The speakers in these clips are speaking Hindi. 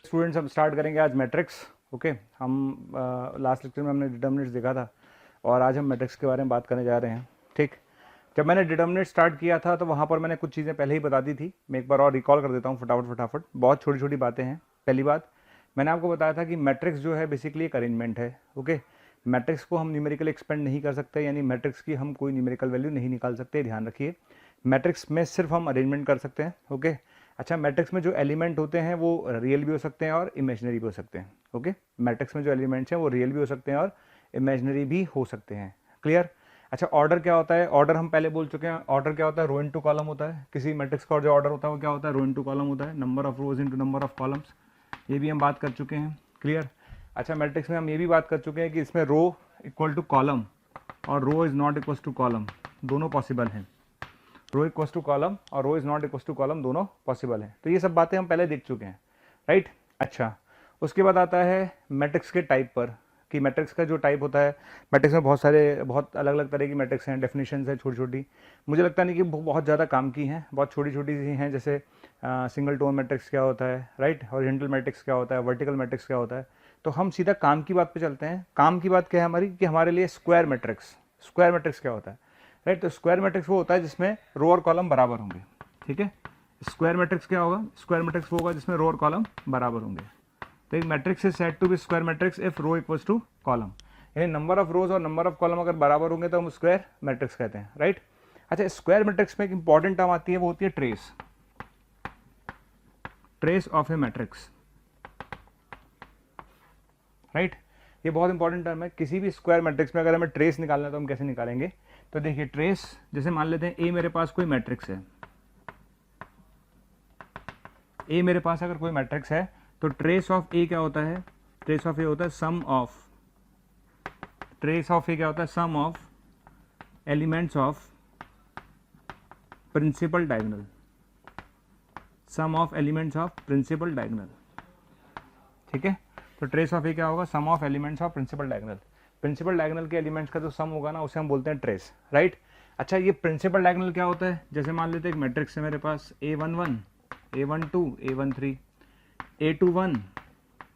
स्टूडेंट्स हम स्टार्ट करेंगे आज मैट्रिक्स। ओके, हम लास्ट लेक्चर में हमने डिटर्मिनेंट्स देखा था और आज हम मैट्रिक्स के बारे में बात करने जा रहे हैं। ठीक, जब मैंने डिटर्मिनेंट स्टार्ट किया था तो वहाँ पर मैंने कुछ चीज़ें पहले ही बता दी थी। मैं एक बार और रिकॉल कर देता हूँ फटाफट। बहुत छोटी छोटी बातें हैं। पहली बात, मैंने आपको बताया था कि मैट्रिक्स जो है बेसिकली एक अरेंजमेंट है। ओके, मैट्रिक्स को हम न्यूमेरिकल एक्सपेंड नहीं कर सकते, यानी मैट्रिक्स की हम कोई न्यूमेरिकल वैल्यू नहीं निकाल सकते। ध्यान रखिए, मैट्रिक्स में सिर्फ हम अरेंजमेंट कर सकते हैं। ओके, अच्छा, मैट्रिक्स में जो एलिमेंट होते हैं वो रियल भी हो सकते हैं और इमेजिनरी भी हो सकते हैं। ओके, मैट्रिक्स में जो एलिमेंट्स हैं वो रियल भी हो सकते हैं और इमेजिनरी भी हो सकते हैं। क्लियर? अच्छा, ऑर्डर क्या होता है? ऑर्डर हम पहले बोल चुके हैं। ऑर्डर क्या होता है? रो इनटू कॉलम होता है। किसी मैट्रिक्स का जो ऑर्डर होता है वो क्या होता है? रो इनटू कॉलम होता है। Number of rose into number of columns, ये भी हम बात कर चुके हैं। क्लियर? अच्छा, मैट्रिक्स में हम ये भी बात कर चुके हैं कि इसमें रो इक्वल टू कॉलम और row is not equal to column, दोनों पॉसिबल हैं। रो इक्वल टू कॉलम और row is not equal to column दोनों पॉसिबल हैं। तो ये सब बातें हम पहले देख चुके हैं, राइट? अच्छा, उसके बाद आता है मैट्रिक्स के टाइप पर, कि मैट्रिक्स का जो टाइप होता है। मैट्रिक्स में बहुत अलग अलग तरह की मैट्रिक्स हैं, डेफिनेशंस है छोटी छोटी। मुझे लगता नहीं कि बहुत ज़्यादा काम की हैं, बहुत छोटी छोटी सी हैं। जैसे सिंगल टोन मैट्रिक्स क्या होता है, राइट? हॉरिजॉन्टल मैट्रिक्स क्या होता है, वर्टिकल मैट्रिक्स क्या होता है। तो हम सीधा काम की बात पे चलते हैं। काम की बात क्या है हमारी, कि हमारे लिए स्क्वायर मैट्रिक्स क्या होता है, राइट? तो स्क्वायर मैट्रिक्स वो होता है जिसमें रो और कॉलम बराबर होंगे। ठीक है, स्क्वायर मैट्रिक्स क्या होगा? स्क्वायर मैट्रिक्स वो होगा जिसमें रो और कॉलम बराबर होंगे। तो एक matrix is said to be square matrix if row equals to column, यानी नंबर ऑफ रोज और नंबर ऑफ कॉलम अगर बराबर होंगे तो हम स्क्वायर मैट्रिक्स कहते हैं, राइट? अच्छा, स्क्वायर मैट्रिक्स में एक इंपॉर्टेंट टर्म आती है, वो होती है trace of a matrix, right? ये बहुत इंपॉर्टेंट टर्म है। किसी भी स्क्वायर मैट्रिक्स में अगर हमें ट्रेस निकालना है तो हम कैसे निकालेंगे? तो देखिए, ट्रेस, जैसे मान लेते हैं ए मेरे पास कोई मैट्रिक्स है, ए मेरे पास अगर कोई मैट्रिक्स है तो ट्रेस ऑफ ए क्या होता है? ट्रेस ऑफ ए होता है sum of, trace of A क्या होता है? Sum of elements of principal diagonal, sum of elements of principal diagonal. ठीक है, तो ट्रेस ऑफ ए क्या होगा? Sum of elements of principal diagonal. Principal diagonal के एलिमेंट्स का जो सम होगा ना, उसे हम बोलते हैं ट्रेस, राइट? अच्छा, ये प्रिंसिपल डायगोनल क्या होता है? जैसे मान लेते हैं एक मैट्रिक्स है मेरे पास, A11, A12, A13, A21,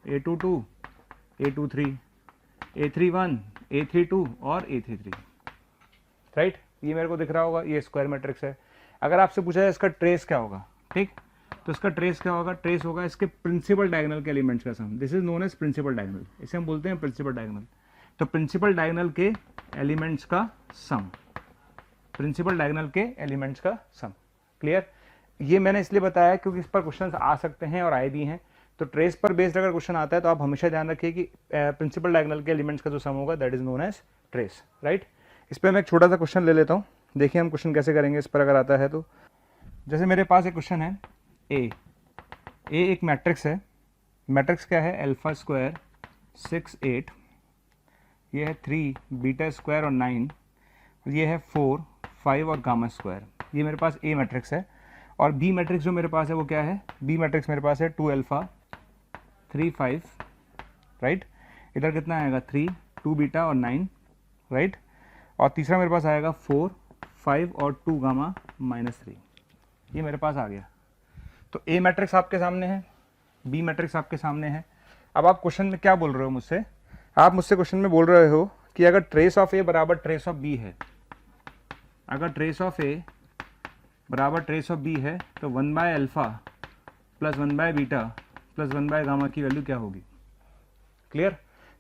A22, A23, A31, A32 और A33, राइट? ये मेरे को दिख रहा होगा, ये स्क्वायर मैट्रिक्स है। अगर आपसे पूछा जाए इसका ट्रेस क्या होगा, ठीक, तो इसका ट्रेस क्या होगा? ट्रेस होगा इसके प्रिंसिपल डायगोनल के एलिमेंट्स का sum. This is known as principal diagonal, इसे हम बोलते हैं प्रिंसिपल डायगोनल। तो प्रिंसिपल डायगोनल के एलिमेंट्स का सम, प्रिंसिपल डायगोनल के एलिमेंट्स का सम। क्लियर? ये मैंने इसलिए बताया क्योंकि इस पर क्वेश्चन आ सकते हैं और आए भी हैं। तो ट्रेस पर बेस्ड अगर क्वेश्चन आता है तो आप हमेशा ध्यान रखिए कि प्रिंसिपल डायगोनल के एलिमेंट्स का जो सम होगा that is known as trace, right? इस पर मैं एक छोटा सा क्वेश्चन ले लेता हूँ, देखिए हम क्वेश्चन कैसे करेंगे इस पर अगर आता है तो। जैसे मेरे पास एक क्वेश्चन है, ए एक मैट्रिक्स है। मैट्रिक्स क्या है? अल्फा स्क्वायर 6 8, ये है 3 बीटा स्क्वायर और 9, ये है 4 5 और गामा स्क्वायर। ये मेरे पास ए मैट्रिक्स है। और बी मैट्रिक्स जो मेरे पास है वो क्या है? बी मैट्रिक्स मेरे पास है 2 अल्फा 3 5, राइट? इधर कितना आएगा? 3 2 बीटा और 9, राइट? और तीसरा मेरे पास आएगा 4 5 और 2 गामा -3। ये मेरे पास आ गया। तो ए मैट्रिक्स आपके सामने है, बी मैट्रिक्स आपके सामने है। अब आप क्वेश्चन में क्या बोल रहे हो मुझसे? आप मुझसे क्वेश्चन में बोल रहे हो कि अगर ट्रेस ऑफ ए बराबर ट्रेस ऑफ बी है, अगर ट्रेस ऑफ ए बराबर ट्रेस ऑफ बी है तो 1 by alpha plus 1 by beta plus 1 by gamma की वैल्यू क्या होगी? क्लियर?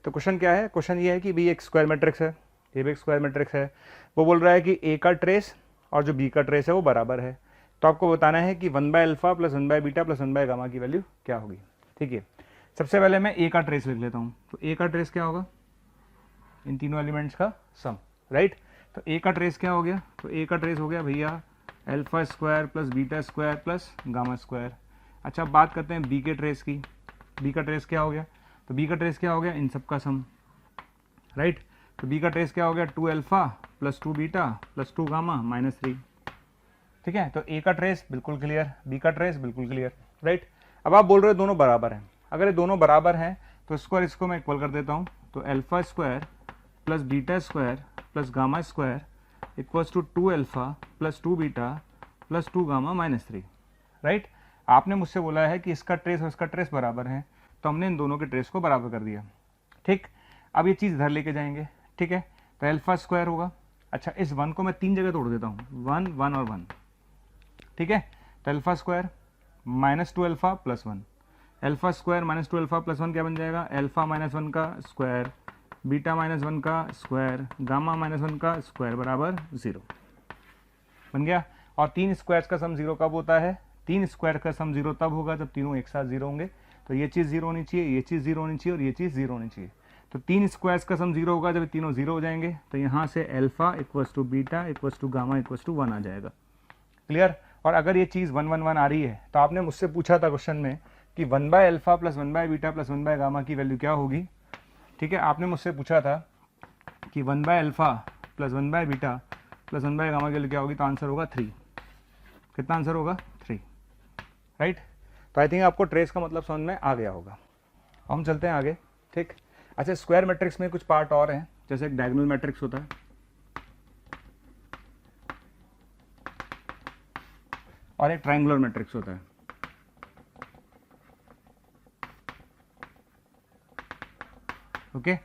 तो क्वेश्चन क्या है? क्वेश्चन ये है कि बी एक स्क्वायर मैट्रिक्स है, ये भी एक स्क्वायर मैट्रिक्स है। वो बोल रहा है कि ए का ट्रेस और जो बी का ट्रेस है वो बराबर है। तो आपको बताना है कि 1 by alpha plus 1 by beta plus 1 by gamma की वैल्यू क्या होगी। ठीक है, सबसे पहले मैं ए का ट्रेस लिख लेता हूँ। तो ए का ट्रेस क्या होगा? इन तीनों एलिमेंट्स का सम, राइट? तो ए का ट्रेस क्या हो गया? तो ए का ट्रेस हो गया भैया alpha square plus beta square plus gamma square. अच्छा, अब बात करते हैं बी के ट्रेस की। बी का ट्रेस क्या हो गया? तो बी का ट्रेस क्या हो गया? इन सब का सम, राइट? तो बी का ट्रेस क्या हो गया? 2 alpha plus 2 beta plus 2 gamma -3। ठीक है, तो ए का ट्रेस बिल्कुल क्लियर, बी का ट्रेस बिल्कुल क्लियर, राइट? अब आप बोल रहे हो दोनों बराबर हैं। अगर ये दोनों बराबर हैं तो इसको और इसको मैं इक्वल कर देता हूँ। तो alpha square plus beta square plus gamma square equals to 2 alpha plus 2 beta plus 2 gamma minus 3, right. आपने मुझसे बोला है कि इसका ट्रेस और इसका ट्रेस बराबर है, तो हमने इन दोनों के ट्रेस को बराबर कर दिया, ठीक। अब ये चीज़ इधर लेके जाएंगे, ठीक है, तो अल्फा स्क्वायर होगा। अच्छा, इस 1 को मैं 3 जगह तोड़ देता हूँ, 1 1 और 1, ठीक है। तो alpha square minus 2 alpha plus 1, alpha square minus 2 alpha plus 1 क्या बन जाएगा, अल्फा माइनस 1 का स्क्वायर, बीटा माइनस 1 का स्क्वायर, गामा माइनस 1 का स्क्वायर बराबर 0 बन गया। और 3 स्क्वायर्स का सम 0 कब होता है, 3 स्क्वायर का सम 0 तब होगा जब तीनों एक साथ 0 होंगे। तो ये चीज़ 0 होनी चाहिए, ये चीज़ 0 होनी चाहिए और ये चीज़ 0 होनी चाहिए। तो 3 स्क्वायर्स का सम 0 होगा जब तीनों 0 हो जाएंगे। तो यहाँ से alpha equals to beta equals to gamma equals to 1 आ जाएगा, क्लियर। और अगर ये चीज़ 1 1 1 आ रही है तो आपने मुझसे पूछा था क्वेश्चन में कि 1 by alpha plus 1 by beta plus 1 by gamma की वैल्यू क्या होगी, ठीक है। आपने मुझसे पूछा था कि 1 by alpha plus 1 by beta plus 1 by gamma की वैल्यू क्या होगी, तो आंसर होगा 3। कितना आंसर होगा, 3, राइट। तो आई थिंक आपको ट्रेस का मतलब समझ में आ गया होगा। हम चलते हैं आगे, ठीक। अच्छा, स्क्वायर मैट्रिक्स में कुछ पार्ट और हैं, जैसे एक डायगोनल मैट्रिक्स होता है और एक ट्रायंगुलर मैट्रिक्स होता है। ओके,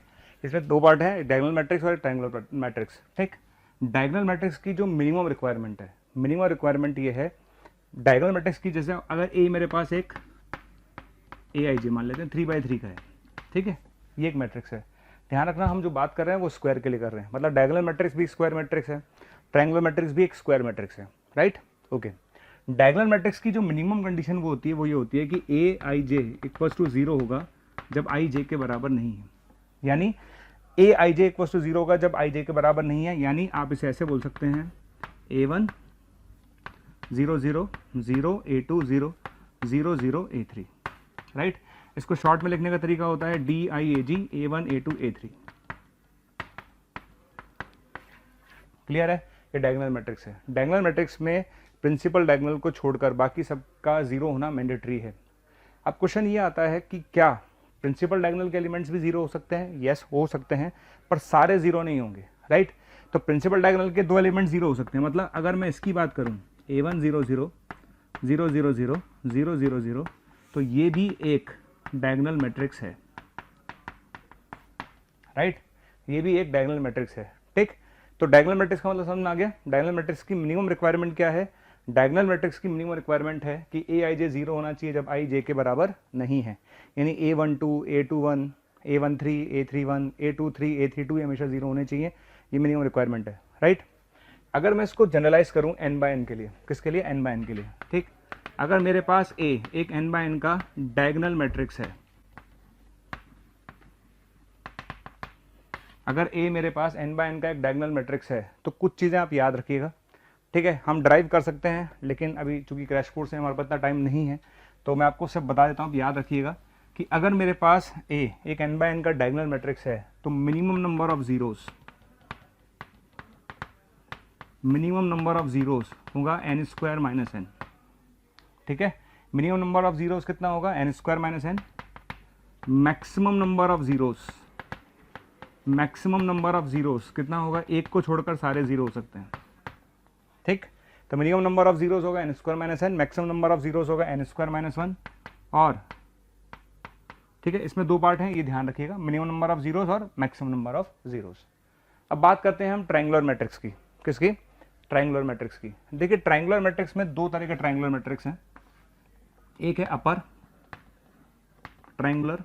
इसमें 2 पार्ट है, डायगोनल मैट्रिक्स और ट्रायंगुलर मैट्रिक्स, ठीक। डायगोनल मैट्रिक्स की जो मिनिमम रिक्वायरमेंट है, मिनिमम रिक्वायरमेंट ये है डायगोनल मैट्रिक्स की, जैसे अगर ए मेरे पास एक ए आई जे मान लेते हैं 3/3 का है, ठीक है, ये एक मैट्रिक्स है। ध्यान रखना, हम जो बात कर रहे हैं वो स्क्वायर के लिए कर रहे हैं, मतलब डायगोनल मैट्रिक्स भी स्क्वायर मैट्रिक्स है, ट्रायंगुलर मैट्रिक्स भी एक स्क्वायर मैट्रिक्स है, राइट। ओके, डायगोनल मैट्रिक्स की जो मिनिमम कंडीशन वो होती है, वो ये होती है कि ए आई जे इक्वल्स टू 0 होगा जब आई जे के बराबर नहीं है, यानी ए आई जे इक्वल्स टू 0 होगा जब आई जे के बराबर नहीं है। यानी आप इसे ऐसे बोल सकते हैं A1 0 0 0 A2 0 0 0 A3, राइट। इसको शॉर्ट में लिखने का तरीका होता है DIAG A1 A2 A3, clear है। ये डायगोनल मैट्रिक्स है। डायगोनल मैट्रिक्स में प्रिंसिपल डायगोनल को छोड़कर बाकी सबका 0 होना मैंडेटरी है। अब क्वेश्चन ये आता है कि क्या प्रिंसिपल डायगोनल के एलिमेंट्स भी 0 हो सकते हैं, यस हो सकते हैं, पर सारे 0 नहीं होंगे, राइट। तो प्रिंसिपल डायगोनल के 2 एलिमेंट 0 हो सकते हैं, मतलब अगर मैं इसकी बात करूं A1 0 0 0 0 0 0 0 0, तो ये भी एक डायगोनल मैट्रिक्स है, राइट, ये भी एक डायगोनल मैट्रिक्स है, ठीक। तो डायगोनल मैट्रिक्स का मतलब समझ में आ गया। डायगोनल मैट्रिक्स की मिनिमम रिक्वायरमेंट क्या है, डायगोनल मैट्रिक्स की मिनिमम रिक्वायरमेंट है कि ए आई जे 0 होना चाहिए जब आई जे के बराबर नहीं है, यानी A12 A21 A13 A31 A23 A32 हमेशा 0 होने चाहिए, ये मिनिमम रिक्वायरमेंट है, राइट। अगर मैं इसको जनरलाइज करूं n/n के लिए, किसके लिए, n/n के लिए, ठीक। अगर मेरे पास A एक n/n का डायगोनल मैट्रिक्स है, अगर A मेरे पास n/n का एक डायगोनल मैट्रिक्स है, तो कुछ चीज़ें आप याद रखिएगा, ठीक है। हम ड्राइव कर सकते हैं, लेकिन अभी चूंकि क्रैश कोर्स है हमारे पास इतना टाइम नहीं है, तो मैं आपको सब बता देता हूँ। याद रखिएगा कि अगर मेरे पास A एक n/n का डायगोनल मैट्रिक्स है, तो मिनिमम नंबर ऑफ जीरोस होगा n² - n, ठीक है। मिनिमम नंबर ऑफ जीरोस कितना होगा, n² - n। Maximum number of zeros कितना होगा, एक को छोड़कर सारे 0 हो सकते हैं, ठीक। तो मिनिमम नंबर ऑफ जीरोस होगा n² - n, maximum number of zeros होगा n² - 1, और ठीक है, इसमें 2 पार्ट हैं, ये ध्यान रखिएगा, मिनिमम नंबर ऑफ जीरोस और मैक्सिमम नंबर ऑफ जीरोस। अब बात करते हैं हम ट्रायंगुलर मैट्रिक्स की, किसकी, ट्रायंगुलर मैट्रिक्स की। देखिए, ट्रायंगुलर मैट्रिक्स में 2 तरह के ट्रायंगुलर मैट्रिक्स हैं, एक है अपर ट्रायंगुलर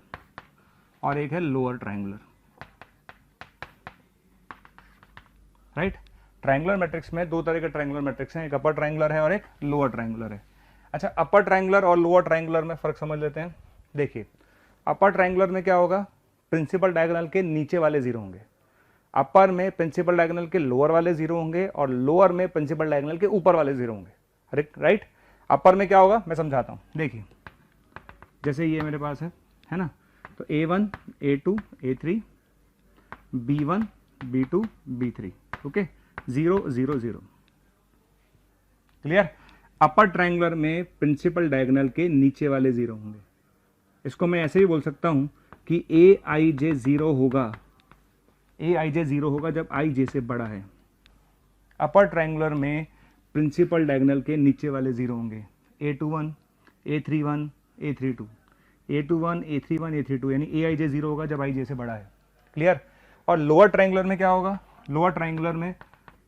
और एक है lower triangular, right. Triangular matrix में 2 तरह के ट्रायंगुलर मैट्रिक्स हैं, एक अपर ट्रायंगुलर है और एक लोअर ट्रायंगुलर है। अच्छा, अपर ट्रायंगुलर और लोअर ट्रायंगुलर में फर्क समझ लेते हैं। देखिए, अपर ट्रायंगुलर में क्या होगा, प्रिंसिपल डायगोनल के नीचे वाले 0 होंगे, अपर में प्रिंसिपल डायगोनल के लोअर वाले 0 होंगे, और लोअर में प्रिंसिपल डायगोनल के ऊपर वाले 0 होंगे, राइट। अपर में क्या होगा, मैं समझाता हूँ। देखिए, जैसे ये मेरे पास है ना, तो A1 A2 A3 B1 B2 B3, okay, 0 0 0, clear. Upper triangular में प्रिंसिपल डायगोनल के नीचे वाले 0 होंगे। इसको मैं ऐसे ही बोल सकता हूं कि AIJ 0 होगा, AIJ 0 होगा जब IJ से बड़ा है। अपर ट्रायंगुलर में प्रिंसिपल डायगोनल के नीचे वाले जीरो होंगे, A21, A31, A32, A21, A31, A32, यानी AIJ जीरो होगा जब IJ से बड़ा है। क्लियर। और लोअर ट्रायंगुलर में क्या होगा, लोअर ट्रायंगुलर में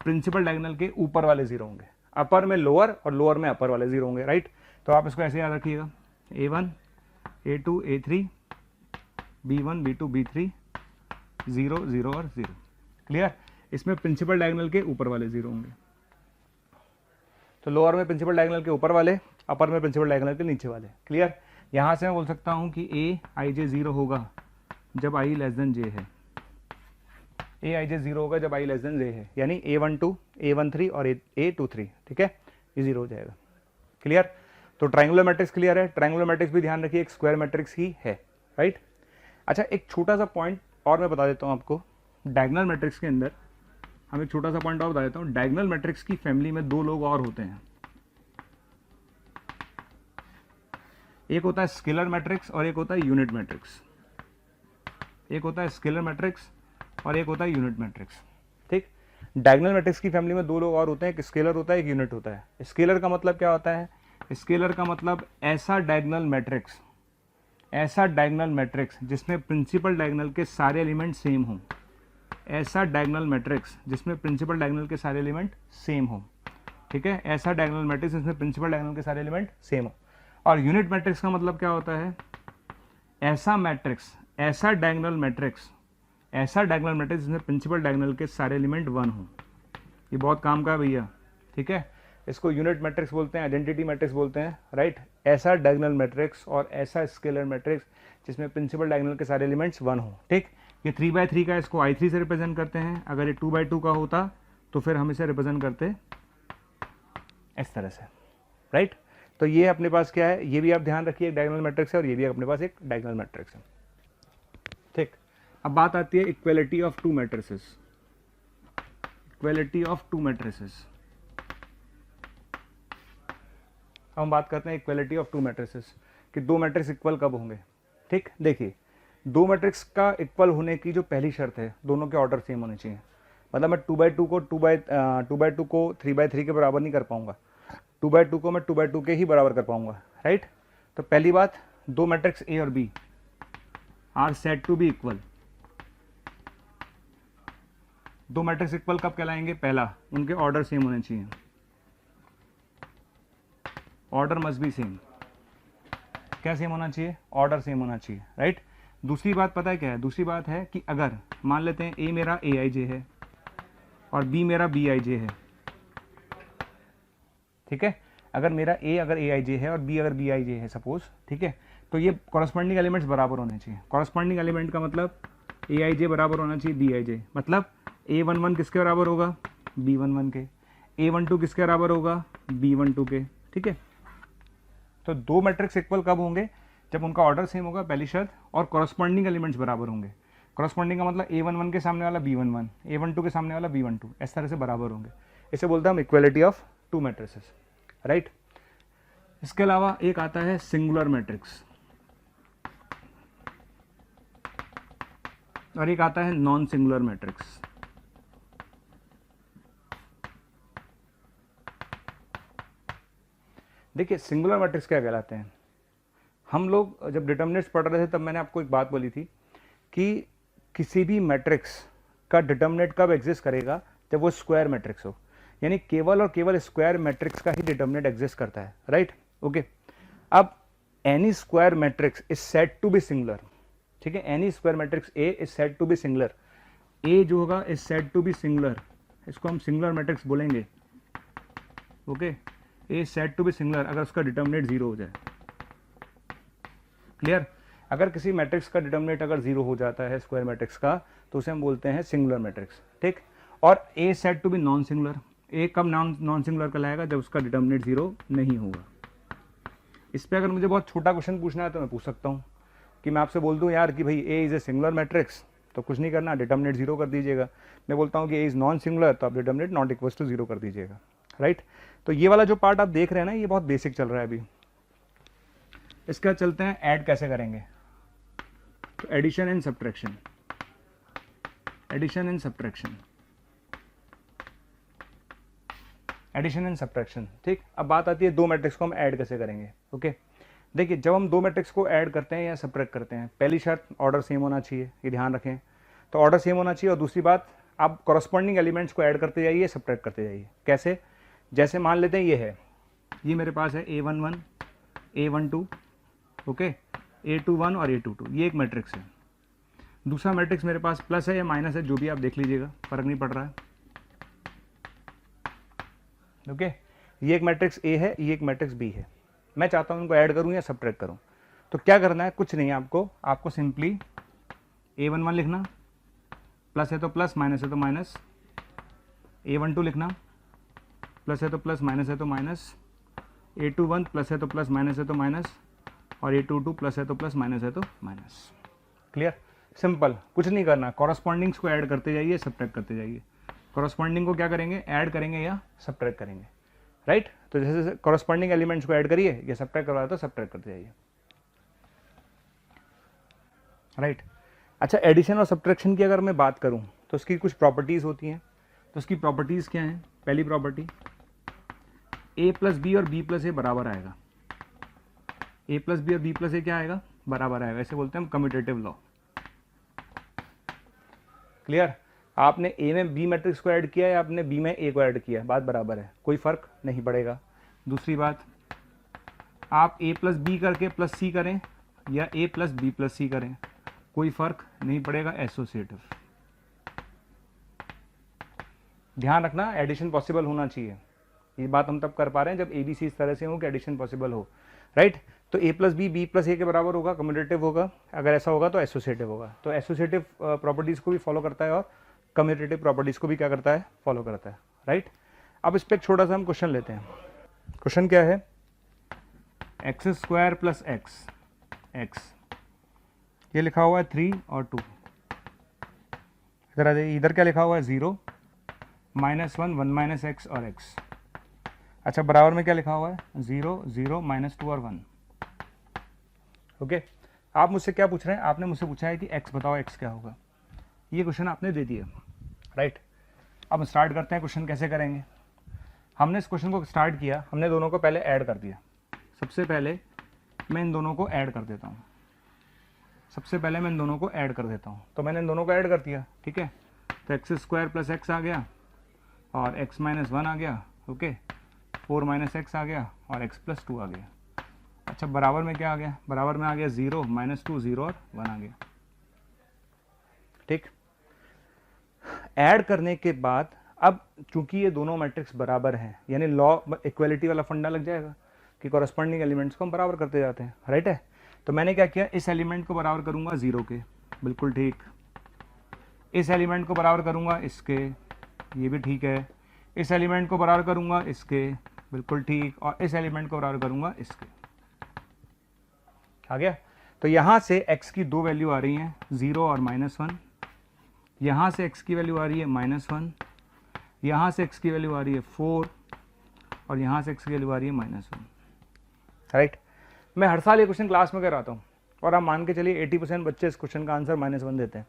प्रिंसिपल डायगोनल के ऊपर वाले जीरो होंगे, अपर में लोअर और लोअर में अपर वाले जीरो होंगे, राइट। तो आप इसको ऐसे याद रखिएगा, A1, A2, A3, B1, B2, B3, 0, 0 और 0। क्लियर। इसमें प्रिंसिपल डायगोनल के ऊपर वाले जीरो होंगे, तो लोअर में प्रिंसिपल डायगोनल के ऊपर वाले, अपर में प्रिंसिपल डायगोनल के नीचे वाले। क्लियर। यहाँ से मैं बोल सकता हूँ कि AIJ जीरो होगा जब I लेस देन J है, AIJ जीरो होगा जब I लेस देन J है, यानी A12, A13 और A23, ठीक है, ये जीरो हो जाएगा। क्लियर। तो ट्रायंगुलर मैट्रिक्स क्लियर है। ट्रायंगुलर मैट्रिक्स भी ध्यान रखिए एक स्क्वायर मैट्रिक्स ही है, राइट। अच्छा, एक छोटा सा पॉइंट और मैं बता देता हूँ आपको, डायगोनल मैट्रिक्स के अंदर हम एक छोटा सा पॉइंट और बता देता हूँ। डायगोनल मैट्रिक्स की फैमिली में दो लोग और होते हैं, एक होता है स्केलर मैट्रिक्स और एक होता है यूनिट मैट्रिक्स। एक होता है स्केलर मैट्रिक्स और एक होता है यूनिट मैट्रिक्स, ठीक। डायगोनल मैट्रिक्स की फैमिली में दो लोग और होते हैं, एक स्केलर होता है, एक यूनिट होता है। स्केलर का मतलब क्या होता है, स्केलर का मतलब ऐसा डायगोनल मैट्रिक्स, ऐसा डायगोनल मैट्रिक्स जिसमें प्रिंसिपल डायगोनल के सारे एलिमेंट सेम हों, ऐसा डायगोनल मैट्रिक्स जिसमें प्रिंसिपल डायगोनल के सारे एलिमेंट सेम हो, ठीक है, ऐसा डायगोनल मैट्रिक्स जिसमें प्रिंसिपल डायगोनल के सारे एलिमेंट सेम हो। और यूनिट मैट्रिक्स का मतलब क्या होता है, ऐसा मैट्रिक्स, ऐसा डायगोनल मैट्रिक्स, ऐसा डायगोनल मैट्रिक्स जिसमें प्रिंसिपल डायगोनल के सारे एलिमेंट वन हो। ये बहुत काम का है भैया, ठीक है। इसको यूनिट मैट्रिक्स बोलते हैं, आइडेंटिटी मैट्रिक्स बोलते हैं, राइट। ऐसा डायगोनल मैट्रिक्स और ऐसा स्केलर मैट्रिक्स जिसमें प्रिंसिपल डायगोनल के सारे एलिमेंट्स वन हो, ठीक। ये 3/3 का, इसको I3 से रिप्रेजेंट करते हैं। अगर ये 2/2 का होता तो फिर हम इसे रिप्रेजेंट करते इस तरह से, राइट। तो ये अपने पास क्या है, ये भी आप ध्यान रखिए, एक डायगोनल मैट्रिक्स है और ये भी अपने पास एक डायगोनल मैट्रिक्स है, ठीक। अब बात आती है equality of to matrices, equality of to matrices. हम बात करते हैं इक्वलिटी ऑफ टू मैट्रिसेस कि दो मैट्रिक्स इक्वल कब होंगे, ठीक। देखिए, दो मैट्रिक्स का इक्वल होने की जो पहली शर्त है, दोनों के ऑर्डर सेम होने चाहिए। मतलब मैं 2/2 को 2/2 को 3/3 के बराबर नहीं कर पाऊंगा, 2/2 को मैं 2/2 के ही बराबर कर पाऊंगा, राइट। तो पहली बात, दो मैट्रिक्स A और B are said to be equal. दो मैट्रिक्स इक्वल कब कहलाएंगे, पहला, उनके ऑर्डर सेम होने चाहिए, ऑर्डर मस्ट बी सेम। क्या सेम होना चाहिए, ऑर्डर सेम होना चाहिए, राइट। दूसरी बात पता है क्या है, दूसरी बात है कि अगर मान लेते हैं A मेरा AIJ है और B मेरा BIJ है, ठीक है। अगर मेरा A अगर AIJ है और B अगर BIJ है सपोज, ठीक है, तो ये कॉरस्पॉन्डिंग एलिमेंट्स बराबर होने चाहिए। कॉरस्पॉन्डिंग एलिमेंट का मतलब AIJ बराबर होना चाहिए BIJ, मतलब A11 किसके बराबर होगा, B11 के, A12 किसके बराबर होगा, B12 के, ठीक है। तो दो मैट्रिक्स इक्वल कब होंगे, जब उनका ऑर्डर सेम होगा, पहली शर्त, और कॉरस्पॉन्डिंग एलिमेंट्स बराबर होंगे। कॉरस्पॉन्डिंग का मतलब A11 के सामने वाला B11, A12 के सामने वाला B12, इस तरह से बराबर होंगे। इसे बोलते हैं हम equality of to matrices, right. इसके अलावा एक आता है सिंगुलर मैट्रिक्स और एक आता है नॉन सिंगुलर मैट्रिक्स। देखिए, सिंगुलर मैट्रिक्स क्या कहलाते हैं, हम लोग जब डिटर्मिनेंट्स पढ़ रहे थे तब मैंने आपको एक बात बोली थी कि किसी भी मैट्रिक्स का डिटर्मिनेंट कब एग्जिस्ट करेगा, जब वो स्क्वायर मैट्रिक्स हो, यानी केवल और केवल स्क्वायर मैट्रिक्स का ही डिटर्मिनेंट एग्जिस्ट करता है, राइट, ओके। अब any square matrix is said to be singular, ठीक है, any square matrix A is said to be singular, A जो होगा is said to be singular, इसको हम सिंगुलर मैट्रिक्स बोलेंगे, okay. A said to be singular अगर उसका डिटर्मिनेंट जीरो हो जाए, क्लियर। अगर किसी मैट्रिक्स का डिटर्मिनेंट अगर जीरो हो जाता है स्क्वायर मैट्रिक्स का, तो उसे हम बोलते हैं सिंगुलर मैट्रिक्स, ठीक। और A said to be non singular, A कब नॉन सिंगुलर कहलाएगा, जब उसका डिटर्मिनेंट जीरो नहीं होगा। इस पर अगर मुझे बहुत छोटा क्वेश्चन पूछना है तो मैं पूछ सकता हूँ कि मैं आपसे बोल दूँ यार कि भाई A is a singular matrix, तो कुछ नहीं करना, डिटर्मिनेंट जीरो कर दीजिएगा। मैं बोलता हूँ कि A इज नॉन सिंगुलर, तो आप determinant not equal to zero कर दीजिएगा, राइट। तो ये वाला जो पार्ट आप देख रहे हैं ना, ये बहुत बेसिक चल रहा है अभी। इसका चलते हैं ऐड कैसे करेंगे, तो addition and subtraction, addition and subtraction. Addition and subtraction. ठीक, अब बात आती है दो मैट्रिक्स को हम ऐड कैसे करेंगे। ओके, देखिए जब हम दो मैट्रिक्स को ऐड करते हैं या सब्ट्रैक्ट करते हैं, पहली शर्त ऑर्डर सेम होना चाहिए, ये ध्यान रखें। तो ऑर्डर सेम होना चाहिए, और दूसरी बात आप कॉरस्पॉन्डिंग एलिमेंट्स को ऐड करते जाइए, सब्ट्रैक्ट करते जाइए। कैसे? जैसे मान लेते हैं ये है, ये मेरे पास है A11 A12, ओके, A21 और A22, ये एक मैट्रिक्स है। दूसरा मैट्रिक्स मेरे पास प्लस है या माइनस है, जो भी आप देख लीजिएगा, फर्क नहीं पड़ रहा है। ओके, ये एक मैट्रिक्स A है, ये एक मैट्रिक्स B है। मैं चाहता हूँ इनको ऐड करूँ या सब्ट्रैक्ट करूँ, तो क्या करना है? कुछ नहीं है आपको सिंपली A11 लिखना, प्लस है तो प्लस, माइनस है तो माइनस। A12 लिखना, प्लस है तो प्लस, माइनस है तो माइनस। A21 प्लस है तो प्लस, माइनस है तो माइनस। और A22 प्लस है तो प्लस, माइनस है तो माइनस। क्लियर? सिंपल, कुछ नहीं करना, कॉरस्पॉन्डिंग्स को ऐड करते जाइए, सब्ट्रैक्ट करते जाइए। कॉरस्पॉन्डिंग को क्या करेंगे? ऐड करेंगे या सब्ट्रैक्ट करेंगे, राइट? तो जैसे कॉरस्पॉन्डिंग एलिमेंट्स को ऐड करिए या सब्ट्रैक्ट करवाए तो सब्ट्रैक्ट करते जाइए, राइट? अच्छा, एडिशन और सब्ट्रैक्शन की अगर मैं बात करूं तो उसकी कुछ प्रॉपर्टीज़ होती हैं। तो उसकी प्रॉपर्टीज़ क्या हैं? पहली प्रॉपर्टी, A प्लस बी और B प्लस ए बराबर आएगा। A प्लस बी और B प्लस ए क्या आएगा? बराबर आएगा। इसे बोलते हैं हम कम्यूटेटिव लॉ। क्लियर? आपने A में B मैट्रिक्स को ऐड किया है, आपने B में A को ऐड किया, बात बराबर है, कोई फर्क नहीं पड़ेगा। दूसरी बात, आप A प्लस बी करके प्लस C करें या A plus B plus C करें, कोई फर्क नहीं पड़ेगा, एसोसिएटिव। ध्यान रखना, एडिशन पॉसिबल होना चाहिए। ये बात हम तब कर पा रहे हैं जब ABC इस तरह से हो कि एडिशन पॉसिबल हो, राइट? तो A प्लस बी प्लस ए के बराबर होगा, कम्यूटेटिव होगा। अगर ऐसा होगा तो एसोसिएटिव होगा। तो एसोसिएटिव प्रॉपर्टीज़ को भी फॉलो करता है और कम्यूटेटिव प्रॉपर्टीज़ को भी क्या करता है? फॉलो करता है, राइट? अब इस पर एक छोटा सा हम क्वेश्चन लेते हैं। क्वेश्चन क्या है? एक्स स्क्वायर प्लस एक्स, ये लिखा हुआ है 3 और 2। इधर आ जाइए, इधर क्या लिखा हुआ है? 0 -1 1 माइनस एक्स और एक्स। अच्छा, बराबर में क्या लिखा हुआ है? 0 0 -2 और 1। ओके, आप मुझसे क्या पूछ रहे हैं? आपने मुझसे पूछा है कि एक्स बताओ, एक्स क्या होगा। ये क्वेश्चन आपने दे दिया, राइट? अब स्टार्ट करते हैं, क्वेश्चन कैसे करेंगे। हमने इस क्वेश्चन को स्टार्ट किया, हमने दोनों को पहले ऐड कर दिया। सबसे पहले मैं इन दोनों को ऐड कर देता हूँ। तो मैंने इन दोनों को ऐड कर दिया, ठीक है? तो एक्स स्क्वायर प्लस एक्स आ गया और एक्स माइनस 1 आ गया, ओके, 4 माइनस एक्स आ गया और एक्स प्लस 2 आ गया। अच्छा, बराबर में क्या आ गया? बराबर में आ गया 0 -2 0 और 1 आ गया, ठीक? ऐड करने के बाद अब चूंकि ये दोनों मैट्रिक्स बराबर हैं, यानी लॉ इक्वलिटी वाला फंडा लग जाएगा कि कॉरस्पॉन्डिंग एलिमेंट्स को हम बराबर करते जाते हैं, राइट है? तो मैंने क्या किया? इस एलिमेंट को बराबर करूंगा 0 के, बिल्कुल ठीक। इस एलिमेंट को बराबर करूंगा इसके, ये भी ठीक है। इस एलिमेंट को बराबर करूंगा इसके, बिल्कुल ठीक। और इस एलिमेंट को बराबर करूंगा इसके। आ गया? तो यहां से x की दो वैल्यू आ रही हैं, 0 और -1। यहां से x की वैल्यू आ रही है -1, यहां से x की वैल्यू आ रही है 4 और यहां से x की वैल्यू आ रही है -1, राइट? मैं हर साल ये क्वेश्चन क्लास में कराता हूँ और आप मान के चलिए 80% बच्चे इस क्वेश्चन का आंसर -1 देते हैं।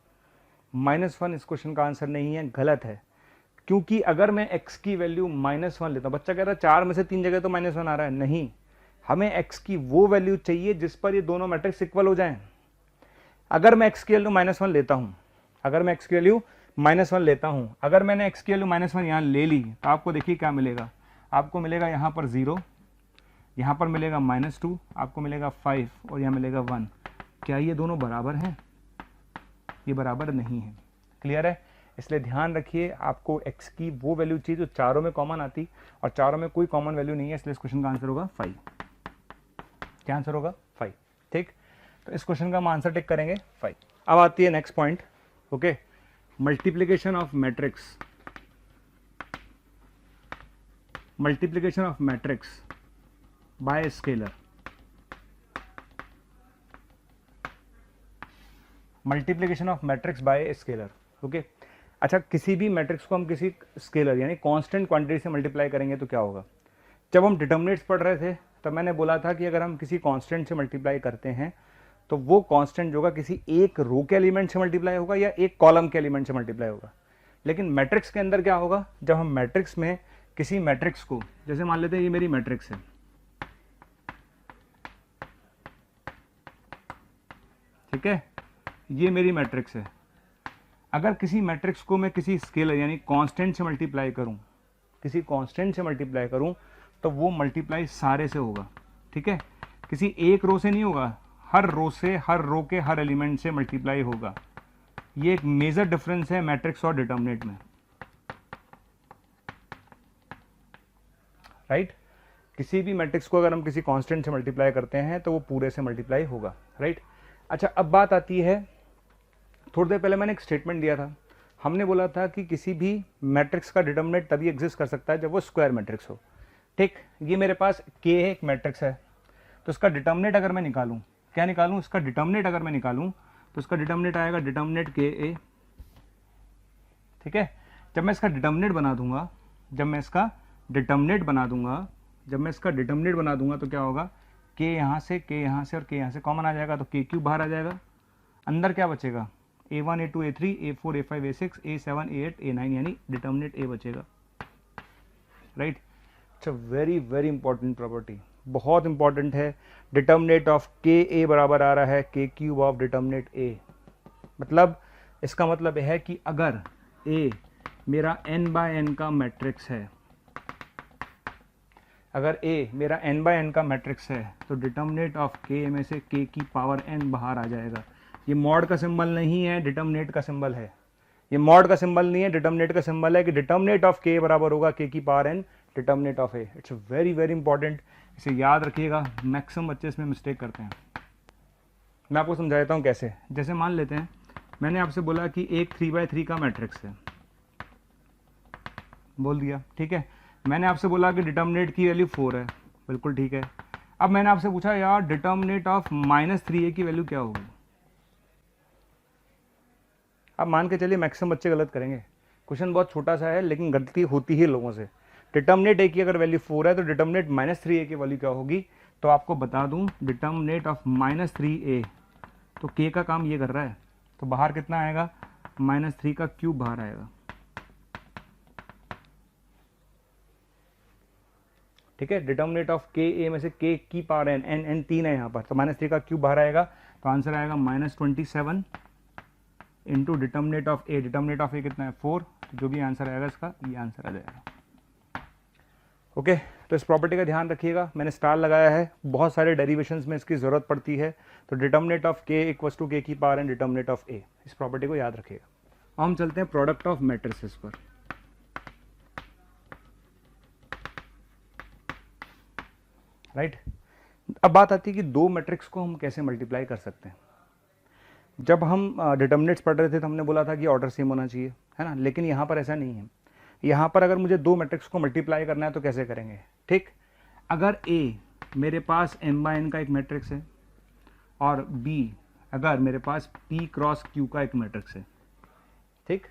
-1 इस क्वेश्चन का आंसर नहीं है, गलत है। क्योंकि अगर मैं x की वैल्यू -1 लेता हूँ, बच्चा कह रहा है 4 में से 3 जगह तो -1 आ रहा है, नहीं, हमें x की वो वैल्यू चाहिए जिस पर ये दोनों मैट्रिक्स इक्वल हो जाएं। अगर मैं x की वैल्यू -1 लेता हूँ, अगर मैंने x की वैल्यू -1 यहाँ ले ली, तो आपको देखिए क्या मिलेगा। आपको मिलेगा यहाँ पर 0, यहाँ पर मिलेगा -2, आपको मिलेगा 5 और यहाँ मिलेगा 1। क्या ये दोनों बराबर हैं? ये बराबर नहीं है। क्लियर है? इसलिए ध्यान रखिए, आपको x की वो वैल्यू चाहिए जो चारों में कॉमन आती, और चारों में कोई कॉमन वैल्यू नहीं है, इसलिए इस क्वेश्चन का आंसर होगा 5। क्या आंसर होगा? 5, ठीक? तो इस क्वेश्चन का हम आंसर टिक करेंगे 5। अब आती है next point, okay, multiplication of matrix. Multiplication of matrix bye scalar. Multiplication of matrix bye scalar, okay. अच्छा, किसी भी मैट्रिक्स को हम किसी स्केलर यानी कांस्टेंट क्वांटिटी से मल्टीप्लाई करेंगे तो क्या होगा? जब हम डिटर्मिनेंट्स पढ़ रहे थे तब मैंने बोला था कि अगर हम किसी कांस्टेंट से मल्टीप्लाई करते हैं तो वो कांस्टेंट जो होगा किसी एक रो के एलिमेंट से मल्टीप्लाई होगा या एक कॉलम के एलिमेंट से मल्टीप्लाई होगा। लेकिन मैट्रिक्स के अंदर क्या होगा? जब हम मैट्रिक्स में किसी मैट्रिक्स को, जैसे मान लेते हैं ये मेरी मैट्रिक्स है, ठीक है, ये मेरी मैट्रिक्स है। अगर किसी मैट्रिक्स को मैं किसी स्केलर यानी कांस्टेंट से मल्टीप्लाई करूं, किसी कांस्टेंट से मल्टीप्लाई करूं, तो वो मल्टीप्लाई सारे से होगा, ठीक है, किसी एक रो से नहीं होगा, हर रो से, हर रो के हर एलिमेंट से मल्टीप्लाई होगा। ये एक मेजर डिफरेंस है मैट्रिक्स और डिटर्मिनेंट में, राइट। किसी भी मैट्रिक्स को अगर हम किसी कांस्टेंट से मल्टीप्लाई करते हैं तो वो पूरे से मल्टीप्लाई होगा, राइट। अच्छा, अब बात आती है, थोड़ी देर पहले मैंने एक स्टेटमेंट दिया था, हमने बोला था कि किसी भी मैट्रिक्स का डिटर्मिनेंट तभी एग्जिस्ट कर सकता है जब वो स्क्वायर मैट्रिक्स हो, ठीक। ये मेरे पास के एक मैट्रिक्स है, तो इसका डिटर्मिनेंट अगर मैं निकालूं, क्या निकालूं, इसका डिटर्मिनेंट अगर मैं निकालूं तो इसका डिटर्मिनेंट आएगा डिटर्मिनेंट के ए, ठीक है। जब मैं इसका डिटर्मिनेंट बना दूंगा, जब मैं इसका डिटर्मिनेंट बना दूंगा तो क्या होगा, के यहाँ से और के यहाँ से कॉमन आ जाएगा, तो के क्यूब बाहर आ जाएगा, अंदर क्या बचेगा, A1 A2 A3 A4 A5 A6 A7 A8 A9, यानी डिटर्मिनेंट ए बचेगा, right. It's a very very important property, बहुत इंपॉर्टेंट है। डिटर्मिनेंट ऑफ के ए बराबर आ रहा है के क्यूब ऑफ डिटर्मिनेंट ए, मतलब इसका मतलब यह है कि अगर ए मेरा n बाय n का मैट्रिक्स है, अगर ए मेरा n बाय n का मैट्रिक्स है, तो डिटर्मिनेंट ऑफ के में से k की पावर n बाहर आ जाएगा। ये मॉड का सिंबल नहीं है, डिटर्मिनेंट का सिंबल है। ये मॉड का सिंबल नहीं है, डिटर्मिनेंट का सिंबल है कि डिटर्मिनेंट ऑफ के बराबर होगा के की power n determinant of A. It's very very important, इसे याद रखिएगा, मैक्सिमम बच्चे इसमें मिस्टेक करते हैं। मैं आपको समझा देता हूँ कैसे। जैसे मान लेते हैं मैंने आपसे बोला कि एक 3x3 का मैट्रिक्स है, बोल दिया, ठीक है। मैंने आपसे बोला कि डिटर्मिनेंट की वैल्यू 4 है, बिल्कुल ठीक है। अब मैंने आपसे पूछा यार डिटर्मिनेंट ऑफ -3a की वैल्यू क्या होगी। अब मान के चलिए मैक्सिमम बच्चे गलत करेंगे, क्वेश्चन बहुत छोटा सा है लेकिन गलती होती है लोगों से। डिटर्मिनेंट ए की अगर वैल्यू 4 है तो डिटर्मिनेंट -3a की वैल्यू क्या होगी, तो आपको बता दूं डिटर्मिनेंट ऑफ -3a, तो k का काम ये कर रहा है, तो बाहर कितना आएगा, -3 का क्यूब बाहर आएगा, ठीक है। डिटर्मिनेंट ऑफ के ए में से k की पावर n 3 है यहाँ पर, तो -3 का क्यूब बाहर आएगा, तो आंसर आएगा -27 into determinant of A. Determinant of A कितना है 4, तो जो भी आंसर आएगा इसका ये आंसर आ जाएगा, ओके। तो इस प्रॉपर्टी का ध्यान रखिएगा, मैंने स्टार लगाया है, बहुत सारे डेरिवेशंस में इसकी जरूरत पड़ती है। तो डिटर्मिनेंट ऑफ के इक्वल्स टू के की पावर एन डिटर्मिनेंट ऑफ ए, इस प्रॉपर्टी को याद रखिएगा। हम चलते हैं प्रोडक्ट ऑफ मैट्रिसेस पर। राइट, अब बात आती है कि दो मैट्रिक्स को हम कैसे मल्टीप्लाई कर सकते हैं। जब हम डिटर्मिनेंट्स पढ़ रहे थे तो हमने बोला था कि ऑर्डर सेम होना चाहिए, है ना, लेकिन यहाँ पर ऐसा नहीं है। यहाँ पर अगर मुझे दो मैट्रिक्स को मल्टीप्लाई करना है तो कैसे करेंगे, ठीक। अगर ए मेरे पास m/n का एक मैट्रिक्स है और b अगर मेरे पास p क्रॉस q का एक मैट्रिक्स है, ठीक।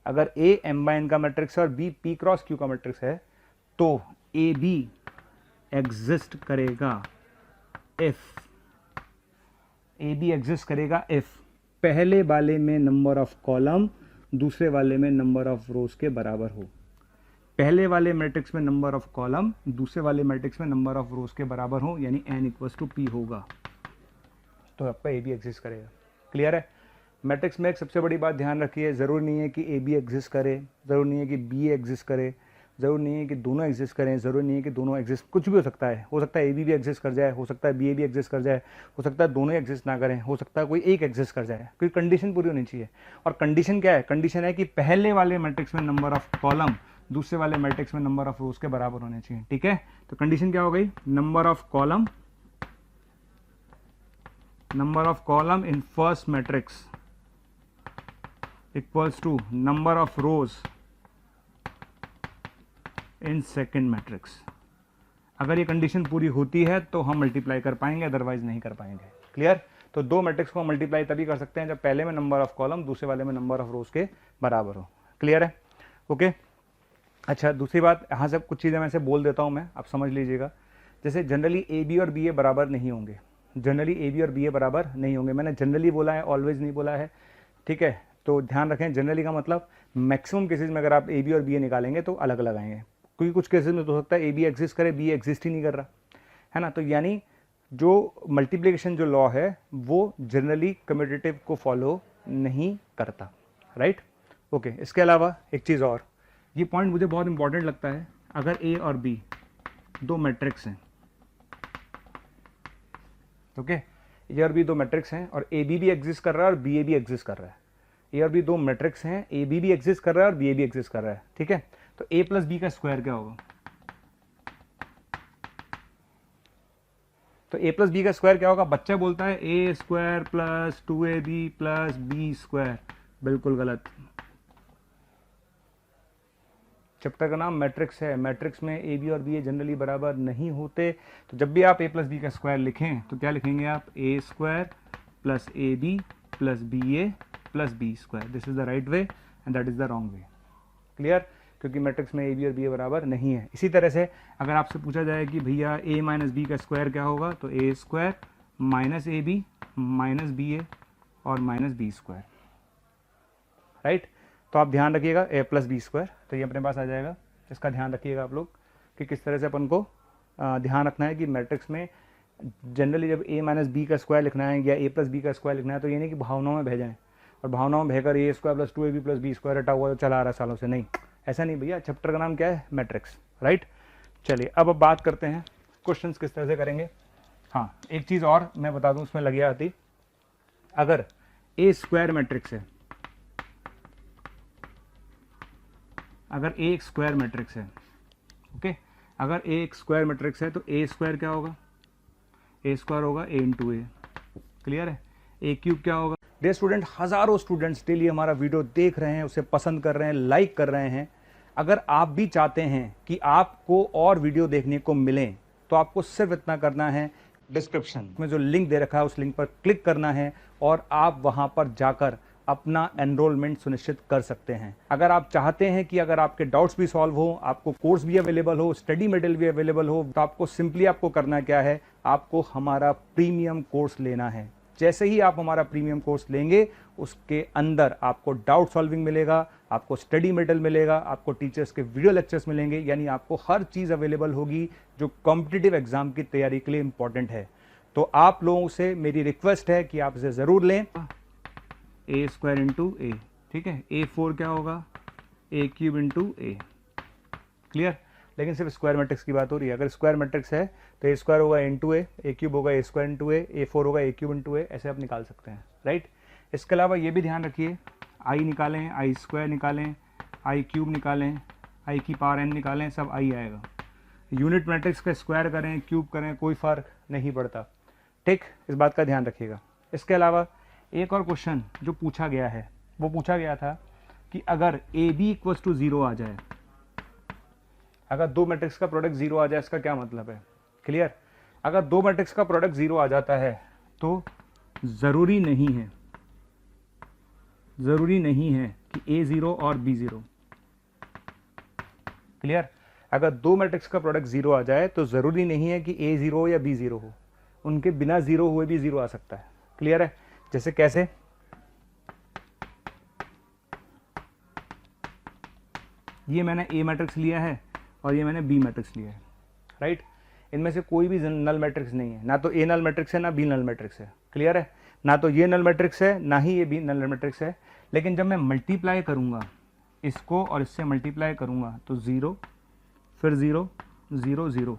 अगर a m/n का मैट्रिक्स है और b p क्रॉस q का मैट्रिक्स है तो ए बी एग्जिस्ट करेगा इफ, ए बी एग्जिस्ट करेगा इफ पहले वाले में नंबर ऑफ कॉलम दूसरे वाले में नंबर ऑफ रोज के बराबर हो। पहले वाले मैट्रिक्स में नंबर ऑफ कॉलम दूसरे वाले मैट्रिक्स में नंबर ऑफ रोज के बराबर हो, यानी n = p होगा, तो आपका ए बी एग्जिस्ट करेगा। क्लियर है। मैट्रिक्स में एक सबसे बड़ी बात ध्यान रखिए, ज़रूर नहीं है कि ए बी एग्जिस्ट करे, ज़रूर नहीं है कि बी एग्जिस्ट करे, ज़रूर नहीं है कि दोनों एग्जिस्ट करें, ज़रूर नहीं है कि दोनों एग्जिस्ट, कुछ भी हो सकता है ए बी भी एग्जिस्ट कर जाए, हो सकता है बी ए भी एग्जिस्ट कर जाए, हो सकता है दोनों एग्जिस्ट ना करें, हो सकता है कोई एक एग्जिस्ट कर जाए, कोई कंडीशन पूरी होनी चाहिए। और कंडीशन क्या है, कंडीशन है कि पहले वाले मैट्रिक्स में नंबर ऑफ कॉलम दूसरे वाले मैट्रिक्स में नंबर ऑफ रोज के बराबर होने चाहिए, ठीक है। तो कंडीशन क्या हो गई, number of column in first matrix equals to number of rows in second matrix. अगर ये कंडीशन पूरी होती है तो हम मल्टीप्लाई कर पाएंगे, अदरवाइज नहीं कर पाएंगे। क्लियर। तो दो मैट्रिक्स को मल्टीप्लाई तभी कर सकते हैं जब पहले में नंबर ऑफ कॉलम दूसरे वाले में नंबर ऑफ रोज के बराबर हो। क्लियर है, ओके। अच्छा, दूसरी बात, यहाँ से कुछ चीज़ें मैं से बोल देता हूँ मैं, आप समझ लीजिएगा। जैसे जनरली ए बी और बी ए बराबर नहीं होंगे, जनरली ए बी और बी ए बराबर नहीं होंगे। मैंने जनरली बोला है, ऑलवेज नहीं बोला है, ठीक है। तो ध्यान रखें, जनरली का मतलब मैक्सिमम केसेज में अगर आप ए बी और बी ए निकालेंगे तो अलग अलग आएंगे। क्योंकि कुछ केसेस में तो हो सकता है ए बी एग्जिस्ट करे, बी एग्जिस्ट ही नहीं कर रहा है ना। तो यानी जो मल्टीप्लिकेशन जो लॉ है वो जनरली कम्यूटेटिव को फॉलो नहीं करता, राइट। ओके, इसके अलावा एक चीज़ और, ये पॉइंट मुझे बहुत इंपॉर्टेंट लगता है। अगर ए और बी दो मैट्रिक्स हैं, ओके, ए और बी दो मैट्रिक्स हैं और ए बी भी एग्जिस्ट कर रहा है और बी ए भी एग्जिस्ट कर रहा है। ए और बी दो मैट्रिक्स हैं, ए बी भी एग्जिस्ट कर रहा है और बी ए भी एग्जिस्ट कर रहा है, ठीक है। तो ए प्लस बी का स्क्वायर क्या होगा? तो ए प्लस बी का स्क्वायर क्या होगा? बच्चा बोलता है A square plus 2ab plus B square, बिल्कुल गलत। चैप्टर का नाम मैट्रिक्स है, मैट्रिक्स में ए बी और बी ए जनरली बराबर नहीं होते। तो जब भी आप ए प्लस बी का स्क्वायर लिखें तो क्या लिखेंगे आप? A square plus A B plus B A plus B square. This is the right way and that is the wrong way. Clear? क्योंकि मैट्रिक्स में ए बी और बी ए बराबर नहीं है। इसी तरह से अगर आपसे पूछा जाए कि भैया ए माइनस बी का स्क्वायर क्या होगा, तो A square minus A B minus B A और माइनस बी स्क्वायर, राइट। तो आप ध्यान रखिएगा ए प्लस बी स्क्वायर, तो ये अपने पास आ जाएगा। इसका ध्यान रखिएगा आप लोग कि किस तरह से अपन को ध्यान रखना है कि मैट्रिक्स में जनरली जब ए माइनस बी का स्क्वायर लिखना है या ए प्लस बी का स्क्वायर लिखना है तो ये नहीं कि भावनाओं में बह जाएं और भावनाओं में बहकर A square plus 2ab plus B square रटा हुआ चला आ रहा सालों से, नहीं, ऐसा नहीं भैया। चैप्टर का नाम क्या है? Matrix, right. चलिए अब बात करते हैं क्वेश्चंस किस तरह से करेंगे। हाँ, एक चीज़ और मैं बता दूं उसमें लगी आती, अगर ए स्क्वायर मैट्रिक्स है, अगर ए एक स्क्वायर मैट्रिक्स है, ओके, अगर ए एक स्क्वायर मैट्रिक्स है तो ए स्क्वायर क्या होगा? ए स्क्वायर होगा ए इंटू ए। क्लियर है? ए क्यूब क्या होगा? डियर स्टूडेंट, हज़ारों स्टूडेंट्स डेली हमारा वीडियो देख रहे हैं, उसे पसंद कर रहे हैं, लाइक कर रहे हैं। अगर आप भी चाहते हैं कि आपको और वीडियो देखने को मिलें तो आपको सिर्फ इतना करना है, डिस्क्रिप्शन में जो लिंक दे रखा है उस लिंक पर क्लिक करना है और आप वहां पर जाकर अपना एनरोलमेंट सुनिश्चित कर सकते हैं। अगर आप चाहते हैं कि अगर आपके डाउट्स भी सॉल्व हो, आपको कोर्स भी अवेलेबल हो, स्टडी मटेरियल भी अवेलेबल हो, तो आपको सिंपली आपको करना क्या है? आपको हमारा प्रीमियम कोर्स लेना है। जैसे ही आप हमारा प्रीमियम कोर्स लेंगे उसके अंदर आपको डाउट सॉल्विंग मिलेगा, आपको स्टडी मटेरियल मिलेगा, आपको टीचर्स के वीडियो लेक्चर्स मिलेंगे, यानी आपको हर चीज़ अवेलेबल होगी जो कॉम्पिटिटिव एग्जाम की तैयारी के लिए इंपॉर्टेंट है। तो आप लोगों से मेरी रिक्वेस्ट है कि आप इसे ज़रूर लें। ए स्क्वायर इंटू ए, ठीक है। ए फोर क्या होगा? ए क्यूब इंटू ए। क्लियर? लेकिन सिर्फ स्क्वायर मैट्रिक्स की बात हो रही है। अगर स्क्वायर मैट्रिक्स है तो ए स्क्वायर होगा इंटू ए क्यूब होगा ए स्क्वायर इंटू ए फोर होगा ए क्यूब इंटू ए, ऐसे आप निकाल सकते हैं, राइट। इसके अलावा ये भी ध्यान रखिए, आई निकालें, आई स्क्वायर निकालें, आई क्यूब निकालें, आई की पावर एन निकालें, सब आई आएगा। यूनिट मैट्रिक्स का स्क्वायर करें, क्यूब करें, कोई फ़र्क नहीं पड़ता, ठीक। इस बात का ध्यान रखिएगा। इसके अलावा एक और क्वेश्चन जो पूछा गया है, वो पूछा गया था कि अगर ए बी इक्वल्स टू 0 आ जाए, अगर दो मैट्रिक्स का प्रोडक्ट 0 आ जाए, इसका क्या मतलब है? क्लियर? अगर दो मैट्रिक्स का प्रोडक्ट 0 आ जाता है तो ज़रूरी नहीं है कि ए 0 और बी 0। क्लियर? अगर दो मैट्रिक्स का प्रोडक्ट 0 आ जाए तो ज़रूरी नहीं है कि ए 0 या बी 0 हो, उनके बिना 0 हुए भी 0 आ सकता है। क्लियर है? जैसे कैसे? ये मैंने ए मैट्रिक्स लिया है और ये मैंने बी मैट्रिक्स लिया है, राइट। इनमें से कोई भी नल मैट्रिक्स नहीं है, ना तो ए नल मैट्रिक्स है ना बी नल मैट्रिक्स है। क्लियर है? ना तो ये नल मैट्रिक्स है ना ही ये बी नल मैट्रिक्स है। लेकिन जब मैं मल्टीप्लाई करूंगा, इसको और इससे मल्टीप्लाई करूंगा तो 0 फिर 0 0 0,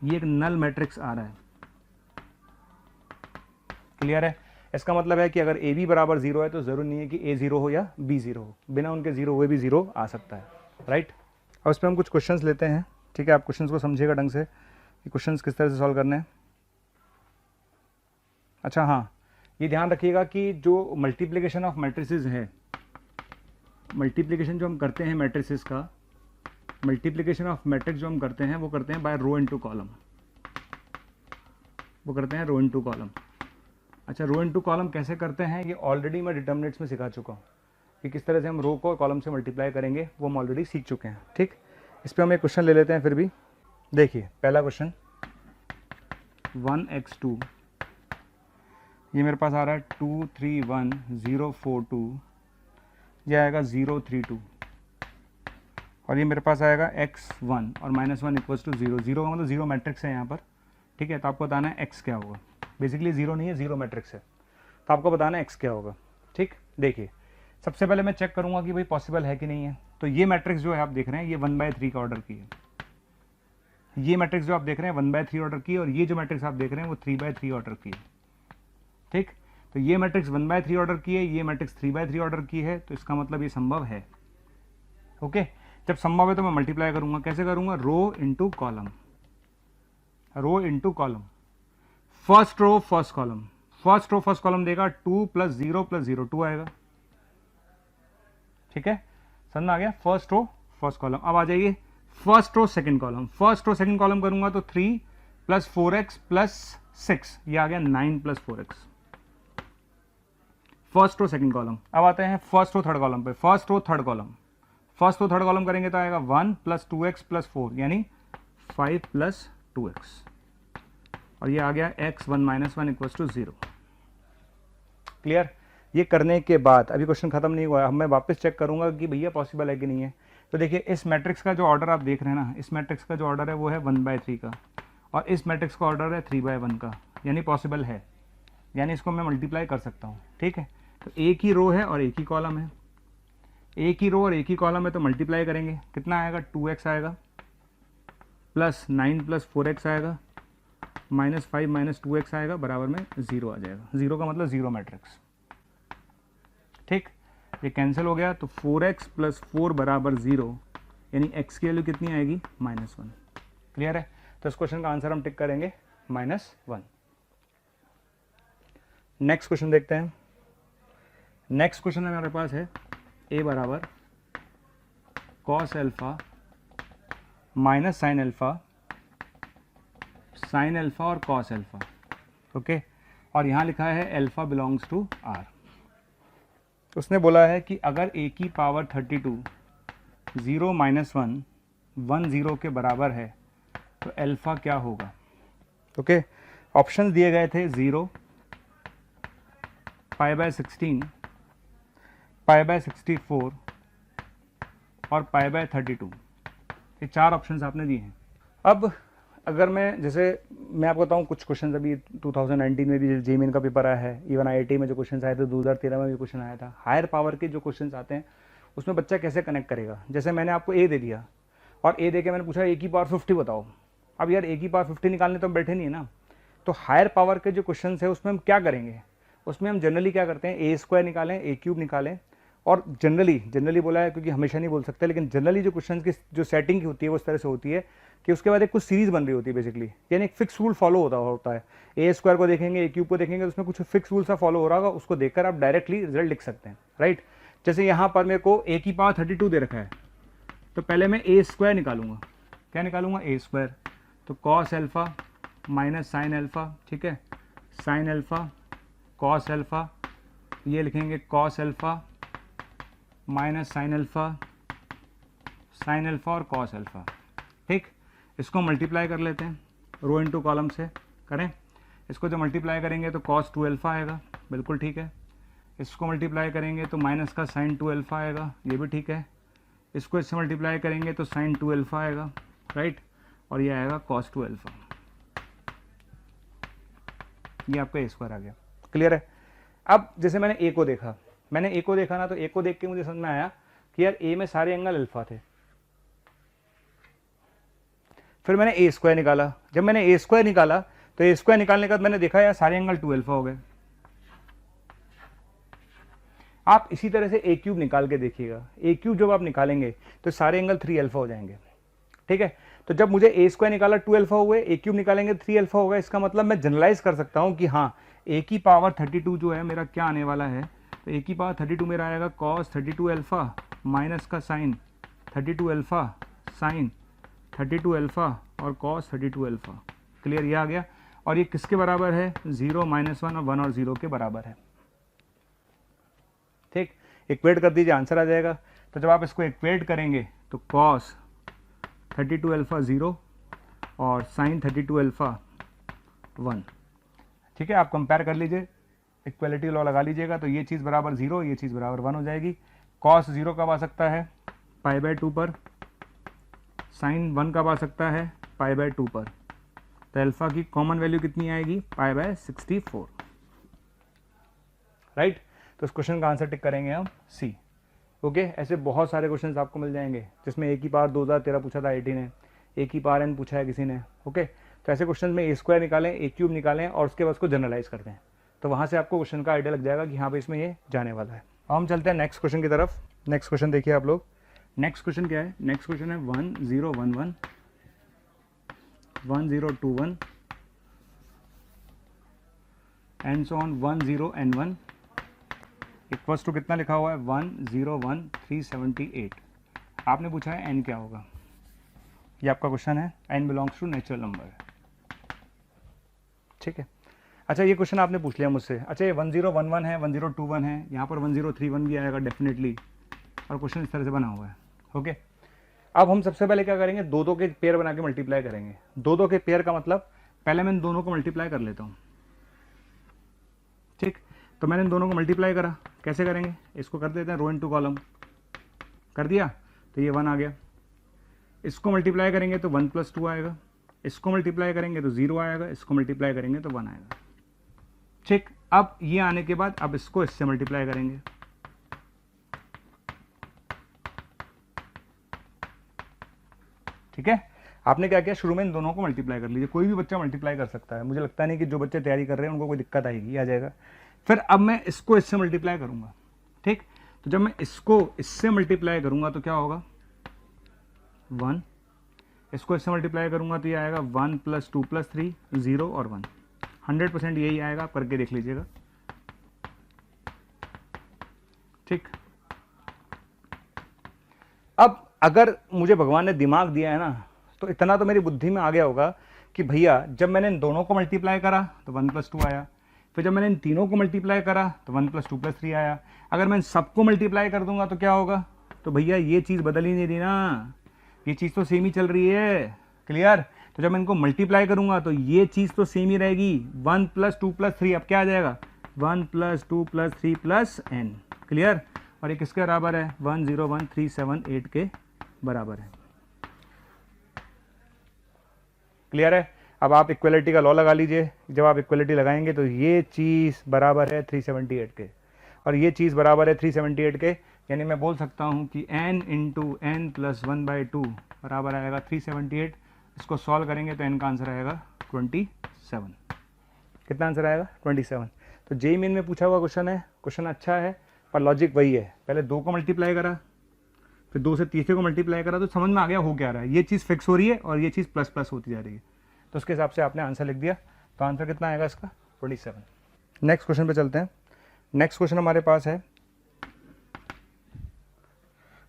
ये एक नल मैट्रिक्स आ रहा है। क्लियर है? इसका मतलब है कि अगर ए बी बराबर 0 है तो ज़रूरी नहीं है कि ए 0 हो या बी 0 हो, बिना उनके 0 हुए भी 0 आ सकता है, राइट। अब इस पर हम कुछ क्वेश्चंस लेते हैं, ठीक है। आप क्वेश्चंस को समझिएगा ढंग से कि क्वेश्चंस किस तरह से सॉल्व करने हैं। अच्छा हाँ, ये ध्यान रखिएगा कि जो मल्टीप्लिकेशन ऑफ मैट्रिसेस है, मल्टीप्लिकेशन जो हम करते हैं मैट्रिसेस का, मल्टीप्लिकेशन ऑफ मैट्रिक्स जो हम करते हैं वो करते हैं बाय रो इनटू कॉलम, वो करते हैं रो इनटू कॉलम। अच्छा, रो इनटू कॉलम कैसे करते हैं ये ऑलरेडी मैं डिटर्मिनेंट्स में सिखा चुका हूँ कि किस तरह से हम रो को कॉलम से मल्टीप्लाई करेंगे, वो हम ऑलरेडी सीख चुके हैं, ठीक। इस पर हम एक क्वेश्चन ले लेते हैं फिर भी। देखिए पहला क्वेश्चन 1x2, ये मेरे पास आ रहा है 231 042, यह आएगा 032, और ये मेरे पास आएगा x1 और -1 इक्वल्स टू 0। 0 का मतलब 0 मैट्रिक्स है यहाँ पर, ठीक है। तो आपको बताना है x क्या होगा। बेसिकली 0 नहीं है, 0 मैट्रिक्स है, तो आपको बताना है x क्या होगा, ठीक। देखिए सबसे पहले मैं चेक करूँगा कि भाई पॉसिबल है कि नहीं है। तो ये मैट्रिक्स जो है आप देख रहे हैं ये 1/3 का ऑर्डर की है। ये मैट्रिक्स जो आप देख रहे हैं 1/3 ऑर्डर की है, और ये जो मैट्रिक्स आप देख रहे हैं वो 3/3 ऑर्डर की है, ठीक। तो ये मैट्रिक्स 1/3 ऑर्डर की है, ये मैट्रिक्स 3/3 ऑर्डर की है, तो इसका मतलब ये संभव है। ओके, जब संभव है तो मैं मल्टीप्लाई करूंगा। कैसे करूंगा? Row into column, row into column, first row first column. First row first column देगा 2 + 0 + 0 2 आएगा, ठीक है, समझ में आ गया। First row first column. अब आ जाइए first row second column. First row second column करूंगा तो 3 + 4x + 6, ये आ गया 9 + 4x। First row second column. अब आते हैं फर्स्ट रो थर्ड कॉलम पे। First row third column, first row third column करेंगे तो आएगा 1 + 2x + 4 यानी 5 + 2x, और ये आ गया x1 - 1 = 0। क्लियर? ये करने के बाद अभी क्वेश्चन खत्म नहीं हुआ है, मैं वापस चेक करूंगा कि भैया पॉसिबल है कि नहीं है। तो देखिए इस मैट्रिक्स का जो ऑर्डर आप देख रहे हैं ना, इस मैट्रिक्स का जो ऑर्डर है वो है 1/3 का, और इस मैट्रिक्स का ऑर्डर है 3/1 का, यानी पॉसिबल है, यानी इसको मैं मल्टीप्लाई कर सकता हूँ, ठीक है। तो एक ही रो है और एक ही कॉलम है, एक ही रो और एक ही कॉलम है, तो मल्टीप्लाई करेंगे कितना आएगा? 2x आएगा, प्लस 9 + 4x आएगा, -5 - 2x आएगा, बराबर में 0 आ जाएगा। 0 का मतलब 0 मैट्रिक्स, ठीक। ये कैंसिल हो गया, तो 4x + 4 = 0, यानी x की वैल्यू कितनी आएगी? -1। क्लियर है? तो इस क्वेश्चन का आंसर हम टिक करेंगे -1। नेक्स्ट क्वेश्चन देखते हैं। नेक्स्ट क्वेश्चन में हमारे पास है a = cos α - sin α, sin α और cos α, ओके। और यहाँ लिखा है अल्फा बिलोंग्स टू r। उसने बोला है कि अगर a की पावर 32 0 - 1 1 0 के बराबर है तो अल्फा क्या होगा? ओके, ऑप्शन दिए गए थे 0, π/16, π/64 और π/32। ये 4 ऑप्शंस आपने दिए हैं। अब अगर मैं जैसे मैं आपको बताऊं, कुछ क्वेश्चंस अभी 2019 में भी जेईई का पेपर आया है, इवन आईआईटी में जो क्वेश्चंस आए थे, 2013 में भी क्वेश्चन आया था। हायर पावर के जो क्वेश्चंस आते हैं उसमें बच्चा कैसे कनेक्ट करेगा? जैसे मैंने आपको ए दे दिया और ए दे के मैंने पूछा ए की पावर 50 बताओ। अब यार ए की पावर 50 निकालने तो हम बैठे नहीं है ना। तो हायर पावर के जो क्वेश्चन है उसमें हम क्या करेंगे? उसमें हम जनरली क्या करते हैं, a² निकालें, a³ निकालें, और जनरली बोला है क्योंकि हमेशा नहीं बोल सकते, लेकिन जनरली जो क्वेश्चन की जो सेटिंग की होती है वो इस तरह से होती है कि उसके बाद एक कुछ सीरीज बन रही होती है बेसिकली, यानी एक फिक्स रूल फॉलो होता है। a² को देखेंगे, a³ को देखेंगे, तो उसमें कुछ फिक्स रूल सा फॉलो हो रहा होगा, उसको देखकर आप डायरेक्टली रिजल्ट लिख सकते हैं, राइट। जैसे यहाँ पर मेरे को a की पावर 32 दे रखा है, तो पहले मैं a² निकालूंगा। क्या निकालूंगा? a²। तो cos α - sin α, ठीक है, sin α cos α, ये लिखेंगे cos α - sin α, sin α और cos α, ठीक। इसको मल्टीप्लाई कर लेते हैं, रो इंटू कॉलम से करें। इसको जब मल्टीप्लाई करेंगे तो cos 2α आएगा, बिल्कुल ठीक है। इसको मल्टीप्लाई करेंगे तो माइनस का sin 2α आएगा, ये भी ठीक है। इसको इससे मल्टीप्लाई करेंगे तो sin 2α आएगा, राइट, और ये आएगा cos 2α। ये आपका a² आ गया। क्लियर है? अब जैसे मैंने a को देखा ना, तो a को देख के मुझे समझ में आया कि यार a में सारे एंगल अल्फा थे। फिर मैंने a² निकाला। जब मैंने a² निकाला तो a² निकालने के बाद मैंने देखा यार सारे एंगल 2α हो गए। आप इसी तरह से a³ निकाल के देखिएगा। a³ जब आप निकालेंगे तो सारे एंगल 3α हो जाएंगे, ठीक है। तो जब मुझे a² निकाला 2α हुए, a³ निकालेंगे 3α होगा। इसका मतलब मैं जनरलाइज कर सकता हूं कि हाँ a की पावर 32 जो है मेरा क्या आने वाला है, तो a की पावर 32 मेरा आएगा cos 32α माइनस का sin 32α sin 32α और cos 32α। क्लियर? ये आ गया। और ये किसके बराबर है? 0 - 1 और 1 और 0 के बराबर है, ठीक। इक्वेट कर दीजिए, आंसर आ जाएगा। तो जब आप इसको इक्वेट करेंगे तो cos 32α 0 और sin 32α 1, ठीक है। आप कंपेयर कर लीजिए, इक्वलिटी लॉ लगा लीजिएगा, तो ये चीज़ बराबर 0, ये चीज़ बराबर 1 हो जाएगी। cos 0 कब आ सकता है? π/2 पर, साइन 1 कब आ सकता है, π/2 पर। तो अल्फा की कॉमन वैल्यू कितनी आएगी, π/64, राइट। तो इस क्वेश्चन का आंसर टिक करेंगे हम सी। ओके, ऐसे बहुत सारे क्वेश्चंस आपको मिल जाएंगे जिसमें ए की पावर 2013 पूछा था आईटी ने, ए की पावर n पूछा है किसी ने। ओके, तो ऐसे क्वेश्चन में a² निकालें, a³ निकालें और उसके बाद उसको जनरलाइज करते हैं, तो वहाँ से आपको क्वेश्चन का आइडिया लग जाएगा कि हाँ भाई इसमें ये जाने वाला है। अब हम चलते हैं नेक्स्ट क्वेश्चन की तरफ। नेक्स्ट क्वेश्चन देखिए आप लोग। नेक्स्ट क्वेश्चन क्या है, नेक्स्ट क्वेश्चन है 1011 1021 and so on 10n1 equals to कितना लिखा हुआ है 101378। आपने पूछा है n क्या होगा, ये आपका क्वेश्चन है, n belongs to natural number, ठीक है। अच्छा, ये क्वेश्चन आपने पूछ लिया मुझसे। अच्छा, ये 1011 है, 1021 है, यहाँ पर 1031 भी आएगा डेफिनेटली, और क्वेश्चन इस तरह से बना हुआ है। ओके, अब हम सबसे पहले क्या करेंगे, दो के पेयर बना के मल्टीप्लाई करेंगे। दो के पेयर का मतलब पहले मैं इन दोनों को मल्टीप्लाई कर लेता हूँ, ठीक। तो मैंने इन दोनों को मल्टीप्लाई करा, कैसे करेंगे, इसको कर देते हैं रो इनटू कॉलम, कर दिया तो ये 1 आ गया। इसको मल्टीप्लाई करेंगे तो 1 + 2 आएगा, इसको मल्टीप्लाई करेंगे तो 0 आएगा, इसको मल्टीप्लाई करेंगे तो 1 आएगा, ठीक। अब ये आने के बाद अब इसको इससे मल्टीप्लाई करेंगे, ठीक है। आपने क्या किया, शुरू में इन दोनों को मल्टीप्लाई कर लीजिए, कोई भी बच्चा मल्टीप्लाई कर सकता है, मुझे लगता नहीं कि जो बच्चे तैयारी कर रहे हैं उनको कोई दिक्कत आएगी, आ जाएगा। फिर अब मैं इसको इससे मल्टीप्लाई करूंगा, ठीक। तो जब मैं इसको इससे मल्टीप्लाई करूंगा तो क्या होगा 1, इसको इससे मल्टीप्लाई करूंगा तो ये आएगा 1 + 2 + 3 0 और 1, 100% यही आएगा, आप करके देख लीजिएगा, ठीक। अब अगर मुझे भगवान ने दिमाग दिया है ना, तो इतना तो मेरी बुद्धि में आ गया होगा कि भैया जब मैंने इन दोनों को मल्टीप्लाई करा तो 1 + 2 आया, फिर जब मैंने इन तीनों को मल्टीप्लाई करा तो 1 + 2 + 3 आया, अगर मैं इन सबको मल्टीप्लाई कर दूंगा तो क्या होगा, तो भैया ये चीज़ बदल ही नहीं रही ना, ये चीज़ तो सेम ही चल रही है, क्लियर। तो जब मैं इनको मल्टीप्लाई करूंगा तो ये चीज़ तो सेम ही रहेगी, 1 + 2 + 3, अब क्या आ जाएगा 1 + 2 + 3 + n, क्लियर। और ये किसके बराबर है 101378 के बराबर है, क्लियर है। अब आप इक्वलिटी का लॉ लगा लीजिए, जब आप इक्वलिटी लगाएंगे तो ये चीज़ बराबर है 378 के और ये चीज़ बराबर है 378 के, यानी मैं बोल सकता हूँ कि n × n + 1/2 बराबर आएगा 378। इसको सॉल्व करेंगे तो n का आंसर आएगा 27। कितना आंसर आएगा 27। तो जेईई मेन में पूछा हुआ क्वेश्चन है, क्वेश्चन अच्छा है पर लॉजिक वही है, पहले 2 को मल्टीप्लाई करा, फिर 2 से तीसरे को मल्टीप्लाई करा, तो समझ में आ गया हो क्या रहा है, ये चीज़ फिक्स हो रही है और ये चीज़ ++ होती जा रही है, तो उसके हिसाब से आपने आंसर लिख दिया। तो आंसर कितना आएगा इसका 27। नेक्स्ट क्वेश्चन पे चलते हैं। नेक्स्ट क्वेश्चन हमारे पास है,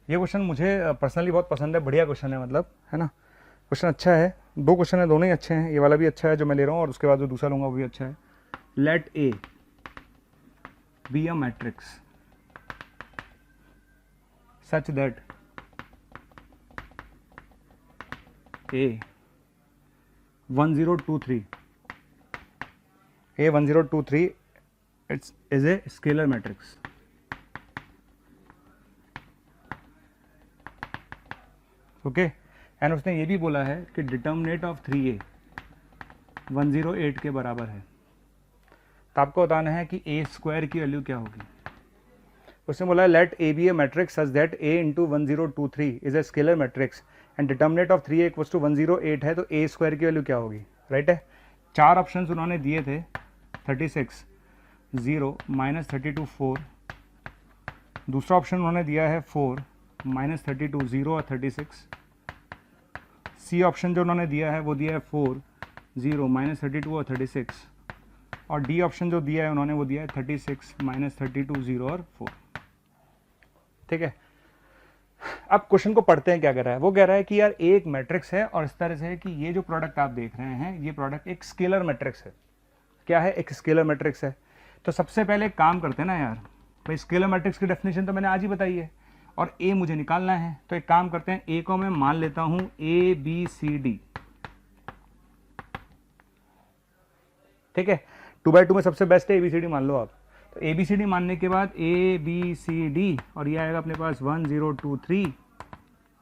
ये क्वेश्चन मुझे पर्सनली बहुत पसंद है, बढ़िया क्वेश्चन है, मतलब है ना, क्वेश्चन अच्छा है। 2 क्वेश्चन है, दोनों ही अच्छे हैं, ये वाला भी अच्छा है जो मैं ले रहा हूँ और उसके बाद जो दूसरा लूँगा वो भी अच्छा है। Let A be a matrix such that A1023 is a scalar matrix. Okay, and उसने ये भी बोला है कि डिटर्मिनेंट ऑफ 3A 108 के बराबर है। तो आपको बताना है कि A² की वैल्यू क्या होगी। उसने बोला let A be a matrix such that a × 1023 is a scalar matrix and determinant of 3a = 108 है, तो a² की वैल्यू क्या होगी, राइट है। 4 ऑप्शंस उन्होंने दिए थे, 36 0 -32 4, दूसरा ऑप्शन उन्होंने दिया है 4 -32 0 और 36, सी ऑप्शन जो उन्होंने दिया है वो दिया है 4 0 -32 और 36, और डी ऑप्शन जो दिया है उन्होंने वो दिया है 36 -32 0 और 4, ठीक है। अब क्वेश्चन को पढ़ते हैं, क्या कह रहा है, वो कह रहा है कि यार एक मैट्रिक्स है और इस तरह से है कि ये जो प्रोडक्ट आप देख रहे हैं ये प्रोडक्ट एक स्केलर मैट्रिक्स है। क्या है, एक स्केलर मैट्रिक्स है। तो सबसे पहले एक काम करते हैं ना यार, भाई स्केलर मैट्रिक्स की डेफिनेशन तो मैंने आज ही बताई है और ए मुझे निकालना है, तो एक काम करते हैं, ए को मैं मान लेता हूं ABCD, ठीक है। 2/2 में सबसे बेस्ट है ABCD मान लो आप। तो ABCD मानने के बाद ABCD और ये आएगा अपने पास 1023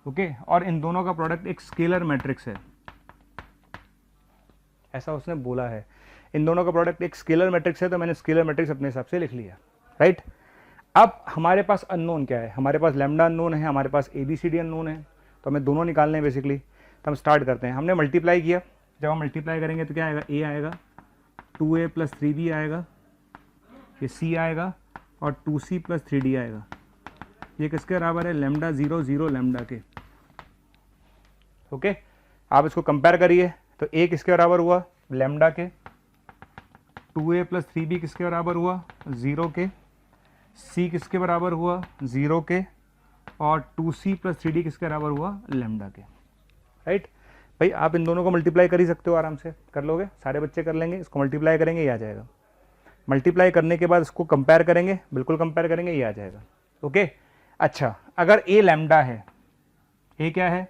ओके और इन दोनों का प्रोडक्ट एक स्केलर मैट्रिक्स है, ऐसा उसने बोला है, इन दोनों का प्रोडक्ट एक स्केलर मैट्रिक्स है, तो मैंने स्केलर मैट्रिक्स अपने हिसाब से लिख लिया, राइट। अब हमारे पास अननोन क्या है, हमारे पास लैम्डा अननोन है, हमारे पास ABCD अननोन है, तो हमें दोनों निकालने हैं बेसिकली। तो हम स्टार्ट करते हैं। हमने मल्टीप्लाई किया, जब हम मल्टीप्लाई करेंगे तो क्या आएगा, A आएगा, 2A + 3B आएगा, ये C आएगा और 2C + 3D आएगा। ये किसके बराबर है, लैम्डा 0 0 लैम्डा के। ओके आप इसको कंपेयर करिए, तो A किसके बराबर हुआ, लैम्डा के, 2A + 3B किसके बराबर हुआ, 0 के, C किसके बराबर हुआ, 0 के, और 2C + 3D किसके बराबर हुआ, लैम्डा के, राइट। भाई आप इन दोनों को मल्टीप्लाई कर ही सकते हो, आराम से कर लोगे, सारे बच्चे कर लेंगे। इसको मल्टीप्लाई करेंगे, ये आ जाएगा। मल्टीप्लाई करने के बाद इसको कंपेयर करेंगे, बिल्कुल कंपेयर करेंगे, ये आ जाएगा। ओके अच्छा, अगर A लैम्डा है, A क्या है,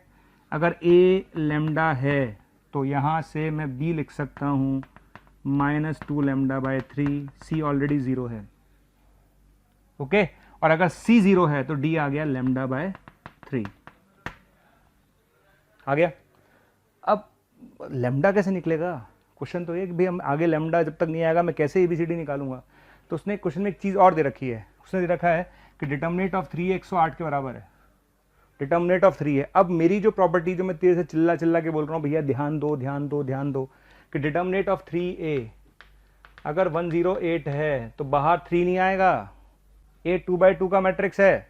अगर A लैम्डा है तो यहाँ से मैं B लिख सकता हूँ -2 λ/3, C ऑलरेडी 0 है, ओके और अगर C 0 है तो D आ गया λ/3, आ गया। अब लैम्डा कैसे निकलेगा, क्वेश्चन तो ये कि भाई हम आगे लैम्डा जब तक नहीं आएगा मैं कैसे ABCD निकालूंगा। तो उसने क्वेश्चन में एक चीज़ और दे रखी है, उसने दे रखा है कि डिटर्मिनेट ऑफ 3 108 के बराबर है, डिटर्मिनेट ऑफ 3 है। अब मेरी जो प्रॉपर्टी जो मैं तेरे से चिल्ला चिल्ला के बोल रहा हूँ, भैया ध्यान दो ध्यान दो ध्यान दो, कि डिटर्मिनेट ऑफ 3A अगर 108 है तो बाहर 3 नहीं आएगा, A 2/2 का मैट्रिक्स है,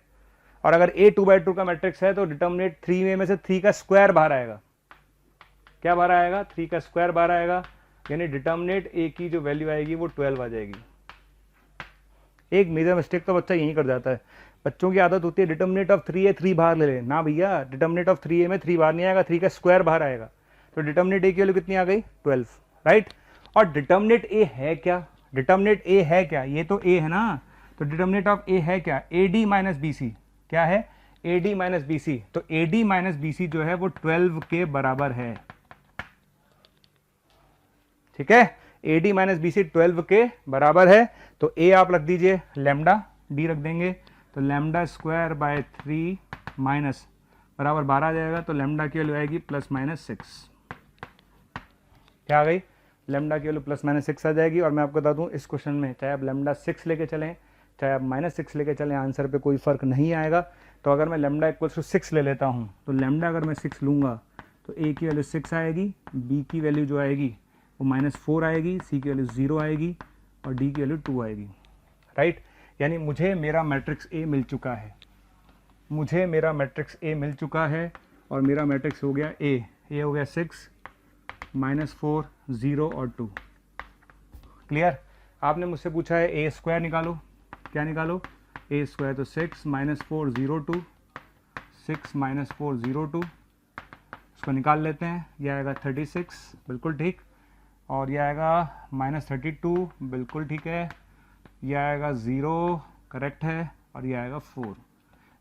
और अगर A 2/2 का मैट्रिक्स है तो डिटर्मिनेट 3A में से 3 का स्क्वायर बाहर आएगा। क्या बाहर आएगा, 3 का स्क्वायर बाहर आएगा, यानी डिटर्मिनेट A की जो वैल्यू आएगी वो 12 आ जाएगी। एक मेजर मिस्टेक तो बच्चा यही कर जाता है, बच्चों की आदत होती है डिटर्मिनेट ऑफ 3A 3 बाहर ले ले, ना भैया डिटर्मिनेट ऑफ 3A में 3 बाहर नहीं आएगा, 3 का स्क्वायर बाहर आएगा। तो डिटर्मिनेट A की वैल्यू कितनी आ गई, 12, राइट। और डिटर्मिनेट A है क्या, डिटर्मिनेट A है क्या, ये तो A है ना, तो डिटर्मिनेट ऑफ A है क्या, AD - BC, क्या है, AD - BC। तो AD - BC जो है वो 12 के बराबर है, ठीक है, AD - BC 12 के बराबर है। तो A आप रख दीजिए लैम्डा, D रख देंगे, तो λ²/3 माइनस बराबर 12 आ जाएगा, तो लैम्डा की वैल्यू आएगी +-6, क्या आ गई, लैम्डा की वैल्यू +-6 आ जाएगी। और मैं आपको बता दूं इस क्वेश्चन में चाहे आप लैम्डा 6 लेके चलें चाहे आप -6 लेके चलें, आंसर पे कोई फर्क नहीं आएगा। तो अगर मैं लैम्डा = 6 ले लेता हूं, तो लैम्डा अगर मैं 6 लूंगा तो A की वैल्यू 6 आएगी, B की वैल्यू जो आएगी वो -4 आएगी, C की वैल्यू 0 आएगी और D की वैल्यू 2 आएगी, राइट। यानी मुझे मेरा मैट्रिक्स A मिल चुका है, मुझे मेरा मैट्रिक्स A मिल चुका है, और मेरा मैट्रिक्स हो गया A हो गया 6 -4 0 और 2, क्लियर। आपने मुझसे पूछा है A² निकालो, क्या निकालो, A² तो 6 -4 0 2, 6 -4 0 2, इसको निकाल लेते हैं, यह आएगा 36, बिल्कुल ठीक, और यह आएगा -32, बिल्कुल ठीक है, यह आएगा 0, करेक्ट है, और यह आएगा 4।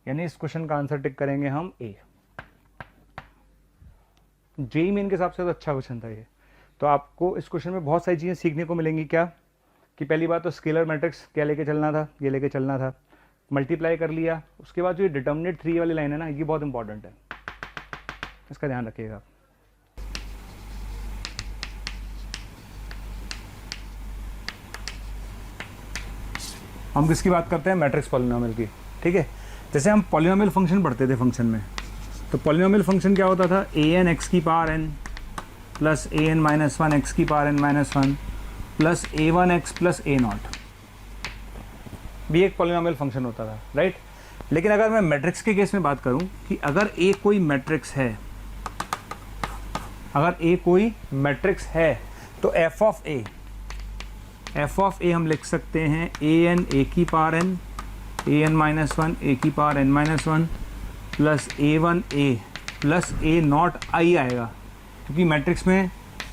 यानी इस क्वेश्चन का आंसर टिक करेंगे हम A। जेईई मेन के हिसाब से तो अच्छा क्वेश्चन था ये। तो आपको इस क्वेश्चन में बहुत सारी चीज़ें सीखने को मिलेंगी, क्या कि पहली बात तो स्केलर मैट्रिक्स क्या लेके चलना था, ये लेके चलना था, मल्टीप्लाई कर लिया। उसके बाद जो ये डिटर्मिनेट 3 वाली लाइन है ना, ये बहुत इंपॉर्टेंट है, इसका ध्यान रखिएगा। हम किसकी बात करते हैं, मैट्रिक्स पॉलिनोमियल की, ठीक है। जैसे हम पॉलिनोमियल फंक्शन पढ़ते थे फंक्शन में, तो पॉलिनोमियल फंक्शन क्या होता था, an x की power n plus an - 1 x की power n - 1 plus a1x plus a0 भी एक पॉलिनोमियल फंक्शन होता था, राइट। लेकिन अगर मैं मैट्रिक्स के केस में बात करूं कि अगर A कोई मैट्रिक्स है, अगर A कोई मैट्रिक्स है तो f ऑफ A हम लिख सकते हैं an a की पावर n, an - 1 a की power n - 1 plus a1 a plus a0 i आएगा, क्योंकि मैट्रिक्स में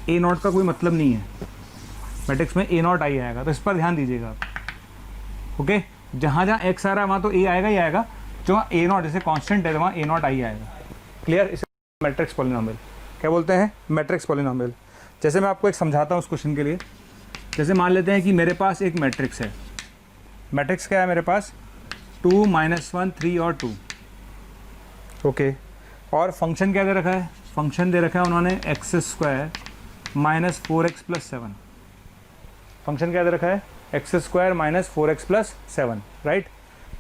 a0 का कोई मतलब नहीं है, मैट्रिक्स में a0 i आएगा। तो इस पर ध्यान दीजिएगा आप, ओके। जहाँ जहाँ x आ रहा है वहाँ तो a आएगा ही आएगा, जो a0 जैसे कांस्टेंट है वहाँ a0 i आएगा, क्लियर। इसे मैट्रिक्स पॉलिनोमियल क्या बोलते हैं, मैट्रिक्स पॉलिनोमियल। जैसे मैं आपको एक समझाता हूँ उस क्वेश्चन के लिए। जैसे मान लेते हैं कि मेरे पास एक मैट्रिक्स है, मैट्रिक्स क्या है मेरे पास, 2 - 1 3 और 2, ओके। और फंक्शन क्या दे रखा है, फंक्शन दे रखा है उन्होंने x square minus 4x plus 7। Function क्या दे रखा है, x square minus 4x plus 7, right.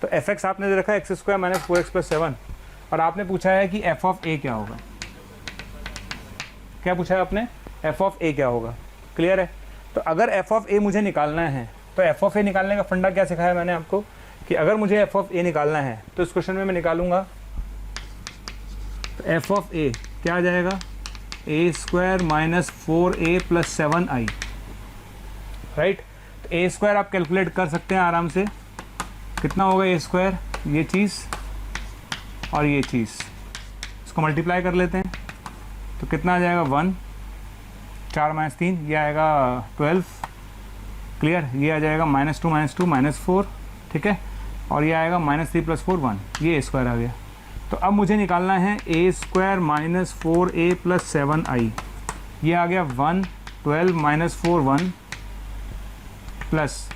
तो एफ एक्स आपने दे रखा है x square minus 4x plus 7 और आपने पूछा है कि एफ ऑफ ए क्या होगा। क्या पूछा है आपने, एफ ऑफ ए क्या होगा, क्लियर है। तो अगर एफ ऑफ ए मुझे निकालना है तो एफ ऑफ ए निकालने का फंडा क्या सिखाया मैंने आपको कि अगर मुझे एफ ऑफ ए निकालना है तो इस क्वेश्चन में मैं निकालूंगा तो एफ ऑफ ए क्या आ जाएगा, A square minus 4a plus 7i, right. तो ए स्क्वायर आप कैलकुलेट कर सकते हैं आराम से, कितना होगा ए स्क्वायर, ये चीज़ और ये चीज़, इसको मल्टीप्लाई कर लेते हैं तो कितना आ जाएगा 1, 4 माइनस 3 ये आएगा 12, क्लियर। ये आ जाएगा -2 -4, ठीक है। और ये आएगा -3 + 4 1, ये ए स्क्वायर आ गया। तो अब मुझे निकालना है A square minus 4a plus 7i, ये आ गया 1, 12 -4 1 प्लस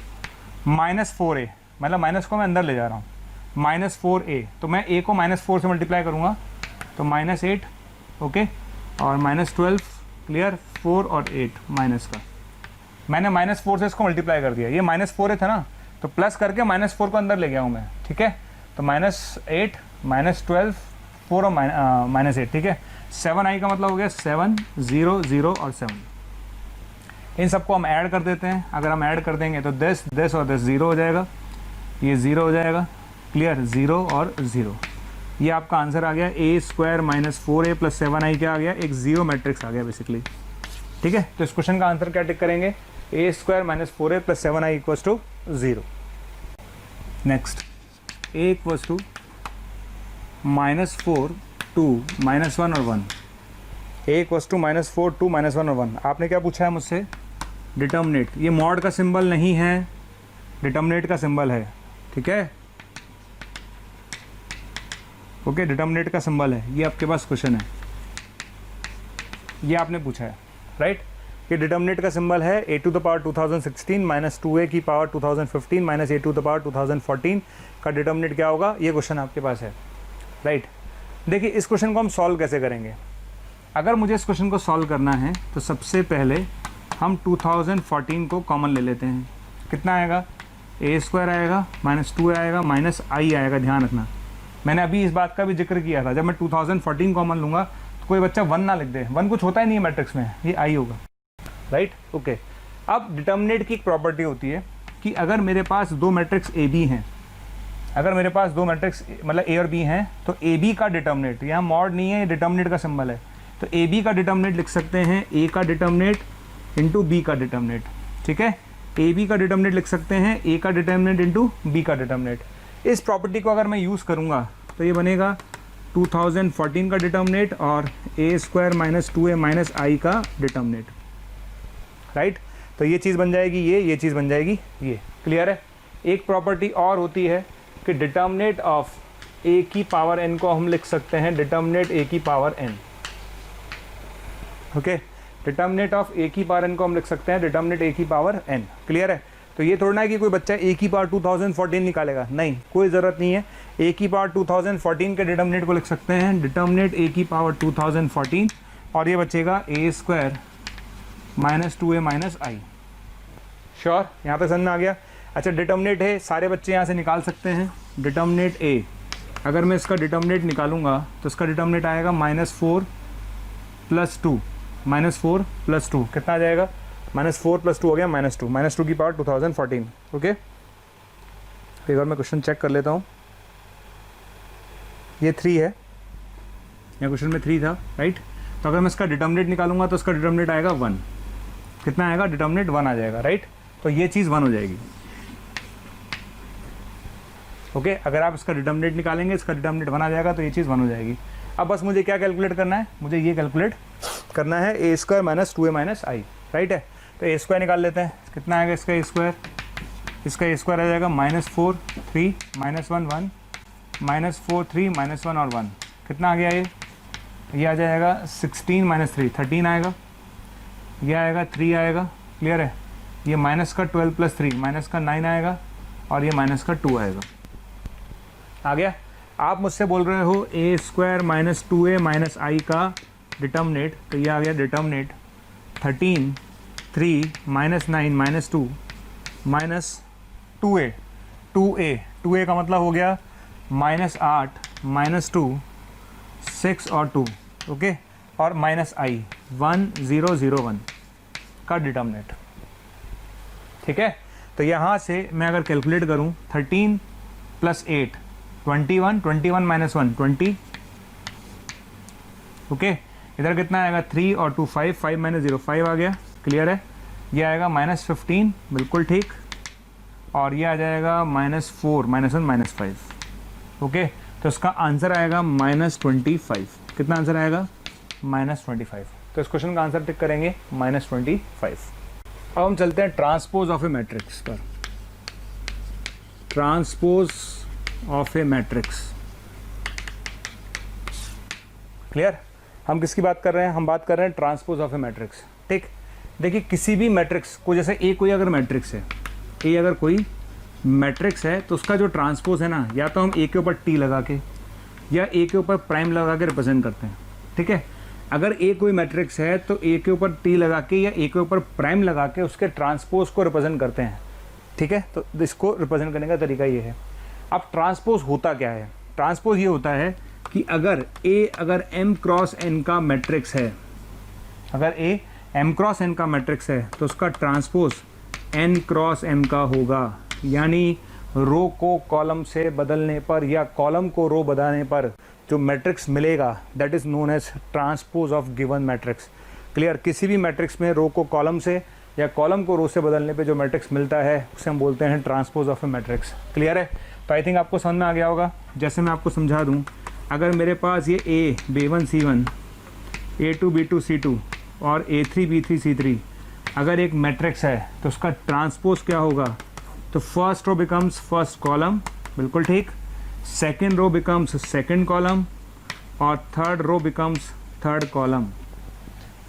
-4a, मतलब माइनस को मैं अंदर ले जा रहा हूँ, -4a, तो मैं a को -4 से मल्टीप्लाई करूँगा तो -8, ओके, और -12, क्लियर, 4 और 8 माइनस का, मैंने -4 से इसको मल्टीप्लाई कर दिया, ये -4 था ना, तो प्लस करके -4 को अंदर ले गया हूँ मैं, ठीक है। तो -8 -12 4 और -8, ठीक है। 7i का मतलब हो गया 7 0 0 और 7। इन सबको हम ऐड कर देते हैं, अगर हम ऐड कर देंगे तो 10 और 10 0 हो जाएगा, ये 0 हो जाएगा, क्लियर, 0 और 0। ये आपका आंसर आ गया, ए square minus 4a plus 7i क्या आ गया, एक जीरो मैट्रिक्स आ गया बेसिकली, ठीक है। तो इस क्वेश्चन का आंसर क्या टिक करेंगे, A square minus 4a plus 7i equals to 0। Next, A equals to -4 2 -1 और 1, ए इक्वल्स टू -4 2 -1 और 1। आपने क्या पूछा है मुझसे, डिटर्मिनेट, ये मॉड का सिंबल नहीं है, डिटर्मिनेट का सिंबल है, ठीक है, ओके, डिटर्मिनेट का सिंबल है, ये आपके पास क्वेश्चन है, ये आपने पूछा है, राइट। ये डिटर्मिनेट का सिंबल है a to the power 2016 minus 2a की power 2015 minus a to the power 2014 का डिटर्मिनेट क्या होगा, ये क्वेश्चन आपके पास है, राइट। देखिए इस क्वेश्चन को हम सॉल्व कैसे करेंगे, अगर मुझे इस क्वेश्चन को सॉल्व करना है तो सबसे पहले हम 2014 को कॉमन ले लेते हैं, कितना आएगा, ए स्क्वायर आएगा -2a आएगा माइनस i आएगा, ध्यान रखना मैंने अभी इस बात का भी जिक्र किया था, जब मैं 2014 कॉमन लूँगा तो कोई बच्चा 1 ना लिख दे, 1 कुछ होता ही नहीं है मैट्रिक्स में, ये i होगा, राइट, ओके। अब डिटर्मिनेट की एक प्रॉपर्टी होती है कि अगर मेरे पास दो मैट्रिक्स ए बी हैं, अगर मेरे पास दो मैट्रिक्स मतलब ए और बी हैं तो ए बी का डिटर्मिनेट, यहाँ मॉड नहीं है, ये डिटर्मिनेट का सिंबल है, तो ए बी का डिटर्मिनेट लिख सकते हैं ए का डिटर्मिनेट इंटू बी का डिटर्मिनेट, ठीक है। ए बी का डिटर्मिनेट लिख सकते हैं ए का डिटर्मिनेट इंटू बी का डिटर्मिनेट। इस प्रॉपर्टी को अगर मैं यूज़ करूँगा तो ये बनेगा 2014 का डिटर्मिनेट और ए स्क्वायर माइनस 2a माइनस आई का डिटर्मिनेट, राइट। तो ये चीज़ बन जाएगी, ये चीज़ बन जाएगी, ये क्लियर है। एक प्रॉपर्टी और होती है कि डिटर्मिनेट ऑफ ए की पावर n को हम लिख सकते हैं डिटर्मिनेट ए की power n, okay. Determinant of A की पावर n को हम लिख सकते हैं डिटर्मिनेट ए की पावर n, क्लियर है। तो ये थोड़ा ना है कि कोई बच्चा ए की पावर 2014 निकालेगा, नहीं, कोई ज़रूरत नहीं है। ए की पावर 2014 के डिटर्मिनेट को लिख सकते हैं डिटर्मिनेट ए की पावर 2014 और ये बचेगा ए स्क्वायर माइनस 2a माइनस आई। श्योर, यहाँ तक समझ में आ गया। अच्छा, डिटर्मिनेट है, सारे बच्चे यहाँ से निकाल सकते हैं डिटर्मिनेट ए। अगर मैं इसका डिटर्मिनेट निकालूंगा तो इसका डिटर्मिनेट आएगा -4 + 2, -4 + 2 कितना आ जाएगा, -4 + 2 हो गया -2 की पावर 2014, ओके। एक बार मैं क्वेश्चन चेक कर लेता हूँ, ये 3 है, यहाँ क्वेश्चन में 3 था, राइट। तो अगर मैं इसका डिटर्मिनेट निकालूंगा तो इसका डिटर्मिनेट आएगा 1, कितना आएगा, डिटर्मिनेट 1 आ जाएगा, राइट। तो ये चीज़ 1 हो जाएगी, ओके। अगर आप इसका डिटर्मिनेट निकालेंगे, इसका डिटर्मिनेट 1 आ जाएगा तो ये चीज़ 1 हो जाएगी। अब बस मुझे क्या कैलकुलेट करना है, मुझे ये कैलकुलेट करना है A square minus 2a minus I, right है। तो ए स्क्वायर निकाल लेते हैं, कितना आएगा इसका ए स्क्वायर, इसका ए स्क्वायर आ जाएगा -4 3 -1 1 -4 3 -1 और 1, कितना आ गया ये आ जाएगा 16 - 3 13 आएगा, ये आएगा 3 आएगा, क्लियर है। ये माइनस का 12 + 3 माइनस का 9 आएगा और ये माइनस का 2 आएगा, आ गया। आप मुझसे बोल रहे हो ए स्क्वायर माइनस 2a माइनस आई का डिटर्मिनेट, तो ये आ गया determinate 13 3 minus 9 minus 2 minus 2a 2a का मतलब हो गया माइनस 8 माइनस 2 6 और 2, ओके, और माइनस आई 1001 का डिटर्मिनेट, ठीक है। तो यहाँ से मैं अगर कैलकुलेट करूँ 13 प्लस 8 21, 21 माइनस 1 20, ओके, इधर कितना आएगा 3 और 2 5, 5 माइनस 0 5 आ गया, क्लियर है। ये आएगा माइनस 15, बिल्कुल ठीक, और ये आ जाएगा माइनस 4 माइनस 1 माइनस 5, ओके। तो इसका आंसर आएगा माइनस 25। कितना आंसर आएगा? माइनस 25। तो इस क्वेश्चन का आंसर टिक करेंगे माइनस 25। अब हम चलते हैं ट्रांसपोज ऑफ ए मैट्रिक्स पर। Transpose of a matrix, clear. हम किसकी बात कर रहे हैं? हम बात कर रहे हैं ट्रांसपोज ऑफ ए मैट्रिक्स, ठीक। देखिए किसी भी मैट्रिक्स को, जैसे ए कोई अगर मैट्रिक्स है, ए अगर कोई मैट्रिक्स है तो उसका जो ट्रांसपोज है ना, या तो हम ए के ऊपर टी लगा के या ए के ऊपर प्राइम लगा के रिप्रेजेंट करते हैं, ठीक है। अगर ए कोई मैट्रिक्स है तो ए के ऊपर टी लगा के या ए के ऊपर प्राइम लगा के उसके ट्रांसपोज को रिप्रेजेंट करते हैं, ठीक है। तो इसको रिप्रेजेंट करने का तरीका ये है। अब ट्रांसपोज होता क्या है? ट्रांसपोज ये होता है कि अगर ए अगर m क्रॉस n का मैट्रिक्स है, अगर ए m क्रॉस n का मैट्रिक्स है तो उसका ट्रांसपोज n क्रॉस m का होगा, यानी रो को कॉलम से बदलने पर या कॉलम को रो बदलने पर जो मैट्रिक्स मिलेगा that is known as transpose of given matrix, clear. किसी भी मैट्रिक्स में रो को कॉलम से या कॉलम को रो से बदलने पे जो मैट्रिक्स मिलता है उसे हम बोलते हैं transpose of a matrix, clear है। तो आई थिंक आपको समझ में आ गया होगा। जैसे मैं आपको समझा दूँ, अगर मेरे पास ये ए B1 C1 A2 B2 C2 और A3 B3 C3 अगर एक मैट्रिक्स है तो उसका ट्रांसपोज क्या होगा? तो first row becomes first column, बिल्कुल ठीक, second row becomes second column और third row becomes third column.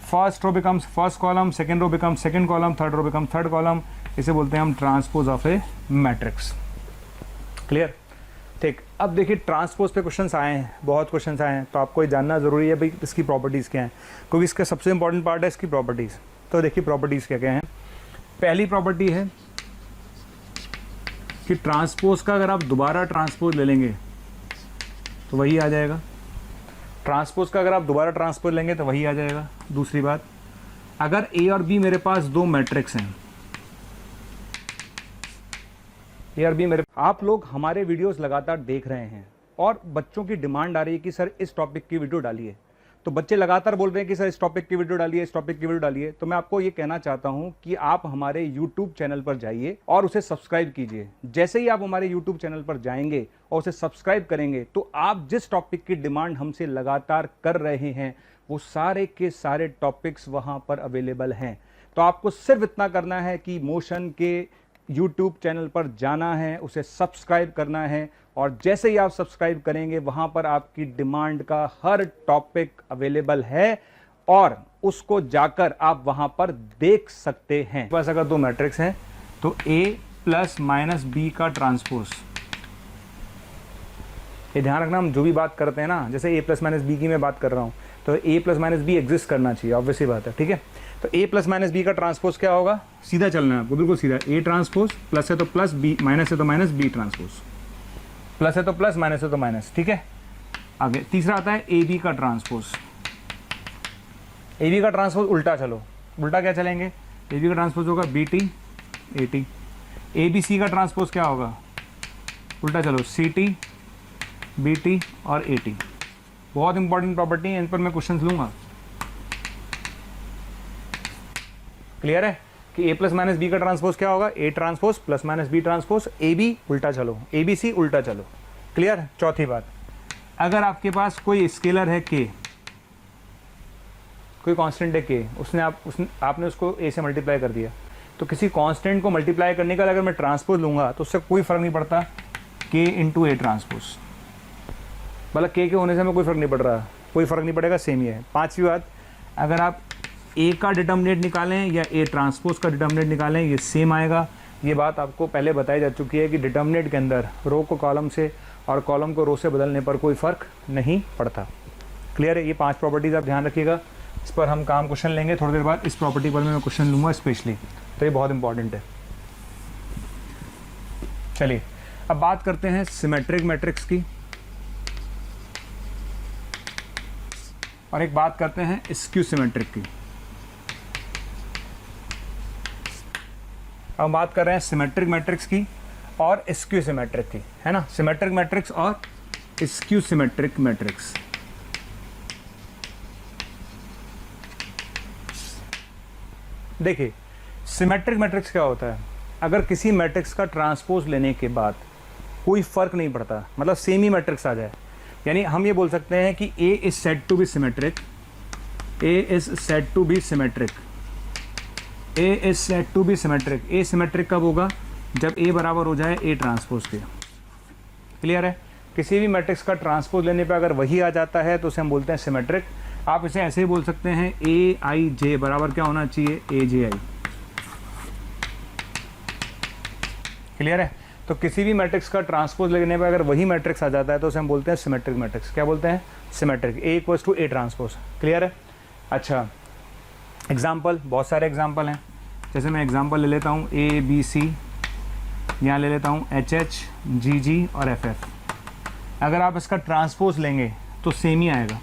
First row becomes first column, second row becomes second column, third row becomes third column. इसे बोलते हैं हम transpose of a matrix, clear, ठीक। अब देखिए ट्रांसपोज पे क्वेश्चंस आए हैं, बहुत क्वेश्चंस आए हैं, तो आपको ये जानना ज़रूरी है भाई इसकी प्रॉपर्टीज़ क्या हैं, क्योंकि इसका सबसे इंपॉर्टेंट पार्ट है इसकी प्रॉपर्टीज़। तो देखिए प्रॉपर्टीज़ क्या क्या हैं। पहली प्रॉपर्टी है कि ट्रांसपोज का अगर आप दोबारा ट्रांसपोज ले लेंगे तो वही आ जाएगा। ट्रांसपोज का अगर आप दोबारा ट्रांसपोज लेंगे तो वही आ जाएगा। दूसरी बात, अगर ए और बी मेरे पास दो मैट्रिक्स हैं, ए और बी मेरे, आप लोग हमारे वीडियोस लगातार देख रहे हैं और बच्चों की डिमांड आ रही है कि सर इस टॉपिक की वीडियो डालिए, तो बच्चे लगातार बोल रहे हैं कि सर इस टॉपिक की वीडियो डालिए, इस टॉपिक की वीडियो डालिए। तो मैं आपको ये कहना चाहता हूं कि आप हमारे यूट्यूब चैनल पर जाइए और उसे सब्सक्राइब कीजिए। जैसे ही आप हमारे यूट्यूब चैनल पर जाएंगे और उसे सब्सक्राइब करेंगे तो आप जिस टॉपिक की डिमांड हमसे लगातार कर रहे हैं वो सारे के सारे टॉपिक्स वहां पर अवेलेबल हैं। तो आपको सिर्फ इतना करना है कि मोशन के यूट्यूब चैनल पर जाना है, उसे सब्सक्राइब करना है, और जैसे ही आप सब्सक्राइब करेंगे वहां पर आपकी डिमांड का हर टॉपिक अवेलेबल है और उसको जाकर आप वहां पर देख सकते हैं। बस अगर दो मैट्रिक्स हैं तो a प्लस माइनस बी का ट्रांसपोज, ये ध्यान रखना, हम जो भी बात करते हैं ना, जैसे a प्लस माइनस बी की मैं बात कर रहा हूं तो a plus minus be exist करना चाहिए, ऑब्वियस सी बात है, ठीक है। तो a प्लस माइनस बी का ट्रांसपोज क्या होगा? सीधा चलना है आपको, बिल्कुल सीधा। a ट्रांसपोज, प्लस है तो प्लस, बी माइनस है तो माइनस, बी ट्रांसपोज, प्लस है तो प्लस, माइनस है तो माइनस, ठीक है। आगे तीसरा आता है ए बी का ट्रांसपोज। ए बी का ट्रांसपोज उल्टा चलो, उल्टा क्या चलेंगे? ए बी का ट्रांसपोज होगा B T A T. A B C का ट्रांसपोज क्या होगा? उल्टा चलो, सी टी बी टी और ए टी। बहुत इंपॉर्टेंट प्रॉपर्टी है, इन पर मैं क्वेश्चन लूंगा, क्लियर है कि a प्लस माइनस बी का ट्रांसपोज क्या होगा? a transpose plus minus B transpose, A B उल्टा चलो, ए बी सी उल्टा चलो, क्लियर। चौथी बात, अगर आपके पास कोई स्केलर है k, कोई कांस्टेंट है k, आपने उसको a से मल्टीप्लाई कर दिया, तो किसी कांस्टेंट को मल्टीप्लाई करने का अगर मैं ट्रांसपोज लूंगा तो उससे कोई फर्क नहीं पड़ता k इंटू ए ट्रांसपोज, मतलब k के होने से हमें कोई फर्क नहीं पड़ रहा, कोई फर्क नहीं पड़ेगा, सेम ही है। पांचवी बात, अगर आप ए का डिटर्मिनेट निकालें या ए ट्रांसपोज का डिटर्मिनेट निकालें, ये सेम आएगा। ये बात आपको पहले बताई जा चुकी है कि डिटर्मिनेट के अंदर रो को कॉलम से और कॉलम को रो से बदलने पर कोई फ़र्क नहीं पड़ता। क्लियर है? ये 5 प्रॉपर्टीज़ आप ध्यान रखिएगा, इस पर हम काम क्वेश्चन लेंगे थोड़ी देर बाद। इस प्रॉपर्टी पर मैं क्वेश्चन लूँगा स्पेशली, तो ये बहुत इंपॉर्टेंट है। चलिए अब बात करते हैं सिमेट्रिक मैट्रिक्स की, और एक बात करते हैं स्क्यू सिमेट्रिक की। अब बात कर रहे हैं सिमेट्रिक मैट्रिक्स की और स्क्यू सिमेट्रिक की, है ना। सिमेट्रिक मैट्रिक्स और स्क्यू सिमेट्रिक मैट्रिक्स। देखिए सिमेट्रिक मैट्रिक्स क्या होता है, अगर किसी मैट्रिक्स का ट्रांसपोज लेने के बाद कोई फर्क नहीं पड़ता, मतलब सेम ही मैट्रिक्स आ जाए, यानी हम ये बोल सकते हैं कि A is said to be symmetric, A is said to be symmetric, A is said to be symmetric. A symmetric कब होगा? जब A बराबर हो जाए A ट्रांसपोज के। क्लियर है? किसी भी मैट्रिक्स का ट्रांसपोज लेने पे अगर वही आ जाता है तो उसे हम बोलते हैं सिमेट्रिक। आप इसे ऐसे ही बोल सकते हैं AIJ बराबर क्या होना चाहिए? AJI। क्लियर है? तो किसी भी मैट्रिक्स का ट्रांसपोज लेने पर अगर वही मैट्रिक्स आ जाता है तो उसे हम बोलते हैं सिमेट्रिक मैट्रिक्स। क्या बोलते हैं? Symmetric. A equals to A transpose. Clear है? अच्छा, एग्जाम्पल, बहुत सारे एग्जाम्पल हैं। जैसे मैं एग्जाम्पल ले लेता हूँ ABC, यहाँ ले लेता हूँ HH, GG और FF। अगर आप इसका ट्रांसपोज लेंगे तो सेम ही आएगा।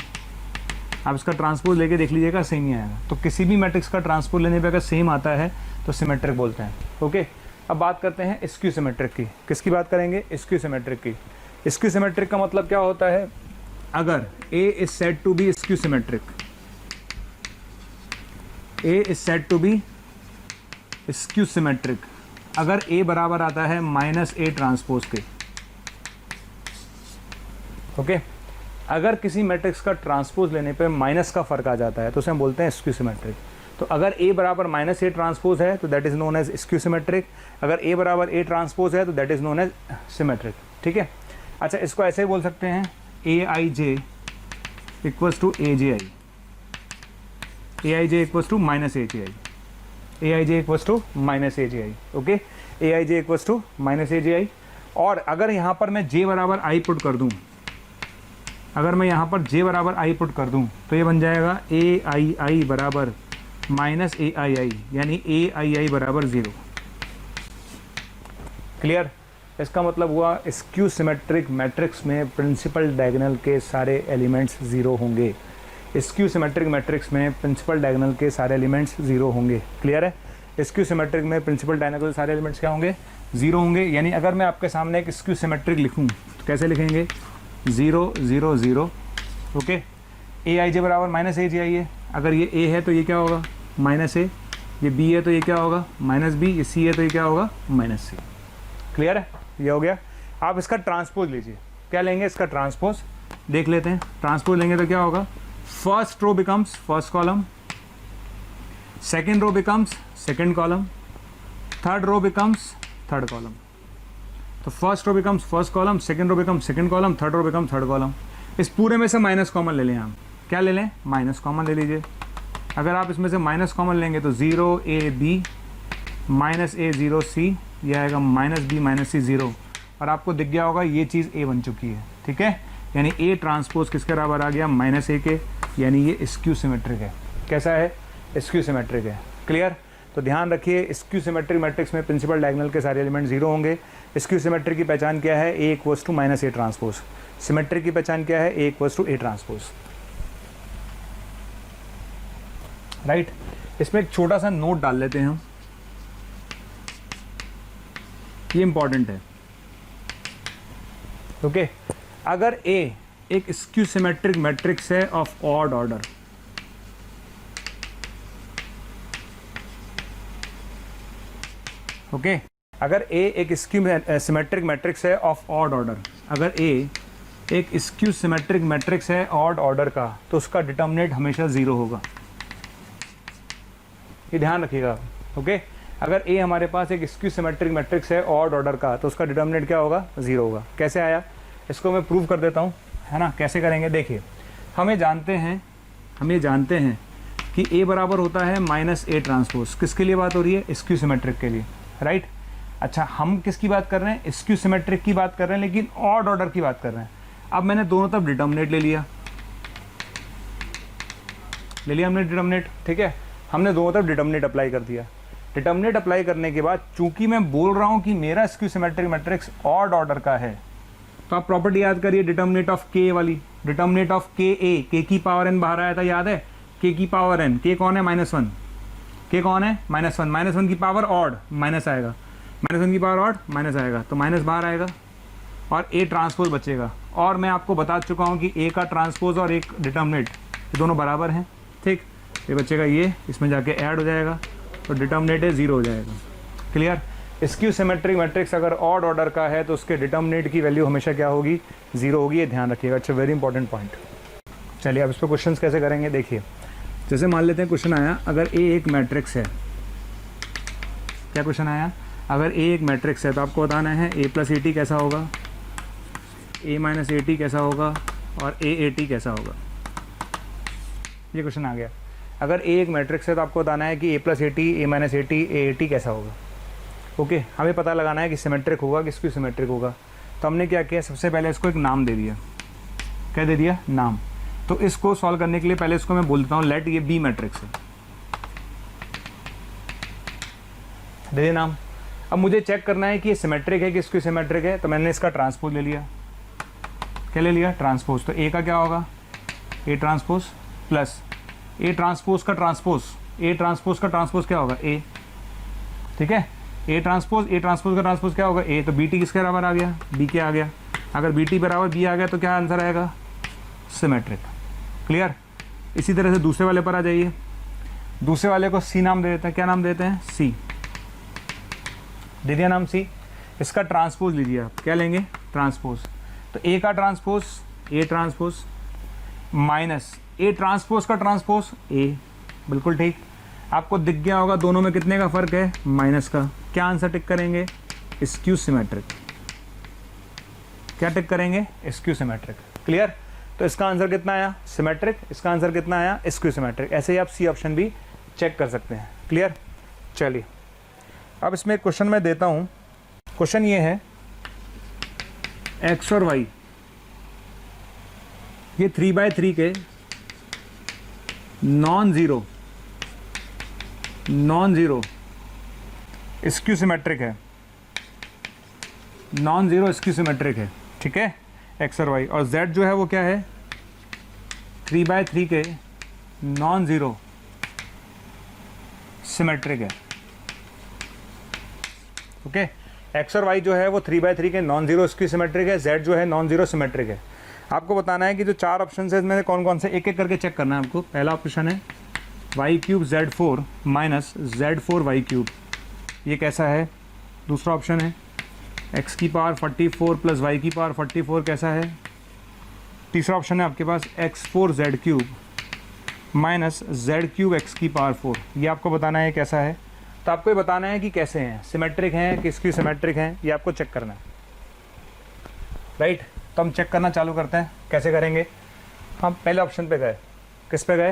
आप इसका ट्रांसपोज लेके देख लीजिएगा, सेम ही आएगा। तो किसी भी मैट्रिक्स का ट्रांसपोज लेने पे अगर सेम आता है तो सिमेट्रिक बोलते हैं। ओके, अब बात करते हैं स्क्यू सिमेट्रिक की। किसकी बात करेंगे? स्क्यू सिमेट्रिक की। स्क्यू सिमेट्रिक का मतलब क्या होता है? अगर A is said to be skew symmetric, A is said to be skew symmetric, अगर A बराबर आता है -A ट्रांसपोज के। ओके, अगर किसी मैट्रिक्स का ट्रांसपोज लेने पे माइनस का फर्क आ जाता है तो उसे हम बोलते हैं स्क्यू सिमेट्रिक। तो अगर A बराबर -A ट्रांसपोज है तो that is known as skew symmetric, अगर A बराबर A ट्रांसपोज है तो that is known as symmetric. ठीक है? अच्छा, इसको ऐसे ही बोल सकते हैं AIJ equals to AJI, AIJ equals to -AJI, AIJ equals to -AJI। Okay, AIJ equals to -AJI। और अगर यहाँ पर मैं J बराबर I पुट कर दूँ, अगर मैं यहाँ पर J बराबर I पुट कर दूँ तो ये बन जाएगा AII बराबर -AII, यानी AII बराबर 0। क्लियर? इसका मतलब हुआ स्क्यू सिमेट्रिक मैट्रिक्स में प्रिंसिपल डायगोनल के सारे एलिमेंट्स 0 होंगे। स्क्यू सिमेट्रिक मैट्रिक्स में प्रिंसिपल डायगोनल के सारे एलिमेंट्स 0 होंगे। क्लियर है? स्क्यू सिमेट्रिक में प्रिंसिपल डायगोनल के सारे एलिमेंट्स क्या होंगे? 0 होंगे। यानी अगर मैं आपके सामने एक स्क्यू सिमेट्रिक लिखूँ तो कैसे लिखेंगे? 0 0 0। ओके, AIJ बराबर -AJI है। अगर ये A है तो ये क्या होगा? -A। ये B है तो ये क्या होगा? -B। ये C है तो ये क्या होगा? -C। क्लियर है? ये हो गया। आप इसका ट्रांसपोज लीजिए। क्या लेंगे? इसका ट्रांसपोज देख लेते हैं। ट्रांसपोज लेंगे तो क्या होगा? First row becomes first column, second row becomes second column, third row becomes third column. तो first row becomes first column, second row becomes second column, third row becomes third column. इस पूरे में से माइनस कॉमन ले लें हम। क्या ले लें? माइनस कॉमन ले लीजिए। अगर आप इसमें से माइनस कॉमन लेंगे तो 0AB -A0C, यह आएगा -B -C 0, और आपको दिख गया होगा ये चीज़ A बन चुकी है। ठीक है? यानी A ट्रांसपोज किसके बराबर आ गया? -A के, यानी ये स्क्यू सिमेट्रिक है। कैसा है? स्क्यू सिमेट्रिक है। क्लियर? तो ध्यान रखिए, स्क्यू सिमेट्रिक मैट्रिक्स में प्रिंसिपल डायगोनल के सारे एलिमेंट 0 होंगे। स्क्यू सिमेट्रिक की पहचान क्या है? A equals to -A transpose. Symmetric की पहचान क्या है? A equals to A transpose. Right? इसमें एक छोटा सा नोट डाल लेते हैं हम, ये इंपॉर्टेंट है। ओके, अगर A एक स्क्यू सिमेट्रिक मैट्रिक्स है ऑफ ऑड ऑर्डर, ओके, अगर A एक स्क्यू सिमेट्रिक मैट्रिक्स है ऑफ ऑड ऑर्डर, अगर A एक स्क्यू सिमेट्रिक मैट्रिक्स है ऑड ऑर्डर का, तो उसका डिटर्मिनेंट हमेशा 0 होगा। ये ध्यान रखिएगा। ओके, अगर A हमारे पास एक स्क्यू सिमेट्रिक मैट्रिक्स है ऑड ऑर्डर का, तो उसका डिटर्मिनेंट क्या होगा? 0 होगा। कैसे आया? इसको मैं प्रूव कर देता हूँ, है ना। कैसे करेंगे? देखिए, हम ये जानते हैं कि A बराबर होता है -A ट्रांसपोज। किसके लिए बात हो रही है? स्क्यू सिमेट्रिक के लिए। राइट? अच्छा, हम किसकी बात कर रहे हैं? स्क्यू सिमेट्रिक की बात कर रहे हैं, लेकिन ऑड ऑर्डर की बात कर रहे हैं। अब मैंने दोनों तरफ डिटर्मिनेट ले लिया हमने डिटर्मिनेट, ठीक है, हमने दोनों तरफ डिटर्मिनेट अप्लाई कर दिया। डिटर्मिनेट अप्लाई करने के बाद चूंकि मैं बोल रहा हूं कि मेरा skew symmetric matrix odd order का है, तो आप प्रॉपर्टी याद करिए डिटर्मिनेट ऑफ के वाली, डिटर्मिनेट ऑफ के ए, के की पावर एन बाहर आया था, याद है? के की पावर एन, के कौन है? -1, के कौन है? -1, -1 की पावर ऑड माइनस आएगा, -1 की पावर ऑड माइनस आएगा, तो माइनस बाहर आएगा और ए ट्रांसपोज बचेगा। और मैं आपको बता चुका हूँ कि ए का ट्रांसपोज और एक डिटर्मिनेट ये दोनों बराबर हैं, ठीक। ये बचेगा, ये इसमें जाके ऐड हो जाएगा तो डिटर्मिनेट 0 हो जाएगा। क्लियर? स्क्यू सिमेट्रिक मैट्रिक्स अगर ऑड ऑर्डर का है तो उसके डिटर्मिनेट की वैल्यू हमेशा क्या होगी? 0 होगी, ये ध्यान रखिएगा। It's a very important point. चलिए अब इस पर क्वेश्चन कैसे करेंगे देखिए। जैसे मान लेते हैं क्वेश्चन आया, अगर ए एक मैट्रिक्स है, क्या क्वेश्चन आया? अगर ए एक मैट्रिक्स है तो आपको बताना है a + at कैसा होगा, a - at कैसा होगा और a कैसा होगा। ये क्वेश्चन आ गया। अगर a एक मैट्रिक्स है तो आपको बताना है कि a + at, a - at कैसा होगा। ओके, हमें पता लगाना है कि सिमेट्रिक होगा कि स्क्यू सिमेट्रिक होगा। तो हमने क्या किया, सबसे पहले इसको एक नाम दे दिया। क्या दे दिया? नाम। तो इसको सॉल्व करने के लिए पहले इसको मैं बोल देता हूँ लेट ये बी मैट्रिक्स है, दे दिया नाम। अब मुझे चेक करना है कि ये सिमेट्रिक है कि स्क्यू सिमेट्रिक है, तो मैंने इसका ट्रांसपोज ले लिया। क्या ले लिया? ट्रांसपोज। तो ए का क्या होगा? A transpose plus A transpose का ट्रांसपोज, ए ट्रांसपोज का ट्रांसपोज क्या होगा? ए, ठीक है। ए ट्रांसपोज का ट्रांसपोज क्या होगा? ए। तो बी टी किसके बराबर आ गया? बी के आ गया। अगर बी टी बराबर बी आ गया तो क्या आंसर आएगा? सिमेट्रिक। क्लियर? इसी तरह से दूसरे वाले पर आ जाइए। दूसरे वाले को सी नाम दे देते हैं। क्या नाम देते हैं? सी। दे दिया नाम सी। इसका ट्रांसपोज लीजिए आप। क्या लेंगे? ट्रांसपोज। तो ए का transpose, A transpose minus A transpose का ट्रांसपोज, ए। बिल्कुल ठीक। आपको दिख गया होगा दोनों में कितने का फर्क है? माइनस का। क्या आंसर टिक करेंगे? Skew symmetric. क्या टिक करेंगे? Skew symmetric. क्लियर? तो इसका आंसर कितना आया? सिमेट्रिक। इसका आंसर कितना आया? Skew symmetric. ऐसे ही आप सी ऑप्शन भी चेक कर सकते हैं। क्लियर? चलिए अब इसमें एक क्वेश्चन मैं देता हूं। क्वेश्चन ये है, एक्स और वाई ये 3/3 के नॉन ज़ीरो स्क्यू सिमेट्रिक है, नॉन ज़ीरो स्क्यू सिमेट्रिक है, ठीक है, एक्स और वाई। और जेड जो है वो क्या है? 3/3 के नॉन ज़ीरो सिमेट्रिक है। ओके, एक्स और वाई जो है वो 3/3 के नॉन ज़ीरो स्क्यू सिमेट्रिक है, जेड जो है नॉन ज़ीरो सिमेट्रिक है। आपको बताना है कि जो 4 ऑप्शन है इसमें कौन कौन से, एक एक करके चेक करना है आपको। पहला ऑप्शन है y³ z4 minus z4 y³, ये कैसा है? दूसरा ऑप्शन है x⁴ 44 प्लस y⁴ 44 कैसा है? तीसरा ऑप्शन है आपके पास x4 z³ minus z³ x⁴, ये आपको बताना है कैसा है। तो आपको ये बताना है कि कैसे हैं, सिमेट्रिक हैं कि स्क्यू सिमेट्रिक हैं, ये आपको चेक करना है। राइट, तो हम चेक करना चालू करते हैं। कैसे करेंगे? हम पहले ऑप्शन पे गए। किस पे गए?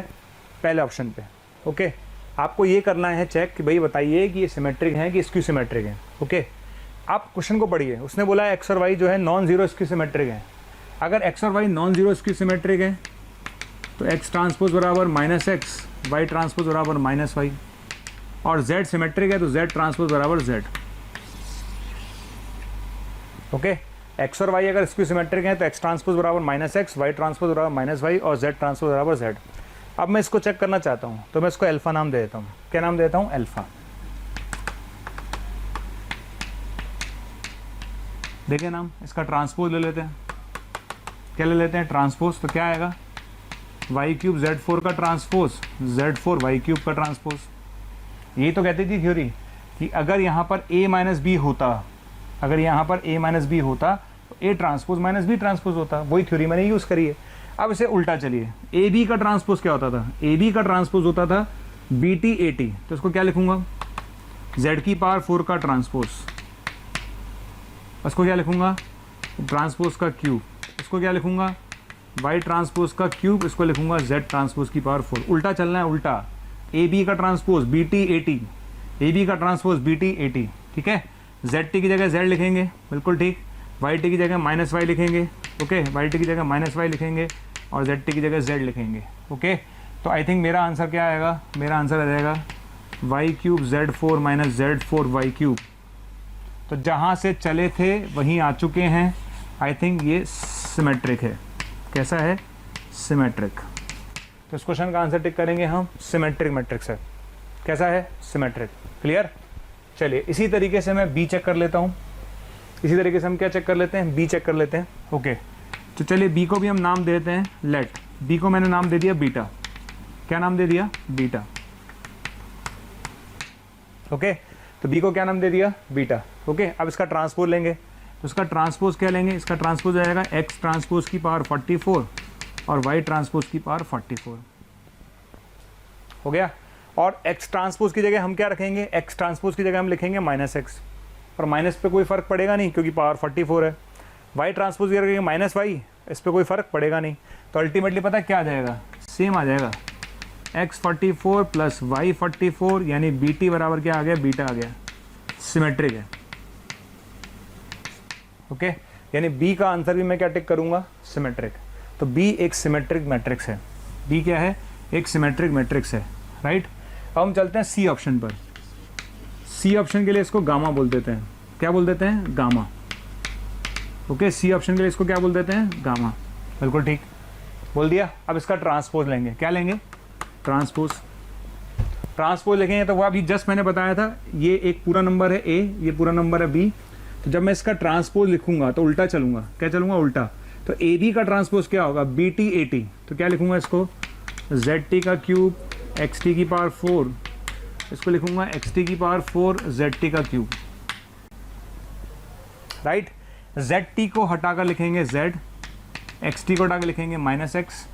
पहले ऑप्शन पे। ओके, आपको ये करना है चेक कि भाई बताइए कि ये सिमेट्रिक हैं कि स्क्यू सिमेट्रिक हैं। ओके, आप क्वेश्चन को पढ़िए। उसने बोला एक्स और वाई जो है नॉन ज़ीरो स्क्यू सिमेट्रिक हैं। अगर एक्स और Y non zero skew symmetric हैं तो एक्स ट्रांसपोज बराबर -x, वाई ट्रांसपोज बराबर -y, और z सिमेट्रिक है तो z ट्रांसपोज बराबर z। ओके, एक्स और वाई अगर स्क्यू सिमेट्रिक हैं तो x ट्रांसपोज बराबर -x, y ट्रांसपोज बराबर -y और z ट्रांसपोज बराबर z। अब मैं इसको चेक करना चाहता हूं तो मैं इसको अल्फा नाम दे देता हूं। क्या नाम देता हूं? अल्फा। देखिए नाम, इसका ट्रांसपोज ले लेते हैं। क्या ले लेते हैं? ट्रांसपोज। तो क्या आएगा? y³ z4 का ट्रांसपोज, z4 y³ का ट्रांसपोज। यही तो कहती थी थ्योरी कि अगर यहाँ पर a - b होता, अगर यहाँ पर a - b होता तो a ट्रांसपोज -b ट्रांसपोज होता। वही थ्योरी मैंने यूज़ करी है। अब इसे उल्टा चलिए, AB का ट्रांसपोज क्या होता था? AB का ट्रांसपोज होता था BT AT। तो इसको क्या लिखूंगा? z⁴ का ट्रांसपोज। इसको क्या लिखूंगा? ट्रांसपोज का क्यूब। इसको क्या लिखूंगा? y ट्रांसपोज का क्यूब। इसको लिखूंगा z ट्रांसपोज की पावर 4। उल्टा चलना है, उल्टा। AB का ट्रांसपोज BT AT, AB का ट्रांसपोज BT AT, ठीक है। जेड टी की जगह जेड लिखेंगे, बिल्कुल ठीक। वाई टी की जगह माइनस वाई लिखेंगे, ओके, वाई टी की जगह माइनस वाई लिखेंगे और जेड टी की जगह जेड लिखेंगे, ओके। तो आई थिंक मेरा आंसर क्या आएगा, मेरा आंसर आ जाएगा Y cube Z four minus Z four Y cube. तो जहाँ से चले थे वहीं आ चुके हैं। आई थिंक ये सिमेट्रिक है। कैसा है? सिमेट्रिक। तो इस क्वेश्चन का आंसर टिक करेंगे हम, सिमेट्रिक मैट्रिक्स है। कैसा है? सिमेट्रिक। क्लियर? चलिए इसी तरीके से मैं बी चेक कर लेता हूँ। इसी तरीके से हम क्या चेक कर लेते हैं? बी चेक कर लेते हैं, ओके। तो चलिए बी को भी हम नाम दे देते हैं लेट। बी को मैंने नाम दे दिया बीटा। क्या नाम दे दिया? Beta, okay. तो बी को क्या नाम दे दिया? Beta, okay. अब इसका ट्रांसपोज लेंगे, तो इसका ट्रांसपोज क्या लेंगे? इसका ट्रांसपोज आएगा एक्स ट्रांसपोज की पावर 44 और वाई ट्रांसपोज की पावर 44, हो गया। और एक्स ट्रांसपोज की जगह हम क्या रखेंगे? एक्स ट्रांसपोज की जगह हम लिखेंगे माइनस एक्स, और माइनस पे कोई फर्क पड़ेगा नहीं क्योंकि पावर 44 है। वाई ट्रांसपोज की जगह माइनस वाई, इस पर कोई फर्क पड़ेगा नहीं। तो अल्टीमेटली पता क्या आ जाएगा? सेम आ जाएगा, एक्स 44 प्लस वाई 44, यानी बी टी बराबर क्या आ गया? बीटा आ गया। सिमेट्रिक है, ओके। यानी बी का आंसर भी मैं क्या टिक करूंगा? सिमेट्रिक। तो बी एक सिमेट्रिक मैट्रिक्स है। बी क्या है? एक सिमेट्रिक मैट्रिक्स है, राइट। अब हम चलते हैं सी ऑप्शन पर। सी ऑप्शन के लिए इसको गामा बोल देते हैं। क्या बोल देते हैं? Gamma, okay. सी ऑप्शन के लिए इसको क्या बोल देते हैं? गामा, बिल्कुल ठीक बोल दिया। अब इसका ट्रांसपोज लेंगे। क्या लेंगे? ट्रांसपोज। ट्रांसपोज लिखेंगे तो वो अभी जस्ट मैंने बताया था, ये एक पूरा नंबर है ए, ये पूरा नंबर है बी। तो जब मैं इसका ट्रांसपोज लिखूंगा तो उल्टा चलूंगा। क्या चलूंगा? उल्टा। तो ए बी का ट्रांसपोज क्या होगा? B T A T. तो क्या लिखूंगा इसको? जेड टी का क्यूब एक्स टी की पावर 4, इसको लिखूंगा एक्स टी की पावर 4 जेड टी का क्यूब, राइट। जेड टी को हटाकर लिखेंगे जेड, एक्स टी को हटा के लिखेंगे माइनस एक्स,